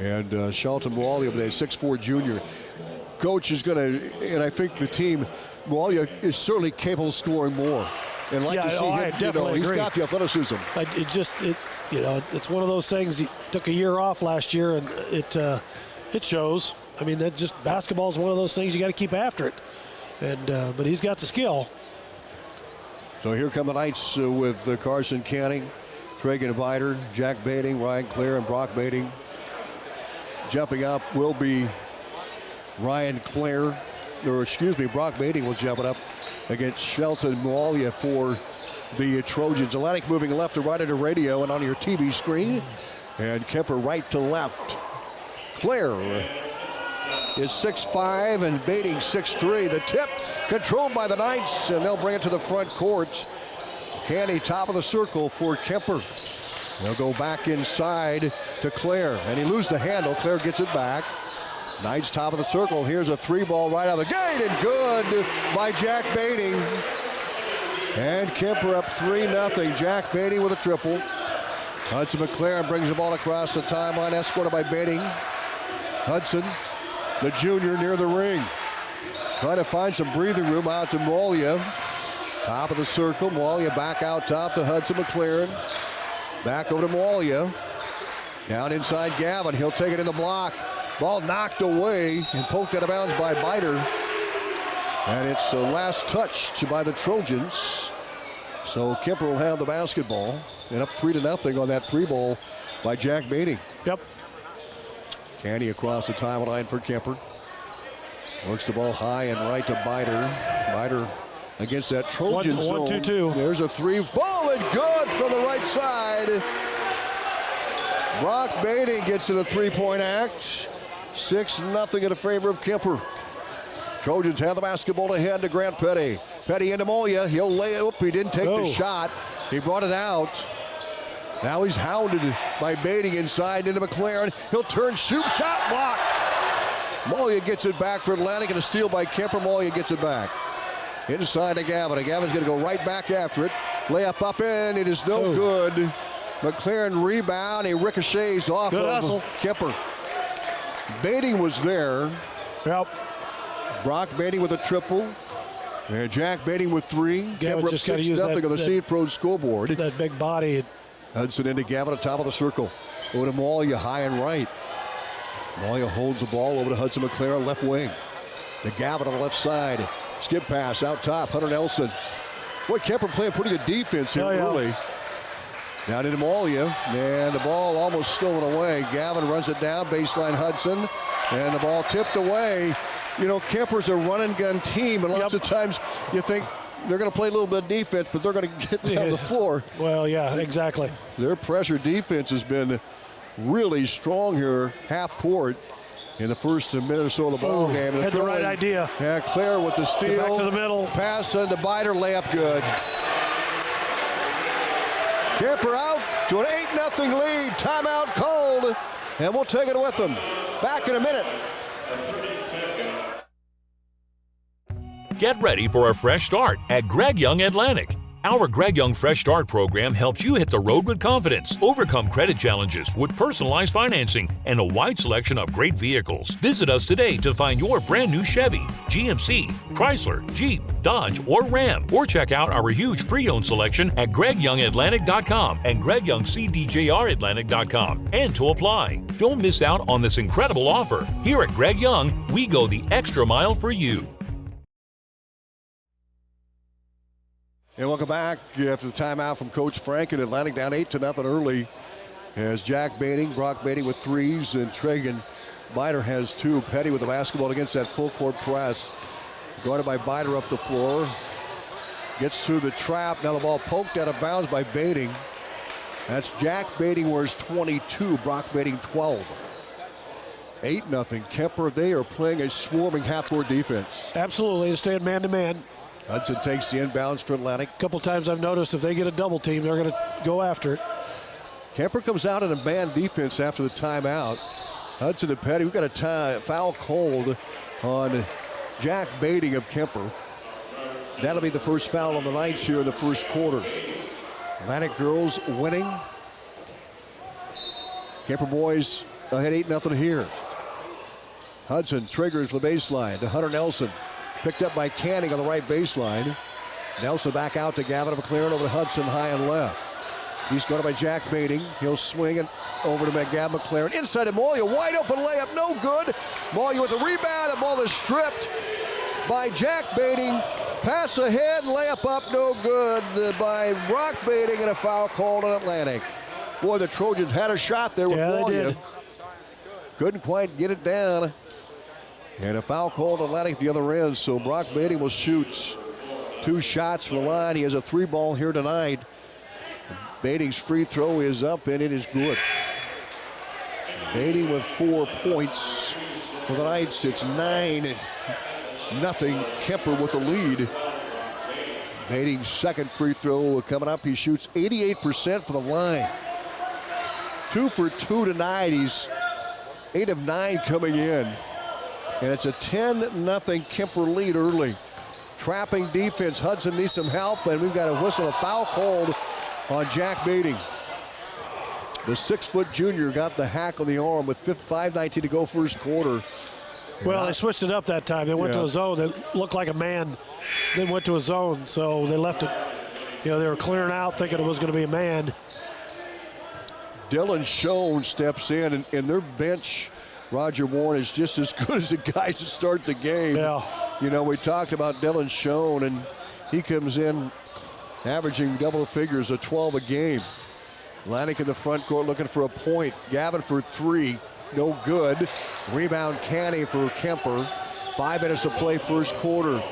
and Shelton Molia with a 6'4 junior. Coach is going to, and I think the team, Molia is certainly capable of scoring more. And like yeah, you see I him, definitely he's agree. got the athleticism. It's one of those things. He took a year off last year, and it shows. I mean, that just basketball is one of those things you got to keep after it. And but he's got the skill. So here come the Knights with Carson Canty, Traegan Vider, Jack Bating, Ryan Clare, and Brock Bating. Jumping up will be Ryan Clare, Brock Bating will jump it up against Shelton Moalia for the Trojans. Atlantic moving left to right at the radio and on your TV screen. And Kuemper right to left. Clare is 6'5", and Bating 6'3". The tip controlled by the Knights, and they'll bring it to the front court. Canty top of the circle for Kuemper. They'll go back inside to Clare, and he loses the handle. Clare gets it back. Knights top of the circle. Here's a 3-ball right out of the gate, and good by Jack Bating. And Kuemper up 3-0. Jack Bating with a triple. Hudson McLaren brings the ball across the timeline, escorted by Bating. Hudson, the junior, near the ring. Trying to find some breathing room out to Molia. Top of the circle. Molia back out top to Hudson McLaren. Back over to Molia. Down inside Gavin. He'll take it in the block. Ball knocked away and poked out of bounds by Biter. And it's the last touch by the Trojans. So Kuemper will have the basketball. And up 3-0 on that 3-ball by Jack Bating. Yep. Canty across the timeline for Kuemper. Works the ball high and right to Biter. Biter against that Trojan zone. 1-2-2. There's a 3-ball and good from the right side. Brock Bating gets to the 3-point act. 6-0 in favor of Kuemper. Trojans have the basketball ahead to Grant Petty. Petty into Molia. He'll lay it up. He didn't take the shot. He brought it out. Now he's hounded by Bating inside into McLaren. He'll turn, shoot, shot, block. Molia gets it back for Atlantic, and a steal by Kuemper. Molia gets it back. Inside to Gavin. And Gavin's going to go right back after it. Layup up in. It is no good. McLaren rebound. He ricochets off good of hustle. Kuemper. Bating was there. Yep. Brock Bating with a triple. And Jack Bating with 3. Gavin just got to use nothing on the Seed Pro scoreboard. That big body. Hudson into Gavin at top of the circle. Over to Molia, high and right. Molia holds the ball over to Hudson McLaren, left wing. To Gavin on the left side. Skip pass out top, Hunter Nelson. Boy, Kuemper playing pretty good defense here early. Down into Molia, and the ball almost stolen away. Gavin runs it down, baseline Hudson, and the ball tipped away. You know, Kuemper's a run-and-gun team, and lots of times you think they're going to play a little bit of defense, but they're going to get down the floor. Well, yeah, exactly. Their pressure defense has been really strong here, half court. in the first minute or so of the ball game. Had the right idea. Yeah, Claire with the steal. Get back to the middle. Pass into Biter, layup good. Kuemper out to an 8-0 lead. Timeout called, and we'll take it with them. Back in a minute. Get ready for a fresh start at Greg Young Atlantic. Our Greg Young Fresh Start program helps you hit the road with confidence, overcome credit challenges with personalized financing, and a wide selection of great vehicles. Visit us today to find your brand new Chevy, GMC, Chrysler, Jeep, Dodge, or Ram. Or check out our huge pre-owned selection at GregYoungAtlantic.com and GregYoungCDJRAtlantic.com. And to apply. Don't miss out on this incredible offer. Here at Greg Young, we go the extra mile for you. And welcome back after the timeout from Coach Frank and Atlantic down 8-0 early as Jack Bating, Brock Bating with threes, and Tragan Biter has two. Petty with the basketball against that full court press. Guarded by Biter up the floor. Gets through the trap. Now the ball poked out of bounds by Bating. That's Jack Bating wears 22, Brock Bating 12. 8-0. Kuemper, they are playing a swarming half-court defense. Absolutely, they're staying man-to-man. Hudson takes the inbounds for Atlantic. A couple times I've noticed if they get a double team, they're going to go after it. Kuemper comes out in a man defense after the timeout. Hudson and Petty, we've got a foul called on Jack Bating of Kuemper. That'll be the first foul on the Knights here in the first quarter. Atlantic girls winning. Kuemper boys ahead 8-0 here. Hudson triggers the baseline to Hunter Nelson. Picked up by Canning on the right baseline. Nelson back out to Gavin McLaren over to Hudson high and left. He's guarded by Jack Bating. He'll swing it over to Gavin McLaren. Inside to Moya, wide open layup, no good. Moya with a rebound, the ball is stripped by Jack Bating. Pass ahead, layup up, no good by Brock Bating, and a foul called on Atlantic. Boy, the Trojans had a shot there with Moya. Couldn't quite get it down. And a foul called Atlantic at the other end, so Brock Bating will shoot 2 shots from the line. He has a 3-ball here tonight. Bating's free throw is up, and it is good. Bating with 4 points for the Knights. It's 9-0. Kuemper with the lead. Bating's second free throw coming up. He shoots 88% from the line. 2 for 2 tonight. He's 8 of 9 coming in. And it's a 10-0 Kuemper lead early. Trapping defense. Hudson needs some help, and we've got a whistle, a foul called on Jack Bating. The 6-foot junior got the hack on the arm with 5:19 to go first quarter. Well, they switched it up that time. They went to a zone that looked like a man, then went to a zone, so they left it. You know, they were clearing out thinking it was going to be a man. Dylan Schoen steps in, and their bench, Roger Warren, is just as good as the guys that start the game. Yeah. You know, we talked about Dylan Schoen, and he comes in averaging double figures of 12 a game. Atlantic in the front court looking for a point. Gavin for 3, no good. Rebound Canny for Kuemper. 5 minutes to play first quarter.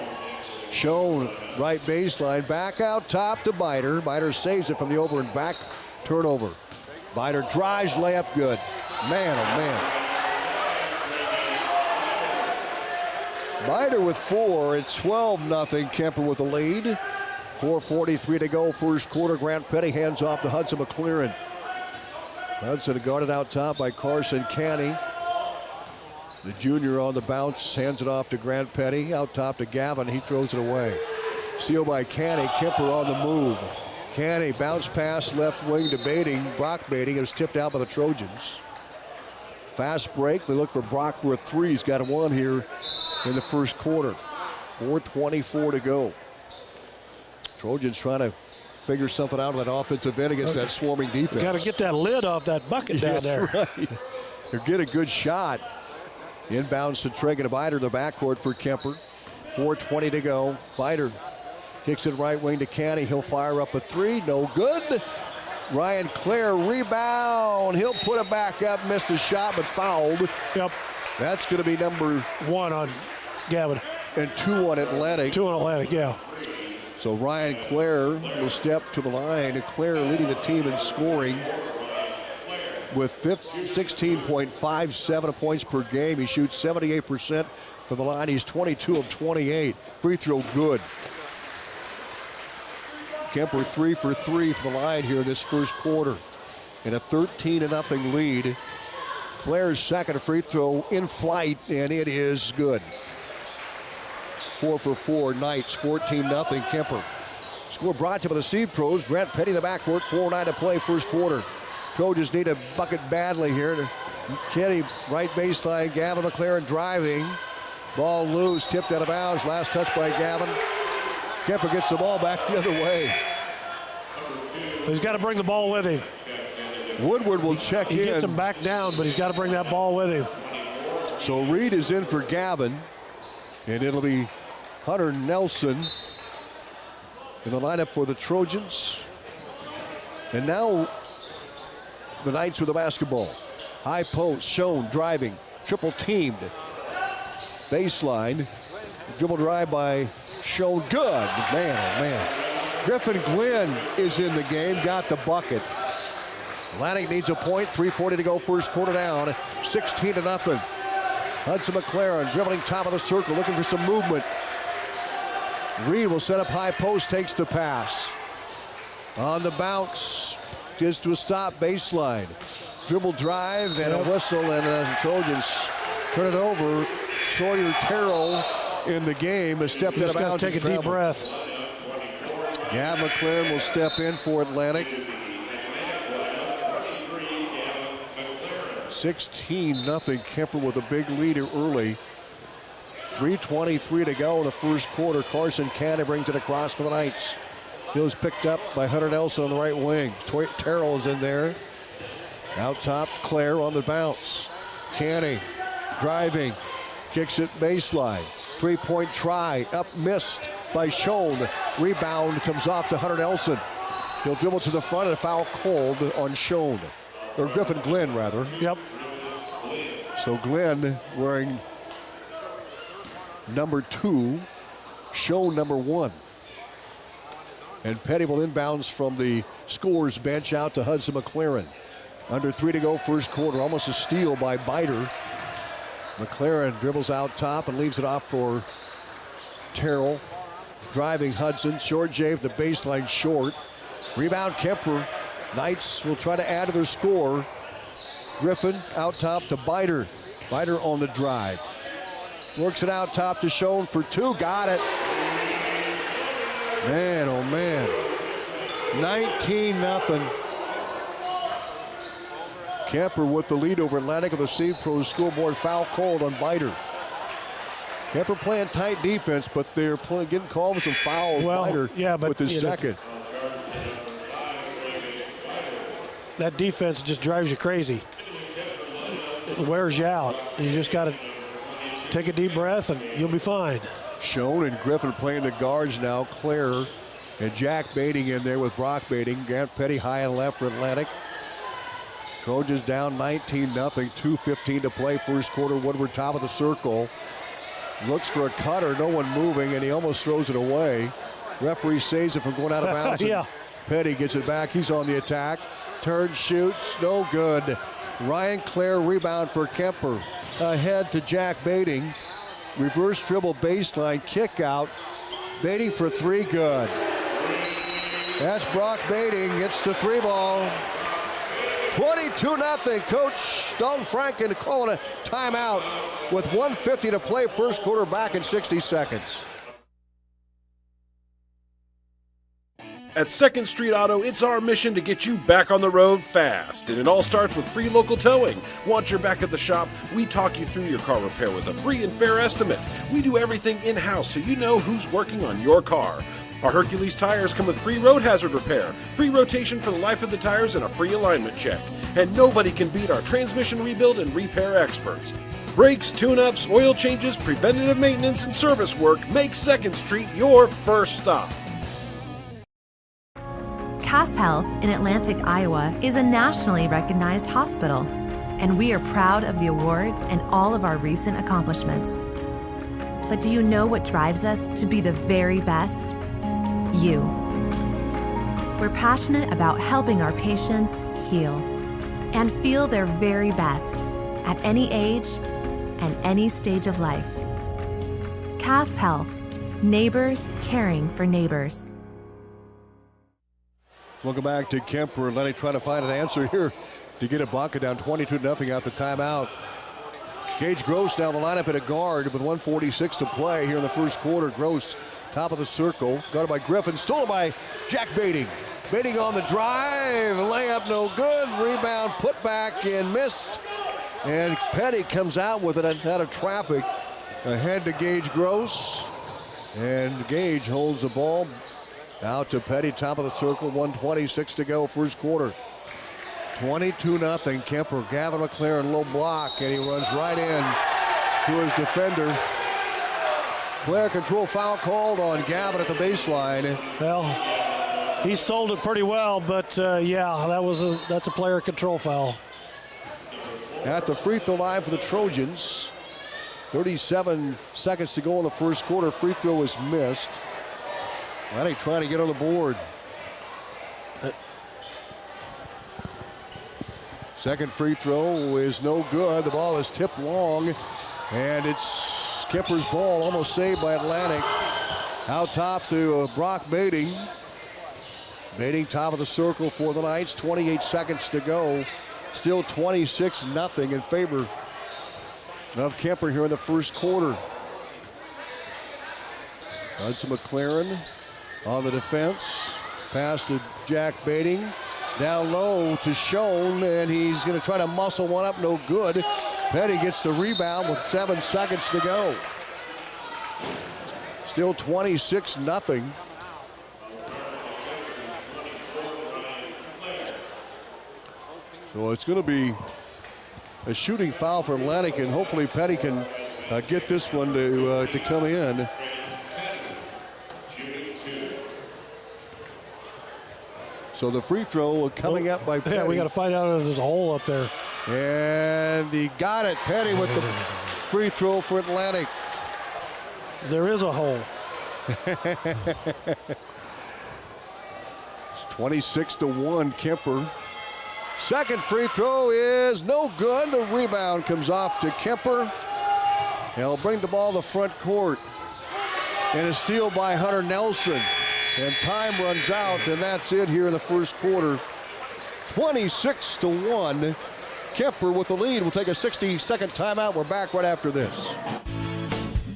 Schoen, right baseline, back out top to Biter. Biter saves it from the over and back turnover. Biter drives, layup good. Man, oh man. Biter with 4. It's 12-0. Kuemper with the lead. 4:43 to go first quarter. Grant Petty hands off to Hudson McLaren. Hudson guarded out top by Carson Canny. The junior on the bounce hands it off to Grant Petty. Out top to Gavin. He throws it away. Steal by Canny. Kuemper on the move. Canny bounce pass left wing to Bating. Brock Bating. It was tipped out by the Trojans. Fast break. They look for Brock for a 3. He's got 1 here in the first quarter. 4:24 to go. Trojans trying to figure something out of that offensive end against that swarming defense. Got to get that lid off that bucket down there. Right. They're getting a good shot. Inbounds to Tragan Biter, the backcourt for Kuemper. 4:20 to go. Biter kicks it right wing to Canny. He'll fire up a 3. No good. Ryan Clare rebound. He'll put it back up. Missed the shot, but fouled. Yep. That's going to be number 1 on Gavin. And 2 on Atlantic. 2 on Atlantic, yeah. So Ryan Clare will step to the line. And Clare leading the team in scoring. with 16.57 points per game. He shoots 78% from the line. He's 22 of 28. Free throw good. Kuemper 3 for 3 from the line here in this first quarter. In a 13-0 lead. Claire's second free throw in flight, and it is good. 4 for 4, Knights, 14-0 Kuemper. Score brought to you by the Seed Pros. Grant Petty in the backcourt, 4:09 to play first quarter. Trojans need a bucket badly here. Kenny, right baseline, Gavin McLaren driving. Ball loose, tipped out of bounds. Last touch by Gavin. Kuemper gets the ball back the other way. He's got to bring the ball with him. Woodward will check in. He gets him back down, but he's got to bring that ball with him. So Reed is in for Gavin, and it'll be Hunter Nelson in the lineup for the Trojans. And now the Knights with the basketball. High post, Schoen driving, triple teamed. Baseline, dribble drive by Schoen, good. Man, oh man. Griffin Glenn is in the game, got the bucket. Atlantic needs a point, 3:40 to go, first quarter down, 16-0. Hudson McLaren dribbling top of the circle, looking for some movement. Reed will set up high post, takes the pass. On the bounce, gets to a stop, baseline. Dribble drive and a whistle, and as the Trojans turn it over, Sawyer Carroll in the game has stepped out of bounds. Take a deep breath. Yeah, McLaren will step in for Atlantic. 16-0 Kuemper with a big lead early. 3:23 to go in the first quarter. Carson Cannon brings it across for the Knights. He was picked up by Hunter Nelson on the right wing. Terrell is in there. Out top, Claire on the bounce. Canning driving, kicks it baseline. Three-point try, up missed by Schoen. Rebound comes off to Hunter Nelson. He'll dribble to the front and a foul called on Schoen. Or Griffin Glenn, rather. Yep. So Glenn wearing number 2, Schoen number 1. And Petty will inbounds from the scorer's bench out to Hudson McLaren. Under 3 to go first quarter, almost a steal by Biter. McLaren dribbles out top and leaves it off for Terrell. Driving Hudson, short Jave, the baseline short. Rebound Kuemper. Knights will try to add to their score. Griffin out top to Biter. Biter on the drive. Works it out top to Schoen for 2. Got it. Man, oh man. 19-0. Kuemper with the lead over Atlantic of the Seed Pros. Scoreboard foul called on Biter. Kuemper playing tight defense, but they're getting called with some fouls. Biter with his second. That defense just drives you crazy. It wears you out. You just got to take a deep breath and you'll be fine. Schoen and Griffin playing the guards now. Claire and Jack Baiting in there with Brock Baiting. Grant Petty high and left for Atlantic. Trojans down 19-0. 2:15 to play first quarter. Woodward top of the circle. Looks for a cutter. No one moving, and he almost throws it away. Referee saves it from going out of bounds. Yeah. Petty gets it back. He's on the attack. Turns, shoots, no good. Ryan Clare rebound for Kuemper. Ahead to Jack Baiting. Reverse dribble baseline, kick out. Baiting for 3, good. That's Brock Baiting, gets the 3 ball. 22-0. Coach Dalton Franken calling a timeout with 1:50 to play first quarter, back in 60 seconds. At 2nd Street Auto, it's our mission to get you back on the road fast. And it all starts with free local towing. Once you're back at the shop, we talk you through your car repair with a free and fair estimate. We do everything in-house so you know who's working on your car. Our Hercules tires come with free road hazard repair, free rotation for the life of the tires, and a free alignment check. And nobody can beat our transmission rebuild and repair experts. Brakes, tune-ups, oil changes, preventative maintenance, and service work make 2nd Street your first stop. Cass Health in Atlantic, Iowa is a nationally recognized hospital, and we are proud of the awards and all of our recent accomplishments. But do you know what drives us to be the very best? You. We're passionate about helping our patients heal. and feel their very best at any age and any stage of life. Cass Health, neighbors caring for neighbors. Welcome back to Kuemper. Atlantic trying to find an answer here to get a bucket down 22-0 out the timeout. Gage Gross now the lineup at a guard with 1:46 to play here in the first quarter. Gross, top of the circle, guarded by Griffin, stolen by Jack Bading. Bading on the drive, layup no good, rebound put back and missed. And Petty comes out with it out of traffic, ahead to Gage Gross. And Gage holds the ball out to Petty, top of the circle, 1:26 to go, first quarter. 22-0 Kuemper. Gavin McLaren low block, and he runs right in to his defender. Player control foul called on Gavin at the baseline. Well, he sold it pretty well, but yeah, that's a player control foul. At the free throw line for the Trojans. 37 seconds to go in the first quarter. Free throw was missed. Atlantic trying to get on the board. Second free throw is no good. The ball is tipped long, and it's Kuemper's ball, almost saved by Atlantic. Out top to Brock Bading. Bading top of the circle for the Knights. 28 seconds to go. Still 26-0 in favor of Kuemper here in the first quarter. Hudson McLaren on the defense. Pass to Jack Bading. Down low to Schoen, and he's going to try to muscle one up. No good. Petty gets the rebound with 7 seconds to go. Still 26-0. So it's going to be a shooting foul for Atlantic, and hopefully Petty can get this one to come in. So the free throw coming up by Petty. Yeah, we got to find out if there's a hole up there. And he got it. Petty with the free throw for Atlantic. There is a hole. It's 26-1 Kuemper. Second free throw is no good. The rebound comes off to Kuemper. He'll bring the ball to the front court. And a steal by Hunter Nelson. And time runs out, and that's it here in the first quarter. 26-1. Kuemper with the lead. We'll take a 60-second timeout. We're back right after this.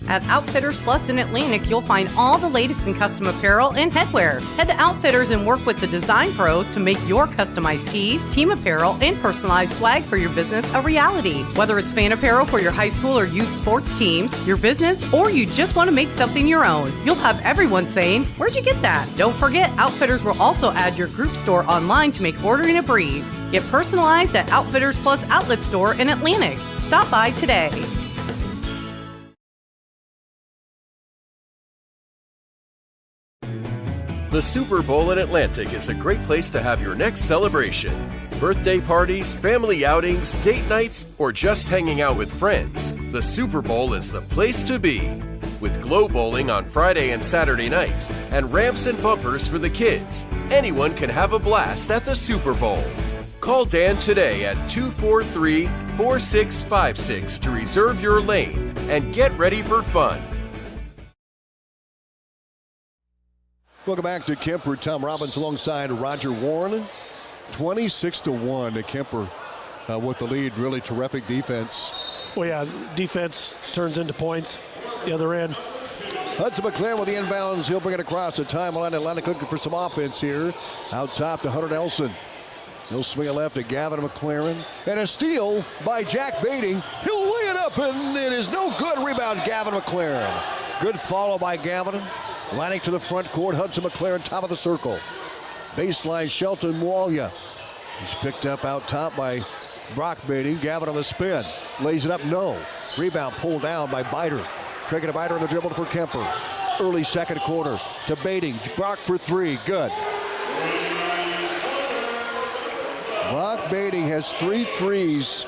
At Outfitters Plus in Atlantic, you'll find all the latest in custom apparel and headwear. Head to Outfitters and work with the design pros to make your customized tees, team apparel, and personalized swag for your business a reality. Whether it's fan apparel for your high school or youth sports teams, your business, or you just want to make something your own, you'll have everyone saying, "Where'd you get that?" Don't forget, Outfitters will also add your group store online to make ordering a breeze. Get personalized at Outfitters Plus Outlet Store in Atlantic. Stop by today. The Super Bowl in Atlantic is a great place to have your next celebration. Birthday parties, family outings, date nights, or just hanging out with friends. The Super Bowl is the place to be. With Glow Bowling on Friday and Saturday nights, and ramps and bumpers for the kids, anyone can have a blast at the Super Bowl. Call Dan today at 243-4656 to reserve your lane and get ready for fun. Welcome back to Kuemper. Tom Robbins alongside Roger Warren. 26-1 to Kuemper with the lead. Really terrific defense. Well, yeah, defense turns into points. The other end. Hudson McLaren with the inbounds. He'll bring it across the timeline. Atlantic looking for some offense here. Out top to Hunter Nelson. He'll swing it left to Gavin McLaren. And a steal by Jack Bading. He'll lay it up, and it is no good. Rebound, Gavin McLaren. Good follow by Gavin. Atlantic to the front court. Hudson McLaren, top of the circle. Baseline, Shelton Mualia. He's picked up out top by Brock Bading. Gavin on the spin. Lays it up, no. Rebound pulled down by Biter. Taking a Biter on the dribble for Kuemper. Early second quarter to Bading. Brock for three, good. Brock Bading has 3 threes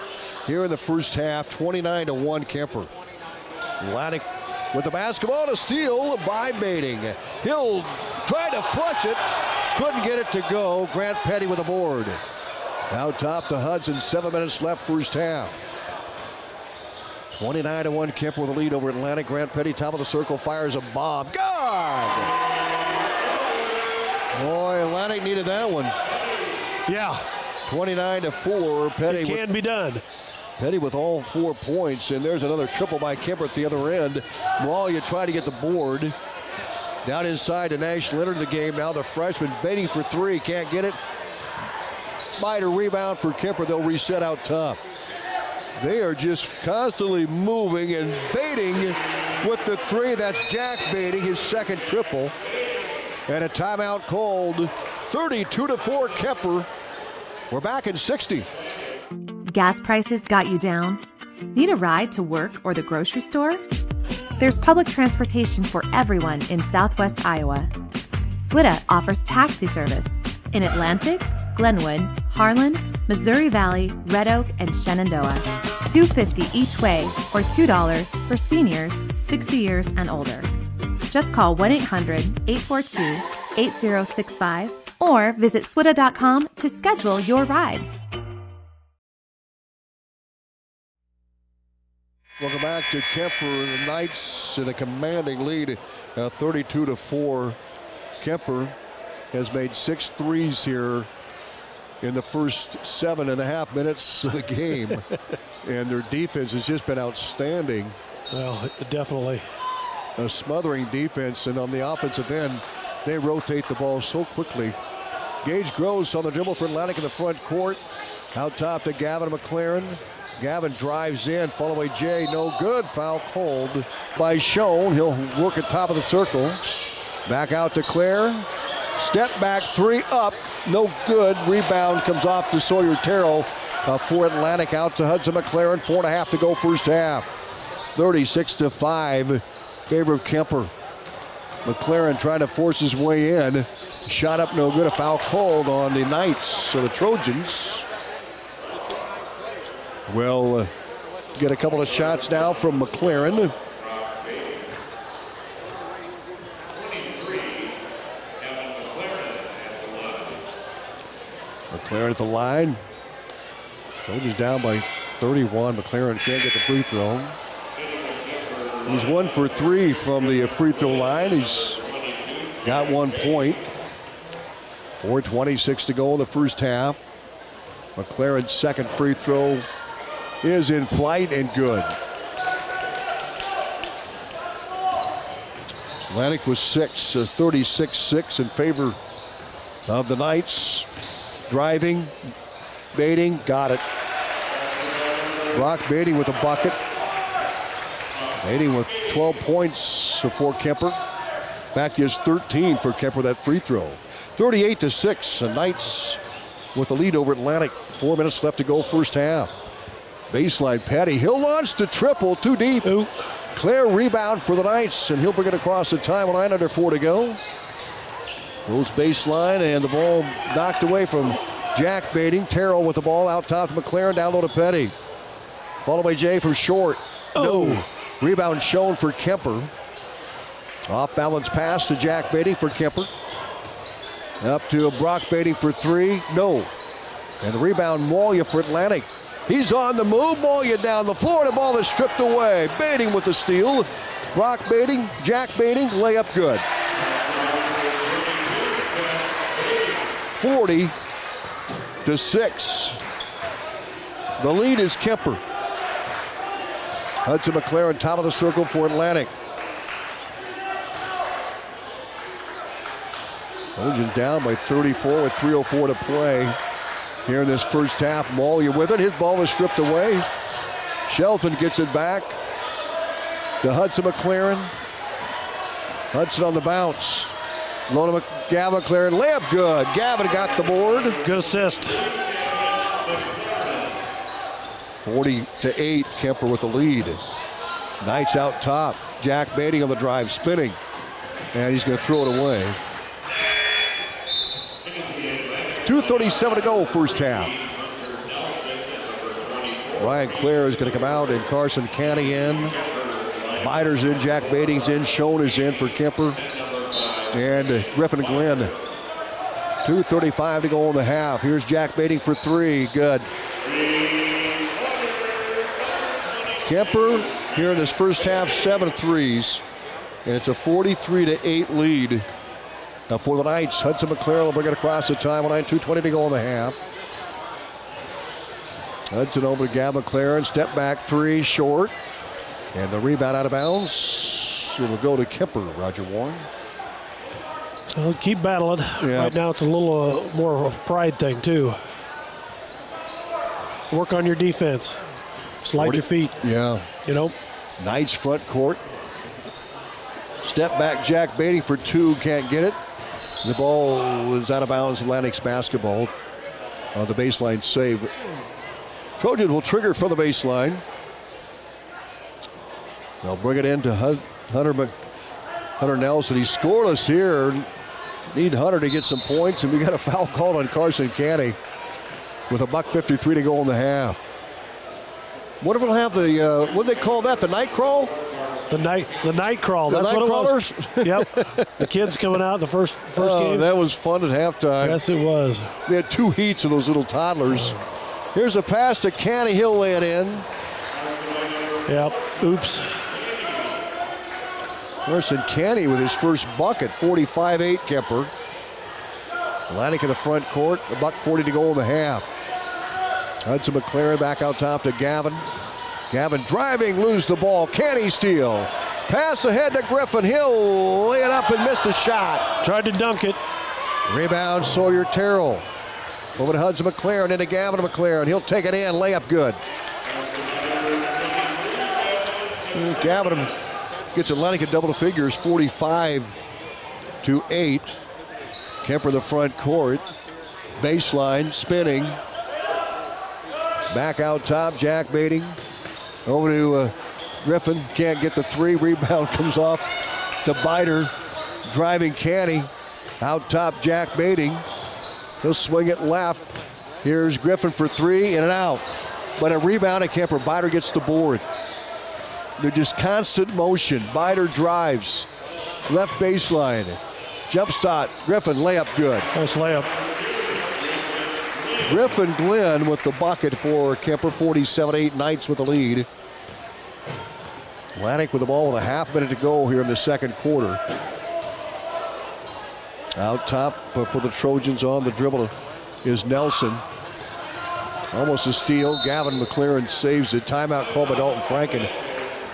here in the first half. 29-1 Kuemper. Atlantic with the basketball, to steal by Bading. He'll try to flush it. Couldn't get it to go. Grant Petty with a board. Out top to Hudson, 7 minutes left first half. 29-1 Kuemper with a lead over Atlantic. Grant Petty, top of the circle, fires a bomb. God! Boy, Atlantic needed that one. Yeah. 29-4. Petty. It can be done. Petty with all 4 points, and there's another triple by Kuemper at the other end. Walia trying to get the board. Down inside to Nash Leonard in the game now. The freshman baiting for 3, can't get it. Spider rebound for Kuemper. They'll reset out top. They are just constantly moving and baiting with the 3. That's Jack baiting his second triple. And a timeout called. 32-4 Kuemper. We're back in 60. Gas prices got you down? Need a ride to work or the grocery store? There's public transportation for everyone in Southwest Iowa. SWITA offers taxi service in Atlantic, Glenwood, Harlan, Missouri Valley, Red Oak, and Shenandoah. $2.50 each way or $2 for seniors 60 years and older. Just call 1-800-842-8065 or visit swita.com to schedule your ride. Welcome back to Kuemper. The Knights in a commanding lead, 32-4. Kuemper has made 6 threes here in the first 7.5 minutes of the game. And their defense has just been outstanding. Well, definitely. A smothering defense, and on the offensive end, they rotate the ball so quickly. Gage Gross on the dribble for Atlantic in the front court. Out top to Gavin McLaren. Gavin drives in, follow away Jay, no good. Foul called by Schoen. He'll work at top of the circle. Back out to Claire. Step back, 3 up, no good. Rebound comes off to Sawyer Terrell for Atlantic. Out to Hudson McLaren, 4.5 to go first half. 36-5, favor of Kuemper. McLaren trying to force his way in. Shot up, no good. A foul called on the Knights. So the Trojans will get a couple of shots now from McLaren. McLaren at the line. Trojans down by 31. McLaren can't get the free throw. He's 1 for 3 from the free throw line. He's got 1 point. 4:26 to go in the first half. McLaren's second free throw is in flight and good. Atlantic was 6, 36-6 in favor of the Knights. Driving, baiting, got it. Brock baiting with a bucket. Baiting with 12 points for Kuemper. Back is 13 for Kuemper, that free throw. 38-6, the Knights with the lead over Atlantic. 4 minutes left to go first half. Baseline Petty, he'll launch the triple, too deep. Clear rebound for the Knights, and he'll bring it across the timeline under 4 to go. Goes baseline, and the ball knocked away from Jack baiting. Terrell with the ball out top to McLaren, down low to Petty. Followed by Jay from short. No. Rebound shown for Kuemper. Off balance pass to Jack baiting for Kuemper. Up to Brock baiting for 3. No. And the rebound, Molia for Atlantic. He's on the move. Molia down the floor. The ball is stripped away. Baiting with the steal. Brock baiting, Jack baiting, layup good. 40-6. The lead is Kuemper. Hudson McLaren, top of the circle for Atlantic. Trojans down by 34 with 3:04 to play here in this first half. Molia with it. His ball is stripped away. Shelton gets it back to Hudson McLaren. Hudson on the bounce. Low to Gavin McLaren. Layup good. Gavin got the board. Good assist. 40-8. Kuemper with the lead. Knights out top. Jack baiting on the drive, spinning. And he's going to throw it away. 2:37 to go first half. Ryan Clare is going to come out and Carson Canny in. Bider's in, Jack Baiting's in, Schoen is in for Kuemper. And Griffin Glenn 2:35 to go in the half. Here's Jack Baiting for three. Good. Kuemper here in this first half, 7 threes. And it's a 43-8 lead for the Knights. Hudson McLaren will bring it across the timeline. 2:20 to go in the half. Hudson over to Gab McLaren. Step back three, short. And the rebound out of bounds. It will go to Kuemper, Roger Warren. Well, keep battling. Yeah. Right now it's a little more of a pride thing, too. Work on your defense. Slide your feet. Yeah. You know. Knights front court. Step back, Jack Baiting for two. Can't get it. The ball is out of bounds. Atlantic's basketball on the baseline save. Trojans will trigger from the baseline. They'll bring it into Hunter Nelson. He's scoreless here. Need Hunter to get some points, and we got a foul called on Carson Canty with $1:53 to go in the half. What if we'll have the, what do they call that, the night crawl? The night crawl. The That's night what crawlers? it was. Yep. The kids coming out the first game. That was fun at halftime. Yes, it was. We had two heats of those little toddlers. Here's a pass to Canty. He'll lay it in. Yep. Oops. Carson Canty with his first bucket, 45-8 Kuemper. Atlantic in the front court, $1:40 to go in the half. Hudson McLaren back out top to Gavin. Gavin driving, lose the ball. Canty steal. Pass ahead to Griffin. He'll lay it up and miss the shot. Tried to dunk it. Rebound Sawyer Terrell. Over to Hudson McLaren, into Gavin McLaren. He'll take it in, layup good. Gavin gets Atlantic at double the figures, 45-8. Kuemper the front court. Baseline, spinning. Back out top, Jack Baiting. Over to Griffin, can't get the three. Rebound comes off to Biter. Driving Canty. Out top, Jack Baiting. He'll swing it left. Here's Griffin for three, in and out. But a rebound at Kuemper. Biter gets the board. They're just constant motion. Biter drives. Left baseline. Jump shot. Griffin, layup good. Nice layup. Griffin Glenn with the bucket for Kuemper. 47-8 Knights with the lead. Atlantic with the ball with a half minute to go here in the second quarter. Out top for the Trojans on the dribble is Nelson. Almost a steal. Gavin McLaren saves it. Timeout called by Dalton Franken.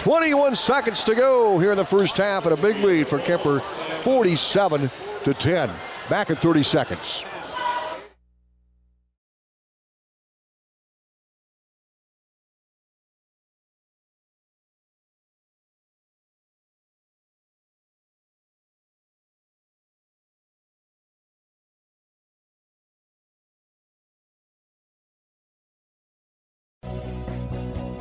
21 seconds to go here in the first half, and a big lead for Kuemper, 47-10. Back in 30 seconds.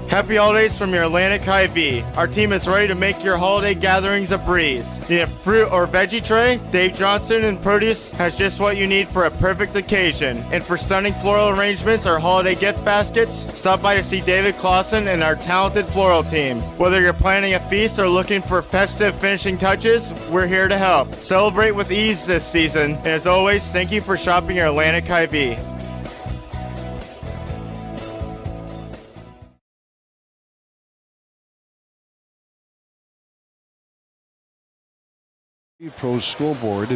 Happy holidays from your Atlantic Hy-Vee. Our team is ready to make your holiday gatherings a breeze. Need a fruit or veggie tray? Dave Johnson and Produce has just what you need for a perfect occasion. And for stunning floral arrangements or holiday gift baskets, stop by to see David Clausen and our talented floral team. Whether you're planning a feast or looking for festive finishing touches, we're here to help. Celebrate with ease this season. And as always, thank you for shopping your Atlantic Hy-Vee. Pro scoreboard.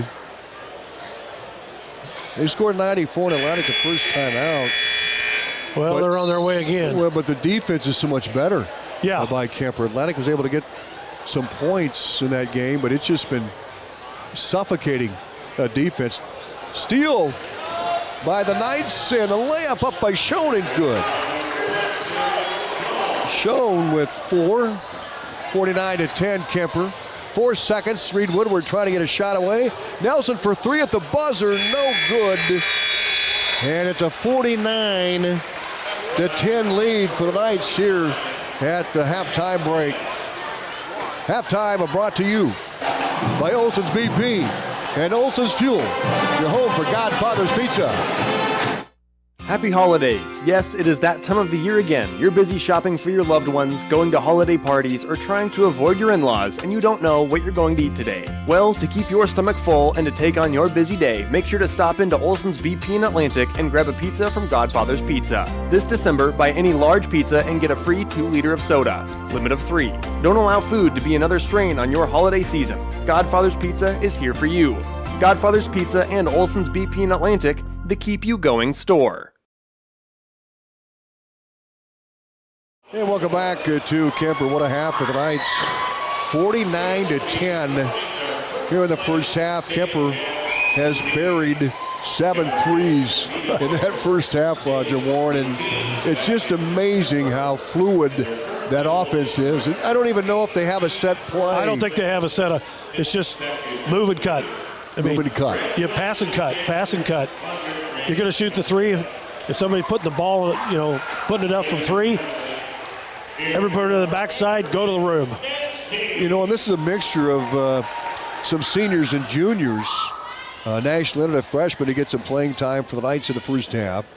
They scored 94 in Atlantic the first time out. Well, they're on their way again. Well, but the defense is so much better. Yeah. By Kuemper. Atlantic was able to get some points in that game, but it's just been suffocating defense. Steal by the Knights, and the layup up by Schoen and good. Schoen with 4. 49-10 Kuemper. 4 seconds. Reed Woodward trying to get a shot away. Nelson for three at the buzzer. No good. And it's a 49-10 lead for the Knights here at the halftime break. Halftime brought to you by Olson's BP and Olson's Fuel, your home for Godfather's Pizza. Happy holidays. Yes, it is that time of the year again. You're busy shopping for your loved ones, going to holiday parties, or trying to avoid your in-laws, and you don't know what you're going to eat today. Well, to keep your stomach full and to take on your busy day, make sure to stop into Olson's BP in Atlantic and grab a pizza from Godfather's Pizza. This December, buy any large pizza and get a free 2-liter of soda. Limit of 3. Don't allow food to be another strain on your holiday season. Godfather's Pizza is here for you. Godfather's Pizza and Olson's BP in Atlantic, the Keep You Going store. And welcome back to Kuemper. What a half for the Knights. 49-10 here in the first half. Kuemper has buried 7 threes in that first half, Roger Warren. And it's just amazing how fluid that offense is. I don't even know if they have a set play. I don't think they have a set of. It's just move and cut. Move and cut. You pass and cut, pass and cut. You're going to shoot the 3. If somebody's putting the ball, putting it up from 3, everybody to the backside, go to the room. And this is a mixture of some seniors and juniors. Nash Leonard, a freshman, to get some playing time for the Knights in the first half.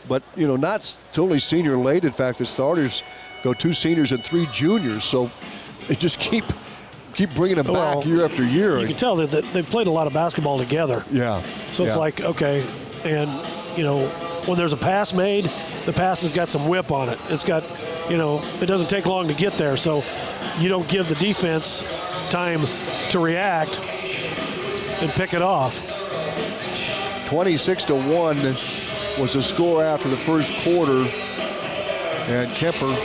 But, not totally senior late. In fact, the starters go 2 seniors and 3 juniors. So they just keep bringing them back year after year. You can tell that they've played a lot of basketball together. Yeah. So it's like, okay, and, when there's a pass made, the pass has got some whip on it. It's got, it doesn't take long to get there. So you don't give the defense time to react and pick it off. 26-1 was the score after the first quarter. And Kuemper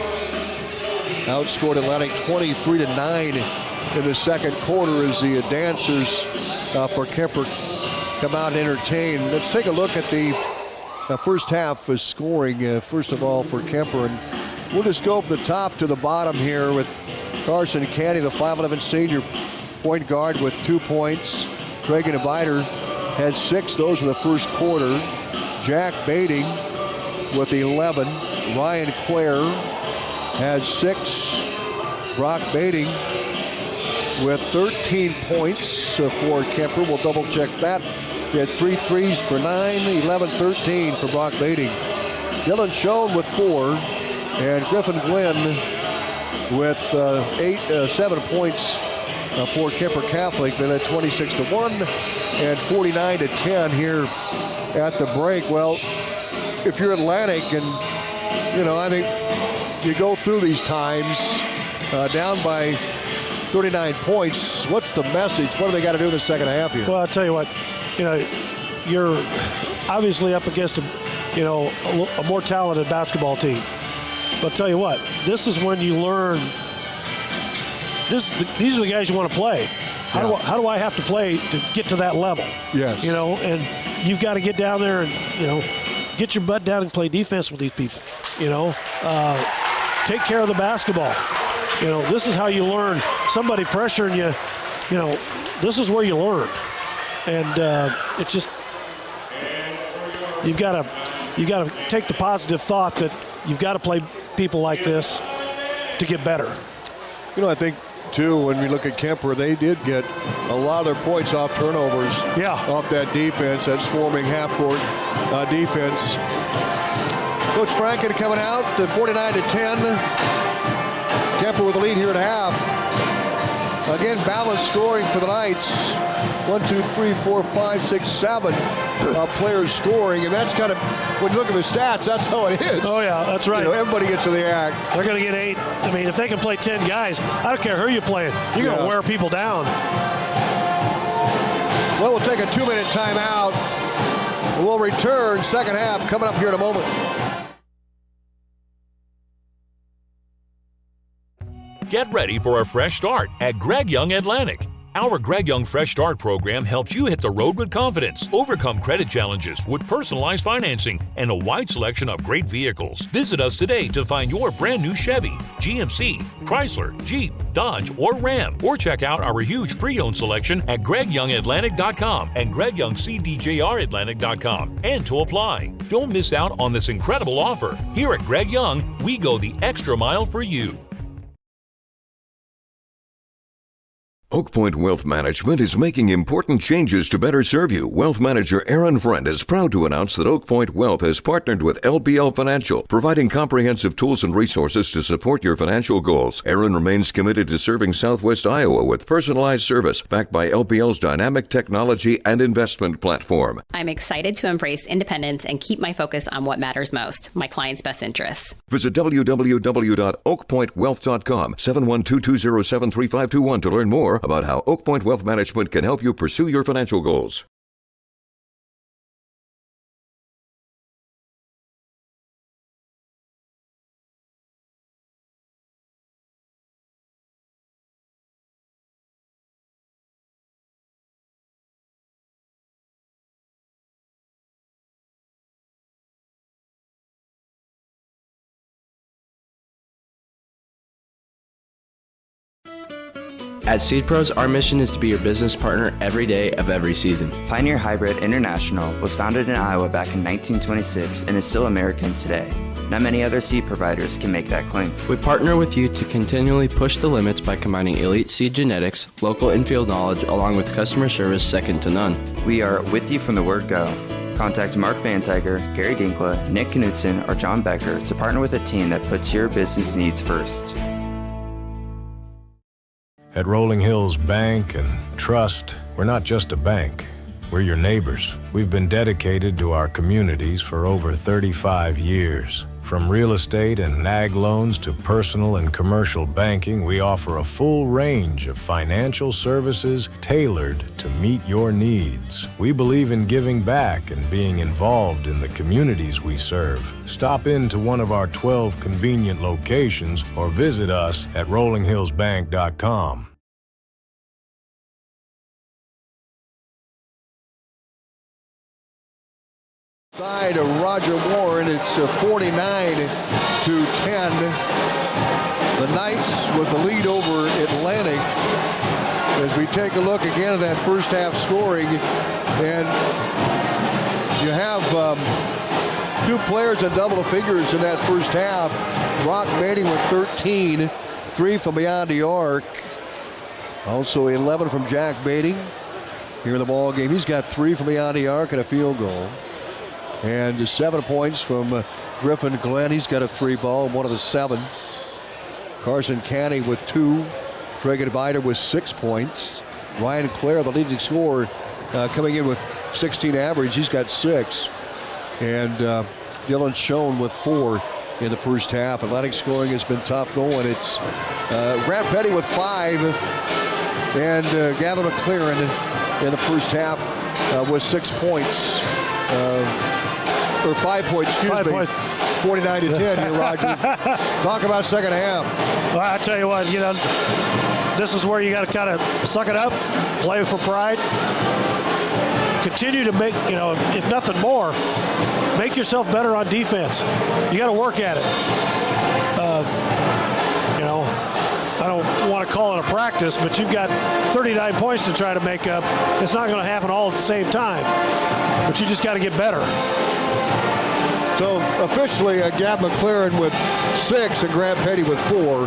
outscored Atlantic 23-9 in the second quarter as the dancers for Kuemper come out and entertain. Let's take a look at the first half scoring, first of all, for Kuemper. And we'll just go from the top to the bottom here with Carson Candy, the 5'11" senior point guard with 2 points. Dragan Abiter has 6. Those were the first quarter. Jack Bading with 11. Ryan Clare has 6. Brock Bading with 13 points for Kuemper. We'll double check that. He had 3 threes for 9, 11-13 for Brock Bading. Dylan Schoen with 4, and Griffin Glenn with 7 points for Kuemper Catholic. Then at 26-1 and 49-10 here at the break. Well, if you're Atlantic, and I think you go through these times down by 39 points. What's the message? What do they got to do in the second half here? Well, I'll tell you what. You're obviously up against a more talented basketball team. But I'll tell you what, this is when you learn. These are the guys you want to play. How do I have to play to get to that level? Yes. And you've got to get down there and get your butt down and play defense with these people. Take care of the basketball. This is how you learn. Somebody pressuring you. This is where you learn. And it's just you've got to take the positive thought that you've got to play people like this to get better. I think too, when we look at Kuemper, they did get a lot of their points off turnovers. Yeah. Off that defense, that swarming half-court defense. Coach Franken coming out to 49-10. Kuemper with the lead here at half. Again, balanced scoring for the Knights. 1, 2, 3, 4, 5, 6, 7 players scoring, and that's kind of, when you look at the stats, that's how it is. Oh yeah, that's right. Everybody gets to the act. They're going to get 8. I mean, if they can play 10 guys, I don't care who you're playing. You're going to wear people down. Well, we'll take a 2-minute timeout. We'll return second half coming up here in a moment. Get ready for a fresh start at Greg Young Atlantic. Our Greg Young Fresh Start program helps you hit the road with confidence, overcome credit challenges with personalized financing, and a wide selection of great vehicles. Visit us today to find your brand new Chevy, GMC, Chrysler, Jeep, Dodge, or Ram, or check out our huge pre-owned selection at GregYoungAtlantic.com and GregYoungCDJRAtlantic.com. And to apply. Don't miss out on this incredible offer. Here at Greg Young, we go the extra mile for you. Oak Point Wealth Management is making important changes to better serve you. Wealth manager Aaron Friend is proud to announce that Oak Point Wealth has partnered with LBL Financial, providing comprehensive tools and resources to support your financial goals. Aaron remains committed to serving Southwest Iowa with personalized service backed by LBL's dynamic technology and investment platform. I'm excited to embrace independence and keep my focus on what matters most, my clients' best interests. Visit www.oakpointwealth.com, 712-207-3521 to learn more about how Oak Point Wealth Management can help you pursue your financial goals. At Seed Pros, our mission is to be your business partner every day of every season. Pioneer Hybrid International was founded in Iowa back in 1926 and is still American today. Not many other seed providers can make that claim. We partner with you to continually push the limits by combining elite seed genetics, local infield knowledge, along with customer service second to none. We are with you from the word go. Contact Mark Van Tiger, Gary Dinkla, Nick Knudsen, or John Becker to partner with a team that puts your business needs first. At Rolling Hills Bank and Trust, we're not just a bank. We're your neighbors. We've been dedicated to our communities for over 35 years. From real estate and ag loans to personal and commercial banking, we offer a full range of financial services tailored to meet your needs. We believe in giving back and being involved in the communities we serve. Stop into one of our 12 convenient locations or visit us at rollinghillsbank.com. Side of Roger Warren, it's 49-10. The Knights with the lead over Atlantic. As we take a look again at that first half scoring, and you have two players in double figures in that first half. Brock Bating with 13, 3 from beyond the arc. Also 11 from Jack Bating here in the ball game. He's got 3 from beyond the arc and a field goal. And 7 points from Griffin Glenn. He's got a 3-ball, one of the 7. Carson Canny with 2. Craig Biter with 6 points. Ryan Clare, the leading scorer, coming in with 16 average. He's got 6. And Dylan Schoen with 4 in the first half. Atlantic scoring has been tough going. It's Grant Petty with 5. And Gavin McLaren in the first half with 6 points. Or 5 points, excuse 5 me. points. 49-10 here, Roger. Talk about second half. Well, I tell you what, this is where you got to kind of suck it up, play for pride, continue to make, if nothing more, make yourself better on defense. You got to work at it. I don't want to call it a practice, but you've got 39 points to try to make up. It's not going to happen all at the same time, but you just got to get better. So officially, Gab McLaren with 6 and Grant Petty with 4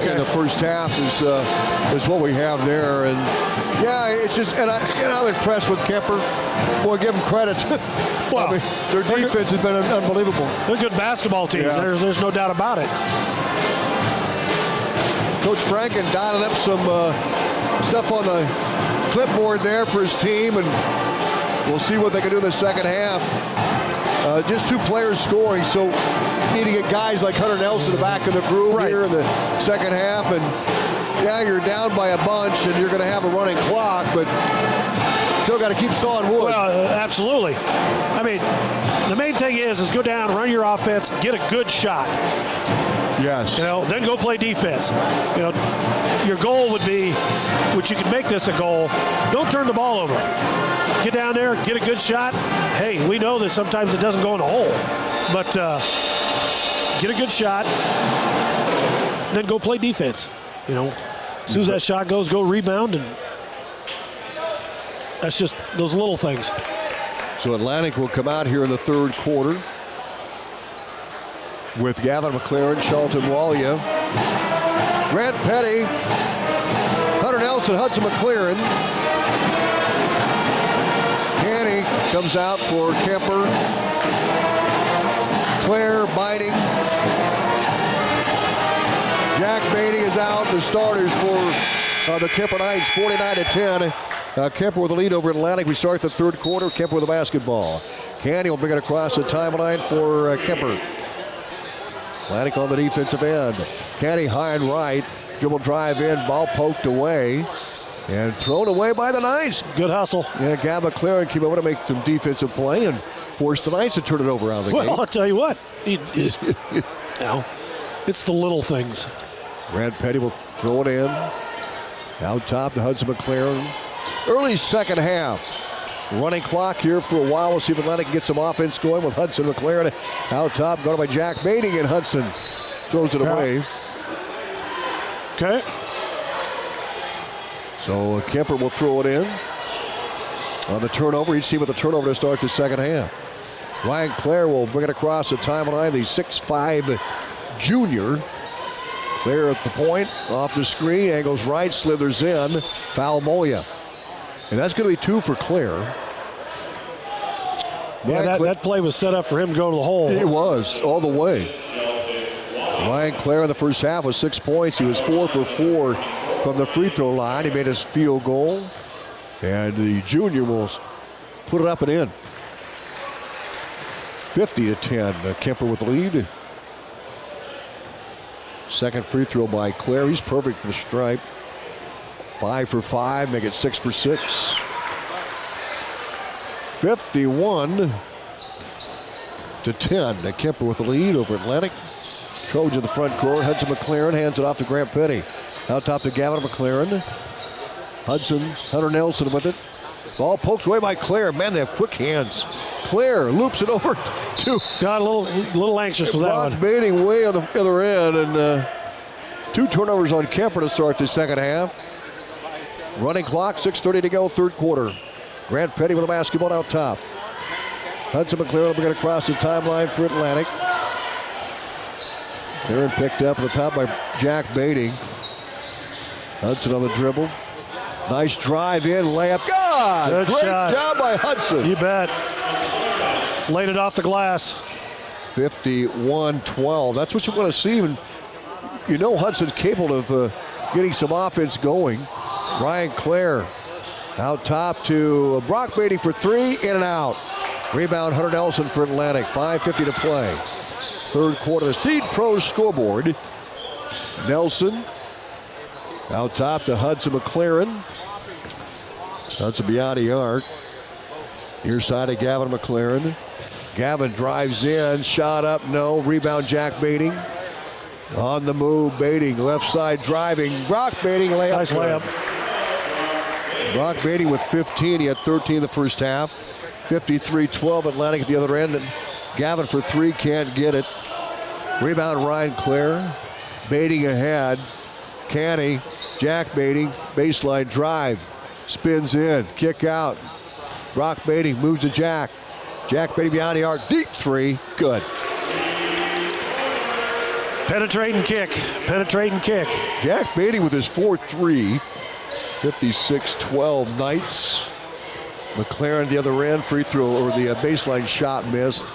in the first half is what we have there. And yeah, it's just, and I'm impressed with Kuemper. Boy, give them credit. Well, their defense has been unbelievable. They're a good basketball team. Yeah. There's no doubt about it. Coach Franken dialing up some stuff on the clipboard there for his team, and we'll see what they can do in the second half. Just 2 players scoring, so you need to get guys like Hunter Nelson back in the groove here in the second half. And yeah, you're down by a bunch, and you're going to have a running clock, but still got to keep sawing wood. Well, absolutely. I mean, the main thing is go down, run your offense, get a good shot. Yes. Then go play defense. Your goal would be, which you can make this a goal, don't turn the ball over. Get down there, get a good shot. Hey, we know that sometimes it doesn't go in the hole, but get a good shot, then go play defense. As soon as that shot goes, go rebound, and that's just those little things. So Atlantic will come out here in the third quarter with Gavin McLaren, Shelton Walia, Grant Petty, Hunter Hunter Nelson, Hudson McLaren. Canny comes out for Kuemper. Claire biting. Jack Beatty is out. The starters for the Kuemper Knights, 49-10. Kuemper with the lead over Atlantic. We start the third quarter. Kuemper with the basketball. Canny will bring it across the timeline for Kuemper. Atlantic on the defensive end. Canny high and right. Dribble drive in. Ball poked away. And thrown away by the Knights. Good hustle. Yeah, Gab McLaren came over to make some defensive play and force the Knights to turn it over out of the game. Well, I'll tell you what. It's the little things. Grant Petty will throw it in. Out top to Hudson McLaren. Early second half. Running clock here for a while. We'll see if Atlantic can get some offense going with Hudson McLaren. Out top, going by Jack Beatty, and Hudson throws it away. Okay. So Kuemper will throw it in. On the turnover, each team with a turnover to start the second half. Ryan Clare will bring it across the timeline. The 6'5" junior. Clare at the point, off the screen, angles right, slithers in. Foul Moya. And that's going to be 2 for Clare. Yeah, that play was set up for him to go to the hole. It was, all the way. Ryan Clare in the first half was 6 points. He was 4 for 4 from the free throw line. He made his field goal. And the junior will put it up and in. 50-10. Kuemper with the lead. Second free throw by Clare. He's perfect for the stripe. 5 for 5, make it 6 for 6. 51-10. Kuemper with the lead over Atlantic. Trojan in the front court. Hudson McLaren hands it off to Grant Petty. Out top to Gavin McLaren. Hudson, Hunter Nelson with it. Ball poked away by Clare. Man, they have quick hands. Clare loops it over to... Got a little anxious with that one. Baiting way on the other end. And 2 turnovers on Kuemper to start the second half. Running clock, 6:30 to go, third quarter. Grant Petty with the basketball out top. Hudson McLaren will bring it across the timeline for Atlantic. Karen picked up at the top by Jack Beatty. Hudson on the dribble. Nice drive in, layup. God! Good Great shot. job by Hudson. You bet. Laid it off the glass. 51-12. That's what you want to see. And you know Hudson's capable of getting some offense going. Ryan Clare out top to Brock Beatty for 3, in and out. Rebound, Hunter Nelson for Atlantic. 5:50 to play. Third quarter, the Seed Pros scoreboard. Nelson out top to Hudson McLaren. Hudson beyond the arc. Near side of Gavin McLaren. Gavin drives in, shot up, no. Rebound, Jack Beatty. On the move, Beatty, left side driving. Brock Beatty, layup. Nice layup. Brock Beatty with 15. He had 13 in the first half. 53-12 Atlantic at the other end. And Gavin for 3, can't get it. Rebound, Ryan Clare. Beatty ahead. Canny, Jack Beatty, baseline drive. Spins in, kick out. Brock Beatty moves to Jack. Jack Beatty behind the arc, deep 3, good. Penetrating kick. Jack Beatty with his 4-3. 56-12 Knights. McLaren the other end, free throw, or the baseline shot missed.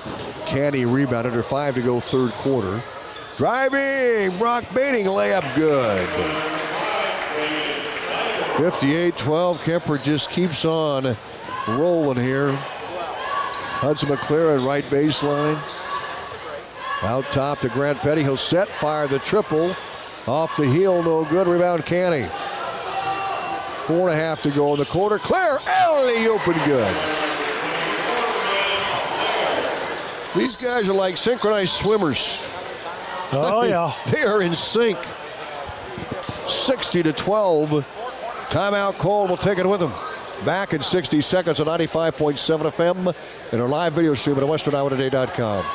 Canny rebound, under 5 to go third quarter. Driving, Brock Beatty, layup good. 58-12, Kuemper just keeps on rolling here. Hudson McLaren, right baseline. Out top to Grant Petty, he'll set, fire the triple. Off the heel, no good, rebound Canny. 4.5 to go in the quarter. Clare, alley-oop and good. These guys are like synchronized swimmers. Oh, yeah. They are in sync. 60-12. Timeout call. We'll take it with them. Back in 60 seconds on 95.7 FM and our live video stream at westerniowatoday.com.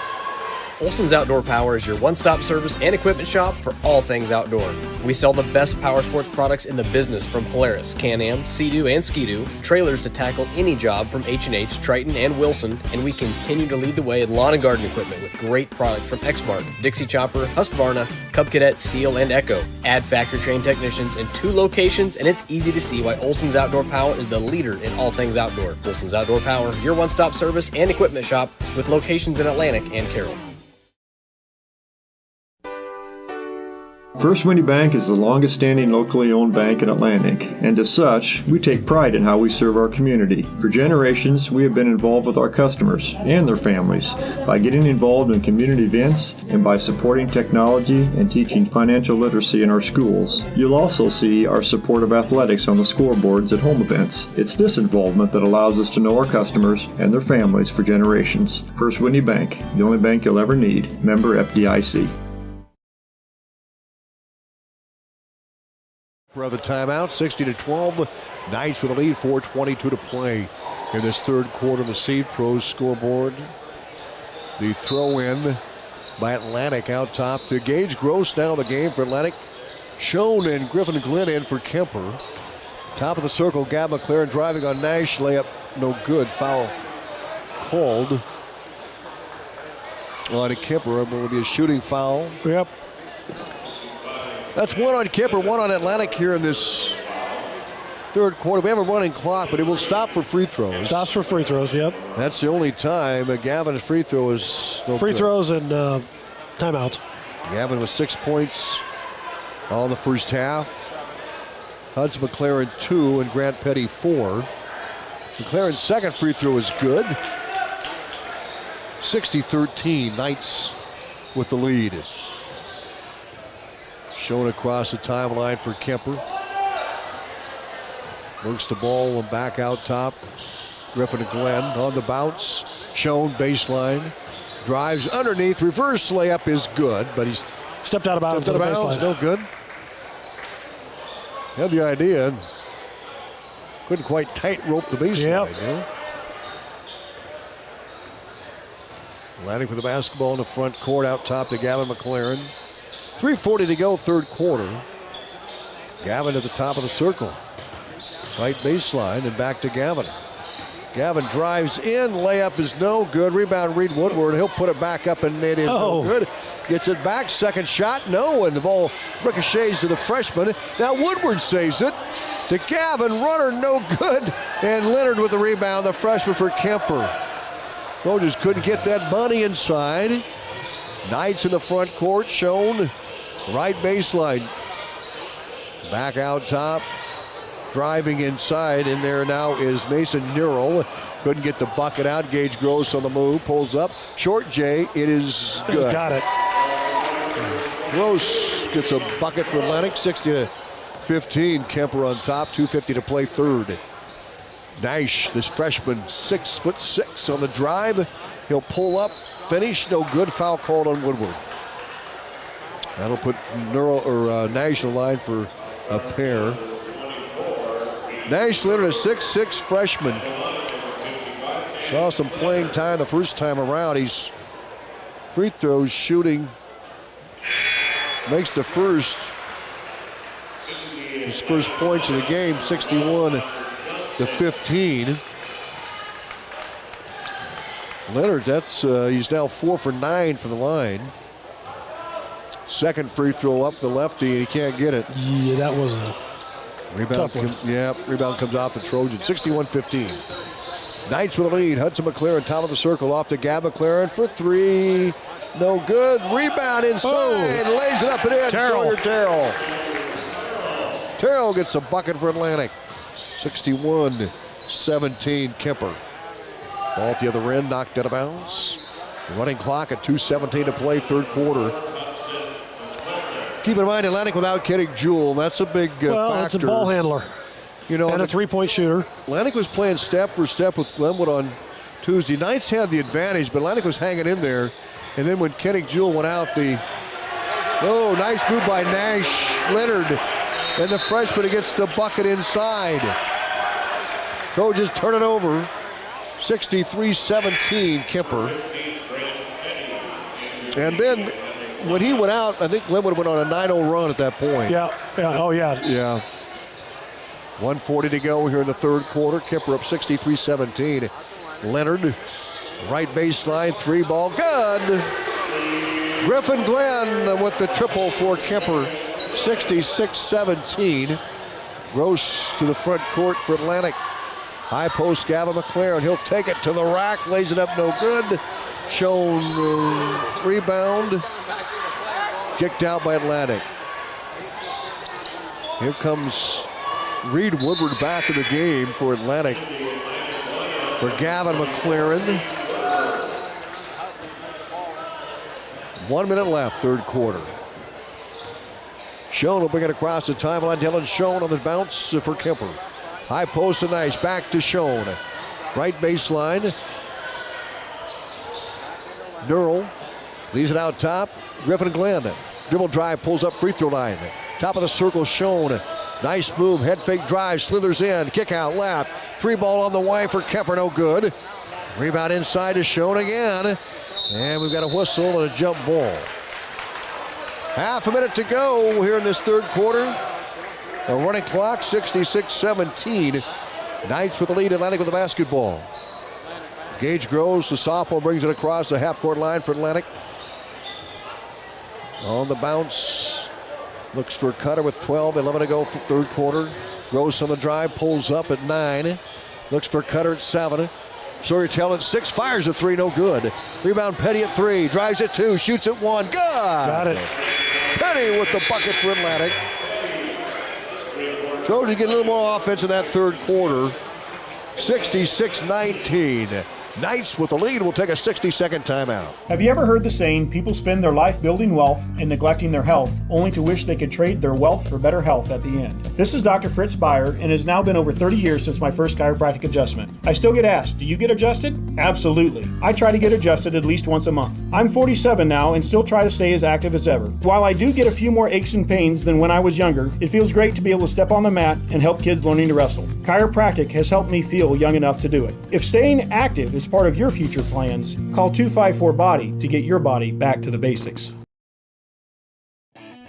Olson's Outdoor Power is your one-stop service and equipment shop for all things outdoor. We sell the best power sports products in the business from Polaris, Can-Am, Sea-Doo, and Ski-Doo, trailers to tackle any job from H&H, Triton, and Wilson, and we continue to lead the way in lawn and garden equipment with great products from Exmark, Dixie Chopper, Husqvarna, Cub Cadet, Steel, and Echo. Add factory-trained technicians in 2 locations, and it's easy to see why Olson's Outdoor Power is the leader in all things outdoor. Olson's Outdoor Power, your one-stop service and equipment shop with locations in Atlantic and Carroll. First Windy Bank is the longest standing locally owned bank in Atlantic, and as such, we take pride in how we serve our community. For generations, we have been involved with our customers and their families by getting involved in community events and by supporting technology and teaching financial literacy in our schools. You'll also see our support of athletics on the scoreboards at home events. It's this involvement that allows us to know our customers and their families for generations. First Windy Bank, the only bank you'll ever need. Member FDIC. Brother timeout, 60-12. Knights with a lead, 4:22 to play in this third quarter. The Seed Pros scoreboard. The throw in by Atlantic out top to Gage Gross. Now the game for Atlantic. Schoen and Griffin Glenn in for Kuemper. Top of the circle, Gab McLaren driving on Nash. Layup no good. Foul called on Kuemper. It will be a shooting foul. Yep. That's one on Kuemper, one on Atlantic here in this third quarter. We have a running clock, but it will stop for free throws. Stops for free throws, yep. That's the only time. Gavin's free throw is no free good. Throws and timeouts. Gavin with 6 points all in the first half. Hudson McLaren 2 and Grant Petty 4. McLaren's second free throw is good. 60-13, Knights with the lead. Shown across the timeline for Kuemper. Works the ball and back out top. Griffin and Glenn on the bounce. Shown baseline. Drives underneath. Reverse layup is good, but he's stepped out of bounds. No good. Had the idea. Couldn't quite tight rope the baseline. Yep. Yeah. Atlantic with the basketball in the front court out top to Gavin McLaren. 3:40 to go, third quarter. Gavin at the top of the circle. Right baseline and back to Gavin. Gavin drives in. Layup is no good. Rebound, Reed Woodward. He'll put it back up and it is no good. Gets it back. Second shot, no. And the ball ricochets to the freshman. Now Woodward saves it to Gavin. Runner, no good. And Leonard with the rebound, the freshman for Kuemper. Trojans couldn't get that bunny inside. Knights in the front court, shown right baseline. Back out top, driving inside, and there now is Mason Neural. Couldn't get the bucket out. Gage Gross on the move, pulls up. Short J, it is good. Got it. Gross gets a bucket for Atlantic, 60-15. Kuemper on top, 2:50 to play third. Nash, this freshman, 6'6" on the drive. He'll pull up. Finish, no good. Foul called on Woodward. That'll put Nash in line for a pair. Nash Leonard, a 6'6" freshman. Saw some playing time the first time around. He's free throws shooting. Makes the first. His first points of the game, 61-15. Leonard, he's now 4 for 9 from the line. Second free throw up the lefty, and he can't get it. Yeah, that was a rebound. Tough one. Rebound comes off the Trojan. 61-15. Knights with a lead. Hudson McLaren, top of the circle, off to Gab McLaren for 3. No good. Rebound inside. Lays it up and in. Terrell. Terrell gets a bucket for Atlantic. 61-17 Kuemper. Ball at the other end, knocked out of bounds. Running clock at 2:17 to play, third quarter. Keep in mind, Atlantic without Kenny Jewell. That's a big factor. It's a ball handler. You know, and a three-point shooter. Atlantic was playing step for step with Glenwood on Tuesday. Knights had the advantage, but Atlantic was hanging in there. And then when Kenny Jewell went out, nice move by Nash Leonard. And the freshman gets the bucket inside. Trojans turn it over. 63-17 Kuemper. And then when he went out, I think Glenn would have went on a 9-0 run at that point. Yeah. Oh, yeah. Yeah. 1:40 to go here in the third quarter. Kuemper up 63-17. Leonard, right baseline, 3-ball, good. Griffin Glenn with the triple for Kuemper, 66-17. Gross to the front court for Atlantic. High post, Gavin McLaren. He'll take it to the rack, lays it up, no good. Shown rebound. Kicked out by Atlantic. Here comes Reed Woodward back in the game for Atlantic. For Gavin McLaren. 1 minute left, third quarter. Schoen will bring it across the timeline. Dylan Schoen on the bounce for Kuemper. High post and nice. Back to Schoen. Right baseline. Nurl leaves it out top. Griffin Glenn. Dribble drive, pulls up free throw line. Top of the circle, Schoen. Nice move, head fake drive, slithers in. Kick out left. 3-ball on the way for Kuemper, no good. Rebound inside to Schoen again. And we've got a whistle and a jump ball. Half a minute to go here in this third quarter. A running clock, 66-17. Knights with the lead, Atlantic with the basketball. Gage Groves, the sophomore, brings it across the half-court line for Atlantic. On the bounce, looks for Cutter with 12, 11 to go for third quarter. Groves on the drive, pulls up at 9. Looks for Cutter at 7. Sawyer Tell at 6, fires a 3, no good. Rebound Petty at 3, drives at 2, shoots at 1, good! Got it. Petty with the bucket for Atlantic. Trojans get a little more offense in that third quarter. 66-19. Knights with the lead will take a 60-second timeout. Have you ever heard the saying, people spend their life building wealth and neglecting their health, only to wish they could trade their wealth for better health at the end? This is Dr. Fritz Beyer, and it has now been over 30 years since my first chiropractic adjustment. I still get asked, do you get adjusted? Absolutely. I try to get adjusted at least once a month. I'm 47 now and still try to stay as active as ever. While I do get a few more aches and pains than when I was younger, it feels great to be able to step on the mat and help kids learning to wrestle. Chiropractic has helped me feel young enough to do it. If staying active is part of your future plans, call 254-BODY to get your body back to the basics.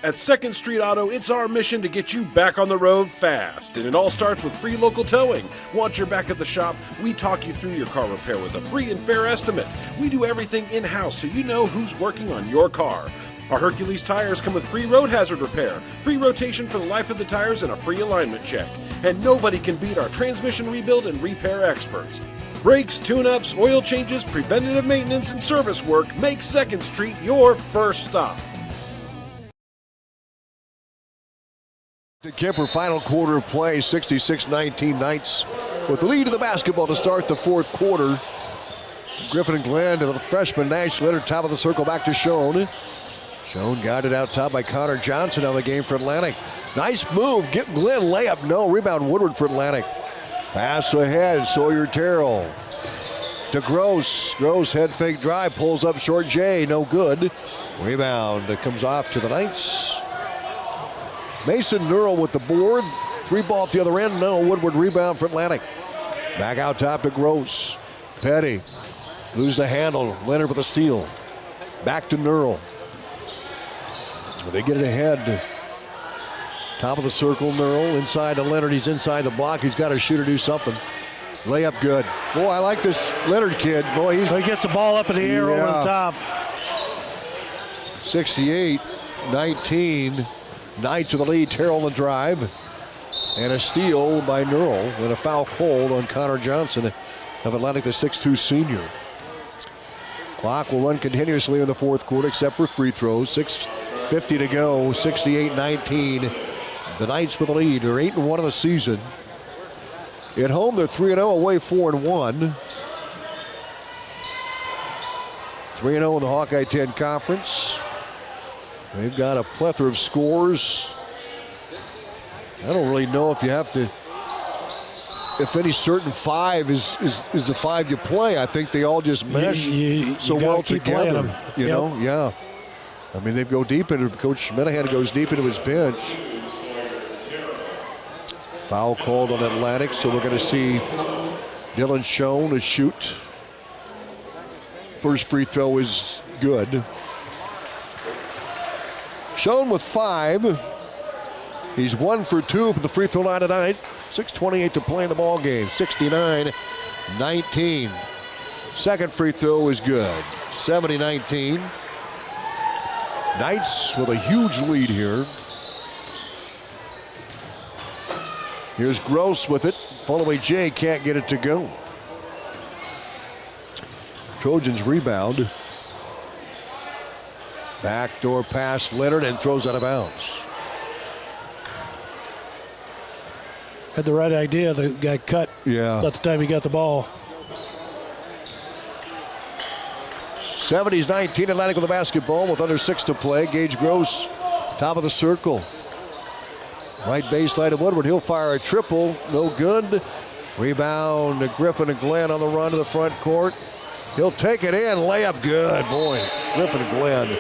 At 2nd Street Auto, it's our mission to get you back on the road fast. And it all starts with free local towing. Once you're back at the shop, we talk you through your car repair with a free and fair estimate. We do everything in-house so you know who's working on your car. Our Hercules tires come with free road hazard repair, free rotation for the life of the tires, and a free alignment check. And nobody can beat our transmission rebuild and repair experts. Brakes, tune-ups, oil changes, preventative maintenance, and service work make 2nd Street your first stop. The Kuemper final quarter of play, 66-19 Knights with the lead of the basketball to start the fourth quarter. Griffin and Glenn to the freshman Nash Leonard, top of the circle, back to Schoen. Schoen guided out top by Connor Johnson on the game for Atlantic. Nice move, get Glenn layup, no, rebound Woodward for Atlantic. Pass ahead, Sawyer Terrell to Gross. Gross head fake drive, pulls up short J, no good. Rebound comes off to the Knights. Mason Nurl with the board. 3-ball at the other end, no. Woodward rebound for Atlantic. Back out top to Gross. Petty, lose the handle. Leonard with a steal. Back to Nurl. They get it ahead. Top of the circle, Nurl. Inside to Leonard. He's inside the block. He's got to shoot or do something. Layup good. Boy, I like this Leonard kid. Boy, he gets the ball up in the air over the top. 68-19. Knights with the lead. Terrell on the drive. And a steal by Nurl. And a foul called on Connor Johnson of Atlantic, the 6'2 senior. Clock will run continuously in the fourth quarter except for free throws. 6:50 to go. 68-19. The Knights with the lead. They're 8-1 in the season. At home, they're 3-0, away 4-1. 3-0 in the Hawkeye 10 Conference. They've got a plethora of scores. I don't really know if you have to, if any certain 5 is the 5 you play. I think they all just mesh so well together. You know, yeah. I mean, they go deep into, Coach Menahan goes deep into his bench. Foul called on Atlantic, so we're going to see Dylan Schoen to shoot. First free throw is good. Schoen with 5. He's 1 for 2 from the free throw line tonight. 6:28 to play in the ball game. 69-19. Second free throw is good. 70-19. Knights with a huge lead here. Here's Gross with it. Following Jay can't get it to go. Trojans rebound. Backdoor pass Leonard and throws out of bounds. Had the right idea. The guy cut about the time he got the ball. 70-19 Atlantic with the basketball with under 6 to play. Gage Gross, top of the circle. Right baseline to Woodward. He'll fire a triple. No good. Rebound to Griffin and Glenn on the run to the front court. He'll take it in. Layup good. Boy, Griffin and Glenn.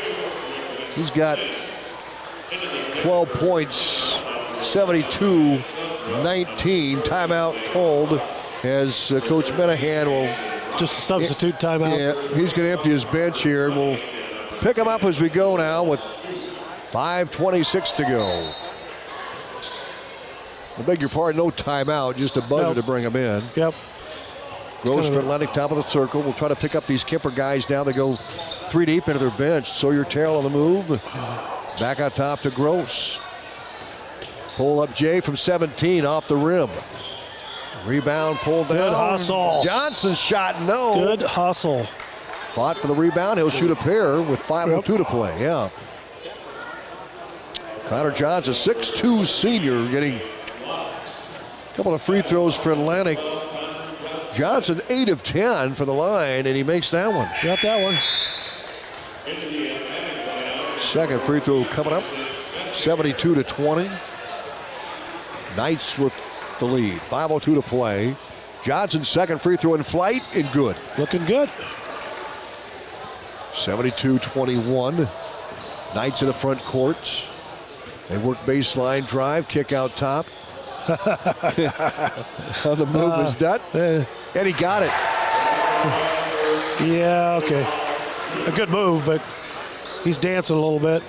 He's got 12 points. 72-19. Timeout called as Coach Menahan will... Just a substitute timeout. Yeah, he's going to empty his bench here, and we'll pick him up as we go now with 5:26 to go. I beg your pardon, no timeout, just a buzzer to bring him in. Yep. Gross for Atlantic, top of the circle. We'll try to pick up these Kuemper guys now. They go 3 deep into their bench. Sawyer Terrell on the move. Back out top to Gross. Pull up Jay from 17 off the rim. Rebound pulled down. Good hustle. Johnson's shot, no. Good hustle. Fought for the rebound. He'll shoot a pair with 5:02 to play. Yeah. Connor Johnson, 6'2 senior, getting a couple of free throws for Atlantic. Johnson, 8 of 10 for the line, and he makes that one. Got that one. Second free throw coming up. 72-20. Knights with the lead. 5:02 to play. Johnson's second free throw in flight and good. Looking good. 72-21. Knights in the front court. They work baseline drive, kick out top. On the move is Dutt. And he got it. Yeah, okay. A good move, but he's dancing a little bit.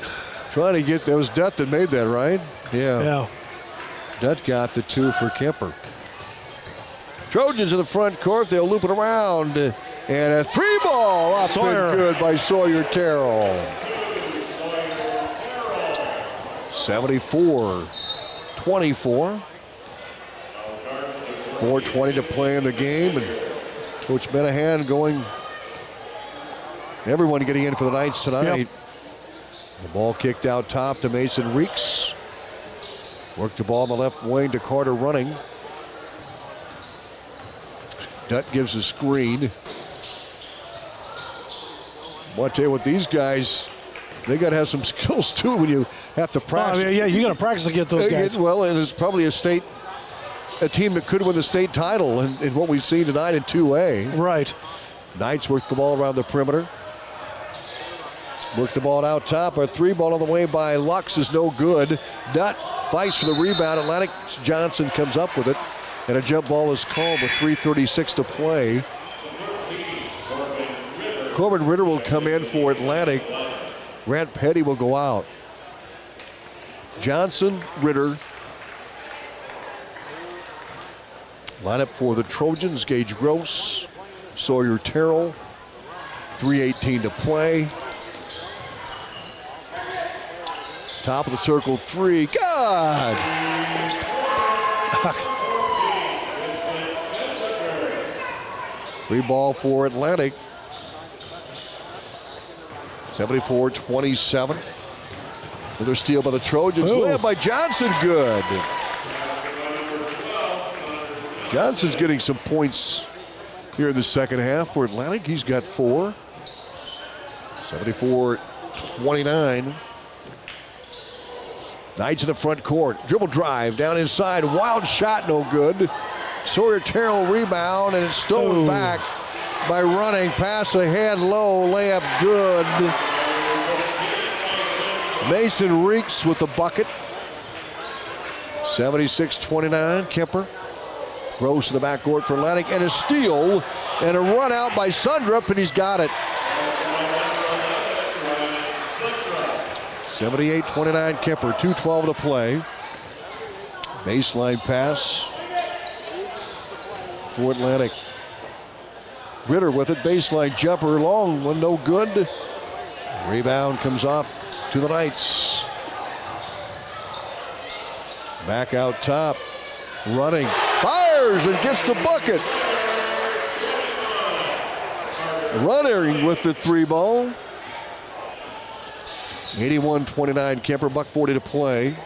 Trying to get, that was Dutt that made that, right? Yeah. Yeah. Dutt got the 2 for Kuemper. Trojans in the front court. They'll loop it around. And a 3-ball up and good by Sawyer Terrell. 74-24. 4:20 to play in the game. And Coach Menahan going, everyone getting in for the Knights tonight. Yep. The ball kicked out top to Mason Reeks. Worked the ball on the left wing to Carter running. Dutt gives a screen. I want to tell you what, these guys, they got to have some skills too when you have to practice. Yeah, you got to practice against those guys. Well, and it's probably a team that could win the state title in what we've seen tonight in 2A. Right. Knights work the ball around the perimeter. Work the ball out top. A 3-ball on the way by Lux is no good. Dutt fights for the rebound. Atlantic Johnson comes up with it. And a jump ball is called with 3:36 to play. Corbin Ritter will come in for Atlantic. Grant Petty will go out. Johnson, Ritter. Lineup for the Trojans, Gage Gross, Sawyer Terrell. 3:18 to play. Top of the circle, 3. God! 3-ball for Atlantic. 74-27. Another steal by the Trojans. Layup by Johnson, good. Johnson's getting some points here in the second half for Atlantic. He's got 4. 74-29. Knights in the front court. Dribble drive down inside. Wild shot, no good. Sawyer Terrell rebound, and it's stolen back by running. Pass ahead, low, layup good. Mason Reeks with the bucket. 76-29, Kuemper. Gross in the backcourt for Atlantic, and a steal, and a run out by Sundrup, and he's got it. 78-29 Kuemper, 2:12 to play. Baseline pass for Atlantic. Ritter with it, baseline jumper, long one, no good. Rebound comes off to the Knights. Back out top, running, fires and gets the bucket. Running with the three ball. 81-29 Kuemper, $1:40 to play.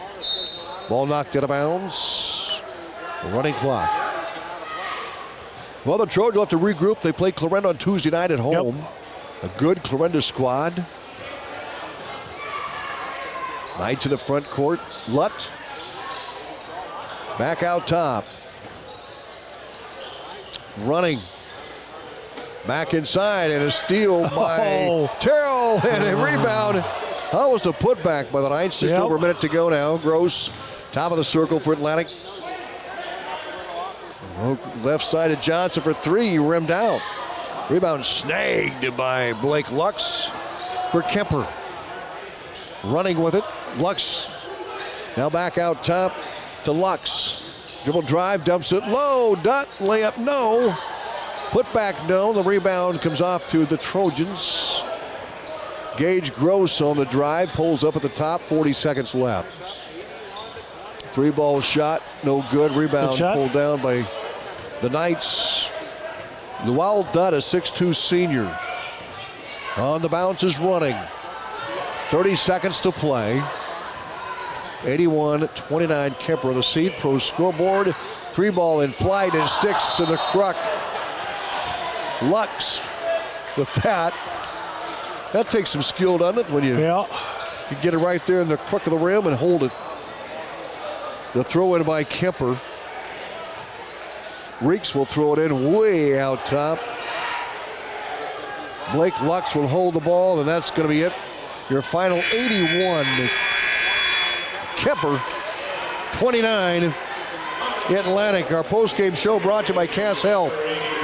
Ball knocked out of bounds. Running clock. Well, the Trojans will have to regroup. They play Clarinda on Tuesday night at home. A good Clarinda squad. Knights in the front court. Lutt. Back out top. Running. Back inside and a steal by Carroll and a rebound. That was the putback by the Knights. Just over a minute to go now. Gross, top of the circle for Atlantic. Left side of Johnson for three, rimmed out. Rebound snagged by Blake Lux for Kuemper. Running with it, Lux. Now back out top to Lux. Dribble drive, dumps it low. Dot, layup, no. Put back, no. The rebound comes off to the Trojans. Gage Gross on the drive, pulls up at the top, 40 seconds left. Three ball shot, no good. Rebound pulled down by the Knights. Lual Dutt, a 6'2 senior. On the bounce is running. 30 seconds to play. 81-29 Kuemper. The Seed Pro scoreboard. Three ball in flight and sticks to the crook. Lux with that. That takes some skill, doesn't it? When you get it right there in the crook of the rim and hold it. The throw in by Kuemper. Reeks will throw it in way out top. Blake Lux will hold the ball, and that's going to be it. Your final 81. Kuemper, 29. Atlantic. Our postgame show brought to you by Cass Health.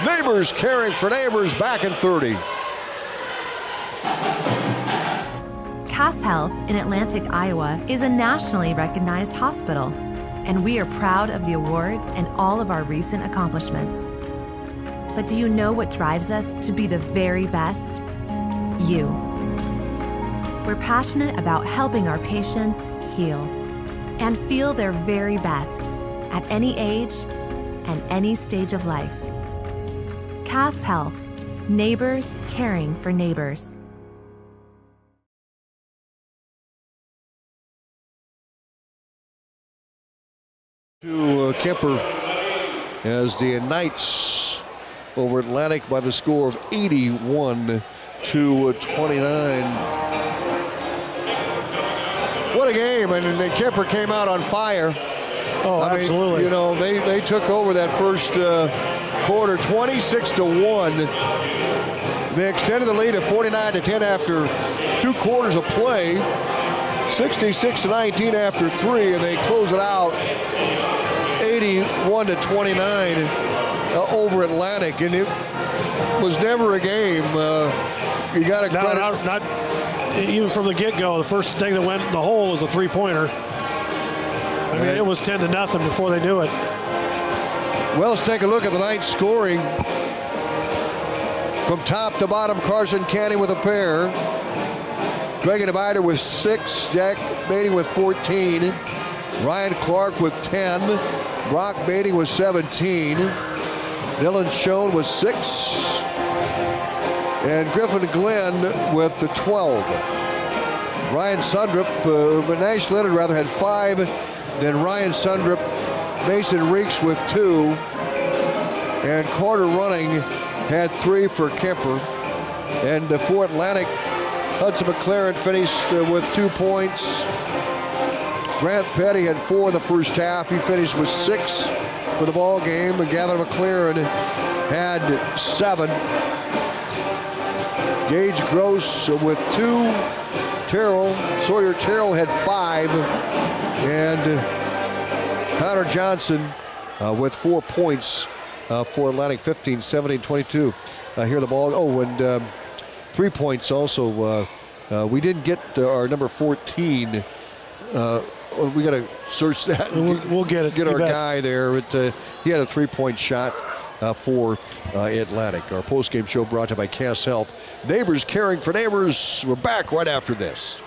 Neighbors caring for neighbors, back in 30. Cass Health in Atlantic, Iowa is a nationally recognized hospital, and we are proud of the awards and all of our recent accomplishments. But do you know what drives us to be the very best? You. We're passionate about helping our patients heal and feel their very best at any age and any stage of life. Cass Health, neighbors caring for neighbors. To Kuemper as the Knights over Atlantic by the score of 81-29. What a game, and Kuemper came out on fire. Oh, absolutely. You know, they took over that first quarter 26-1. They extended the lead at 49-10 after 2 quarters of play. 66-19 after 3, and they close it out 81-29 over Atlantic, and it was never a game. You got to credit. Not even from the get-go. The first thing that went in the hole was a three-pointer. I mean, it was 10-0 before they knew it. Well, let's take a look at the Knights scoring. From top to bottom, Carson Canning with a pair. Greg Divider with 6. Jack Beatty with 14. Ryan Clark with 10. Brock Beatty with 17. Dylan Schoen with 6. And Griffin Glenn with the 12. Ryan Sundrup, Nash Leonard rather, had 5. Then Ryan Sundrup, Mason Reeks with 2. And Carter Running had 3 for Kuemper. And for Atlantic, Hudson McLaren finished with 2 points. Grant Petty had 4 in the first half. He finished with 6 for the ball game. And Gavin McLaren had 7. Gage Gross with 2. Sawyer Terrell had 5. And Connor Johnson with 4 points for Atlantic, 15, 17, 22. Here the ball. Oh, and 3 points also We didn't get our number 14. We got to search that. We'll get it. Get our guy there. He had a 3-point shot for Atlantic. Our postgame show brought to you by Cass Health. Neighbors caring for neighbors. We're back right after this.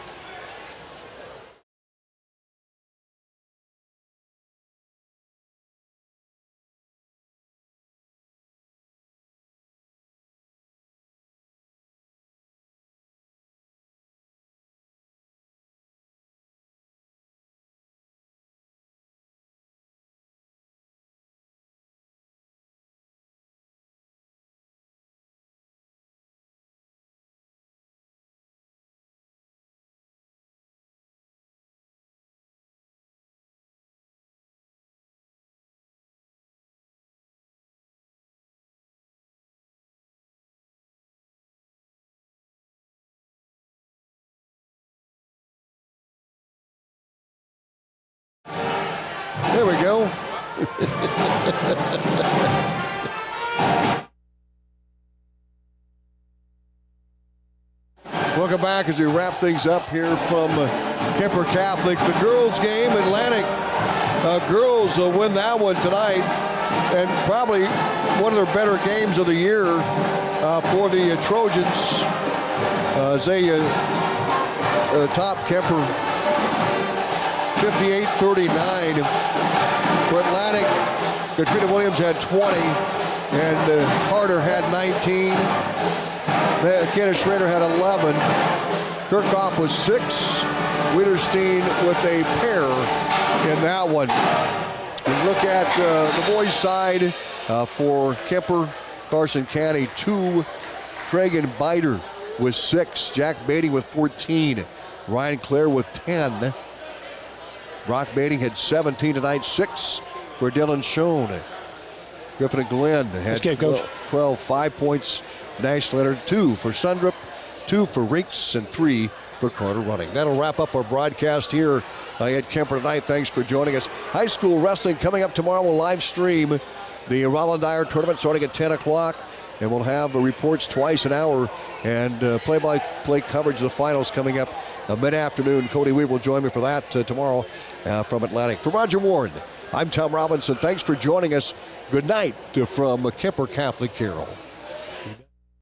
There we go. Welcome back as we wrap things up here from Kuemper Catholic. The girls game, Atlantic girls will win that one tonight, and probably one of their better games of the year for the Trojans as they top Kuemper 58-39. For Atlantic, Katrina Williams had 20, and Carter had 19. Kenna Schrader had 11. Kirchhoff was 6. Widerstein with a pair in that one. We look at the boys' side for Kuemper, Carson County, 2. Tragan Biter with 6. Jack Beatty with 14. Ryan Clare with 10. Brock Beatty had 17 tonight, 6 for Dylan Schoen. Griffin and Glenn had 12, 5 points. Nash Leonard, 2 for Sundrup, 2 for Rinks, and 3 for Carter Running. That'll wrap up our broadcast here at Kuemper tonight. Thanks for joining us. High school wrestling coming up tomorrow. We'll live stream the Roland Dyer tournament starting at 10 o'clock. And we'll have reports twice an hour and play-by-play coverage of the finals coming up mid-afternoon. Cody Weaver will join me for that tomorrow from Atlantic. For Roger Warren, I'm Tom Robinson. Thanks for joining us. Good night from Kuemper Catholic Carroll.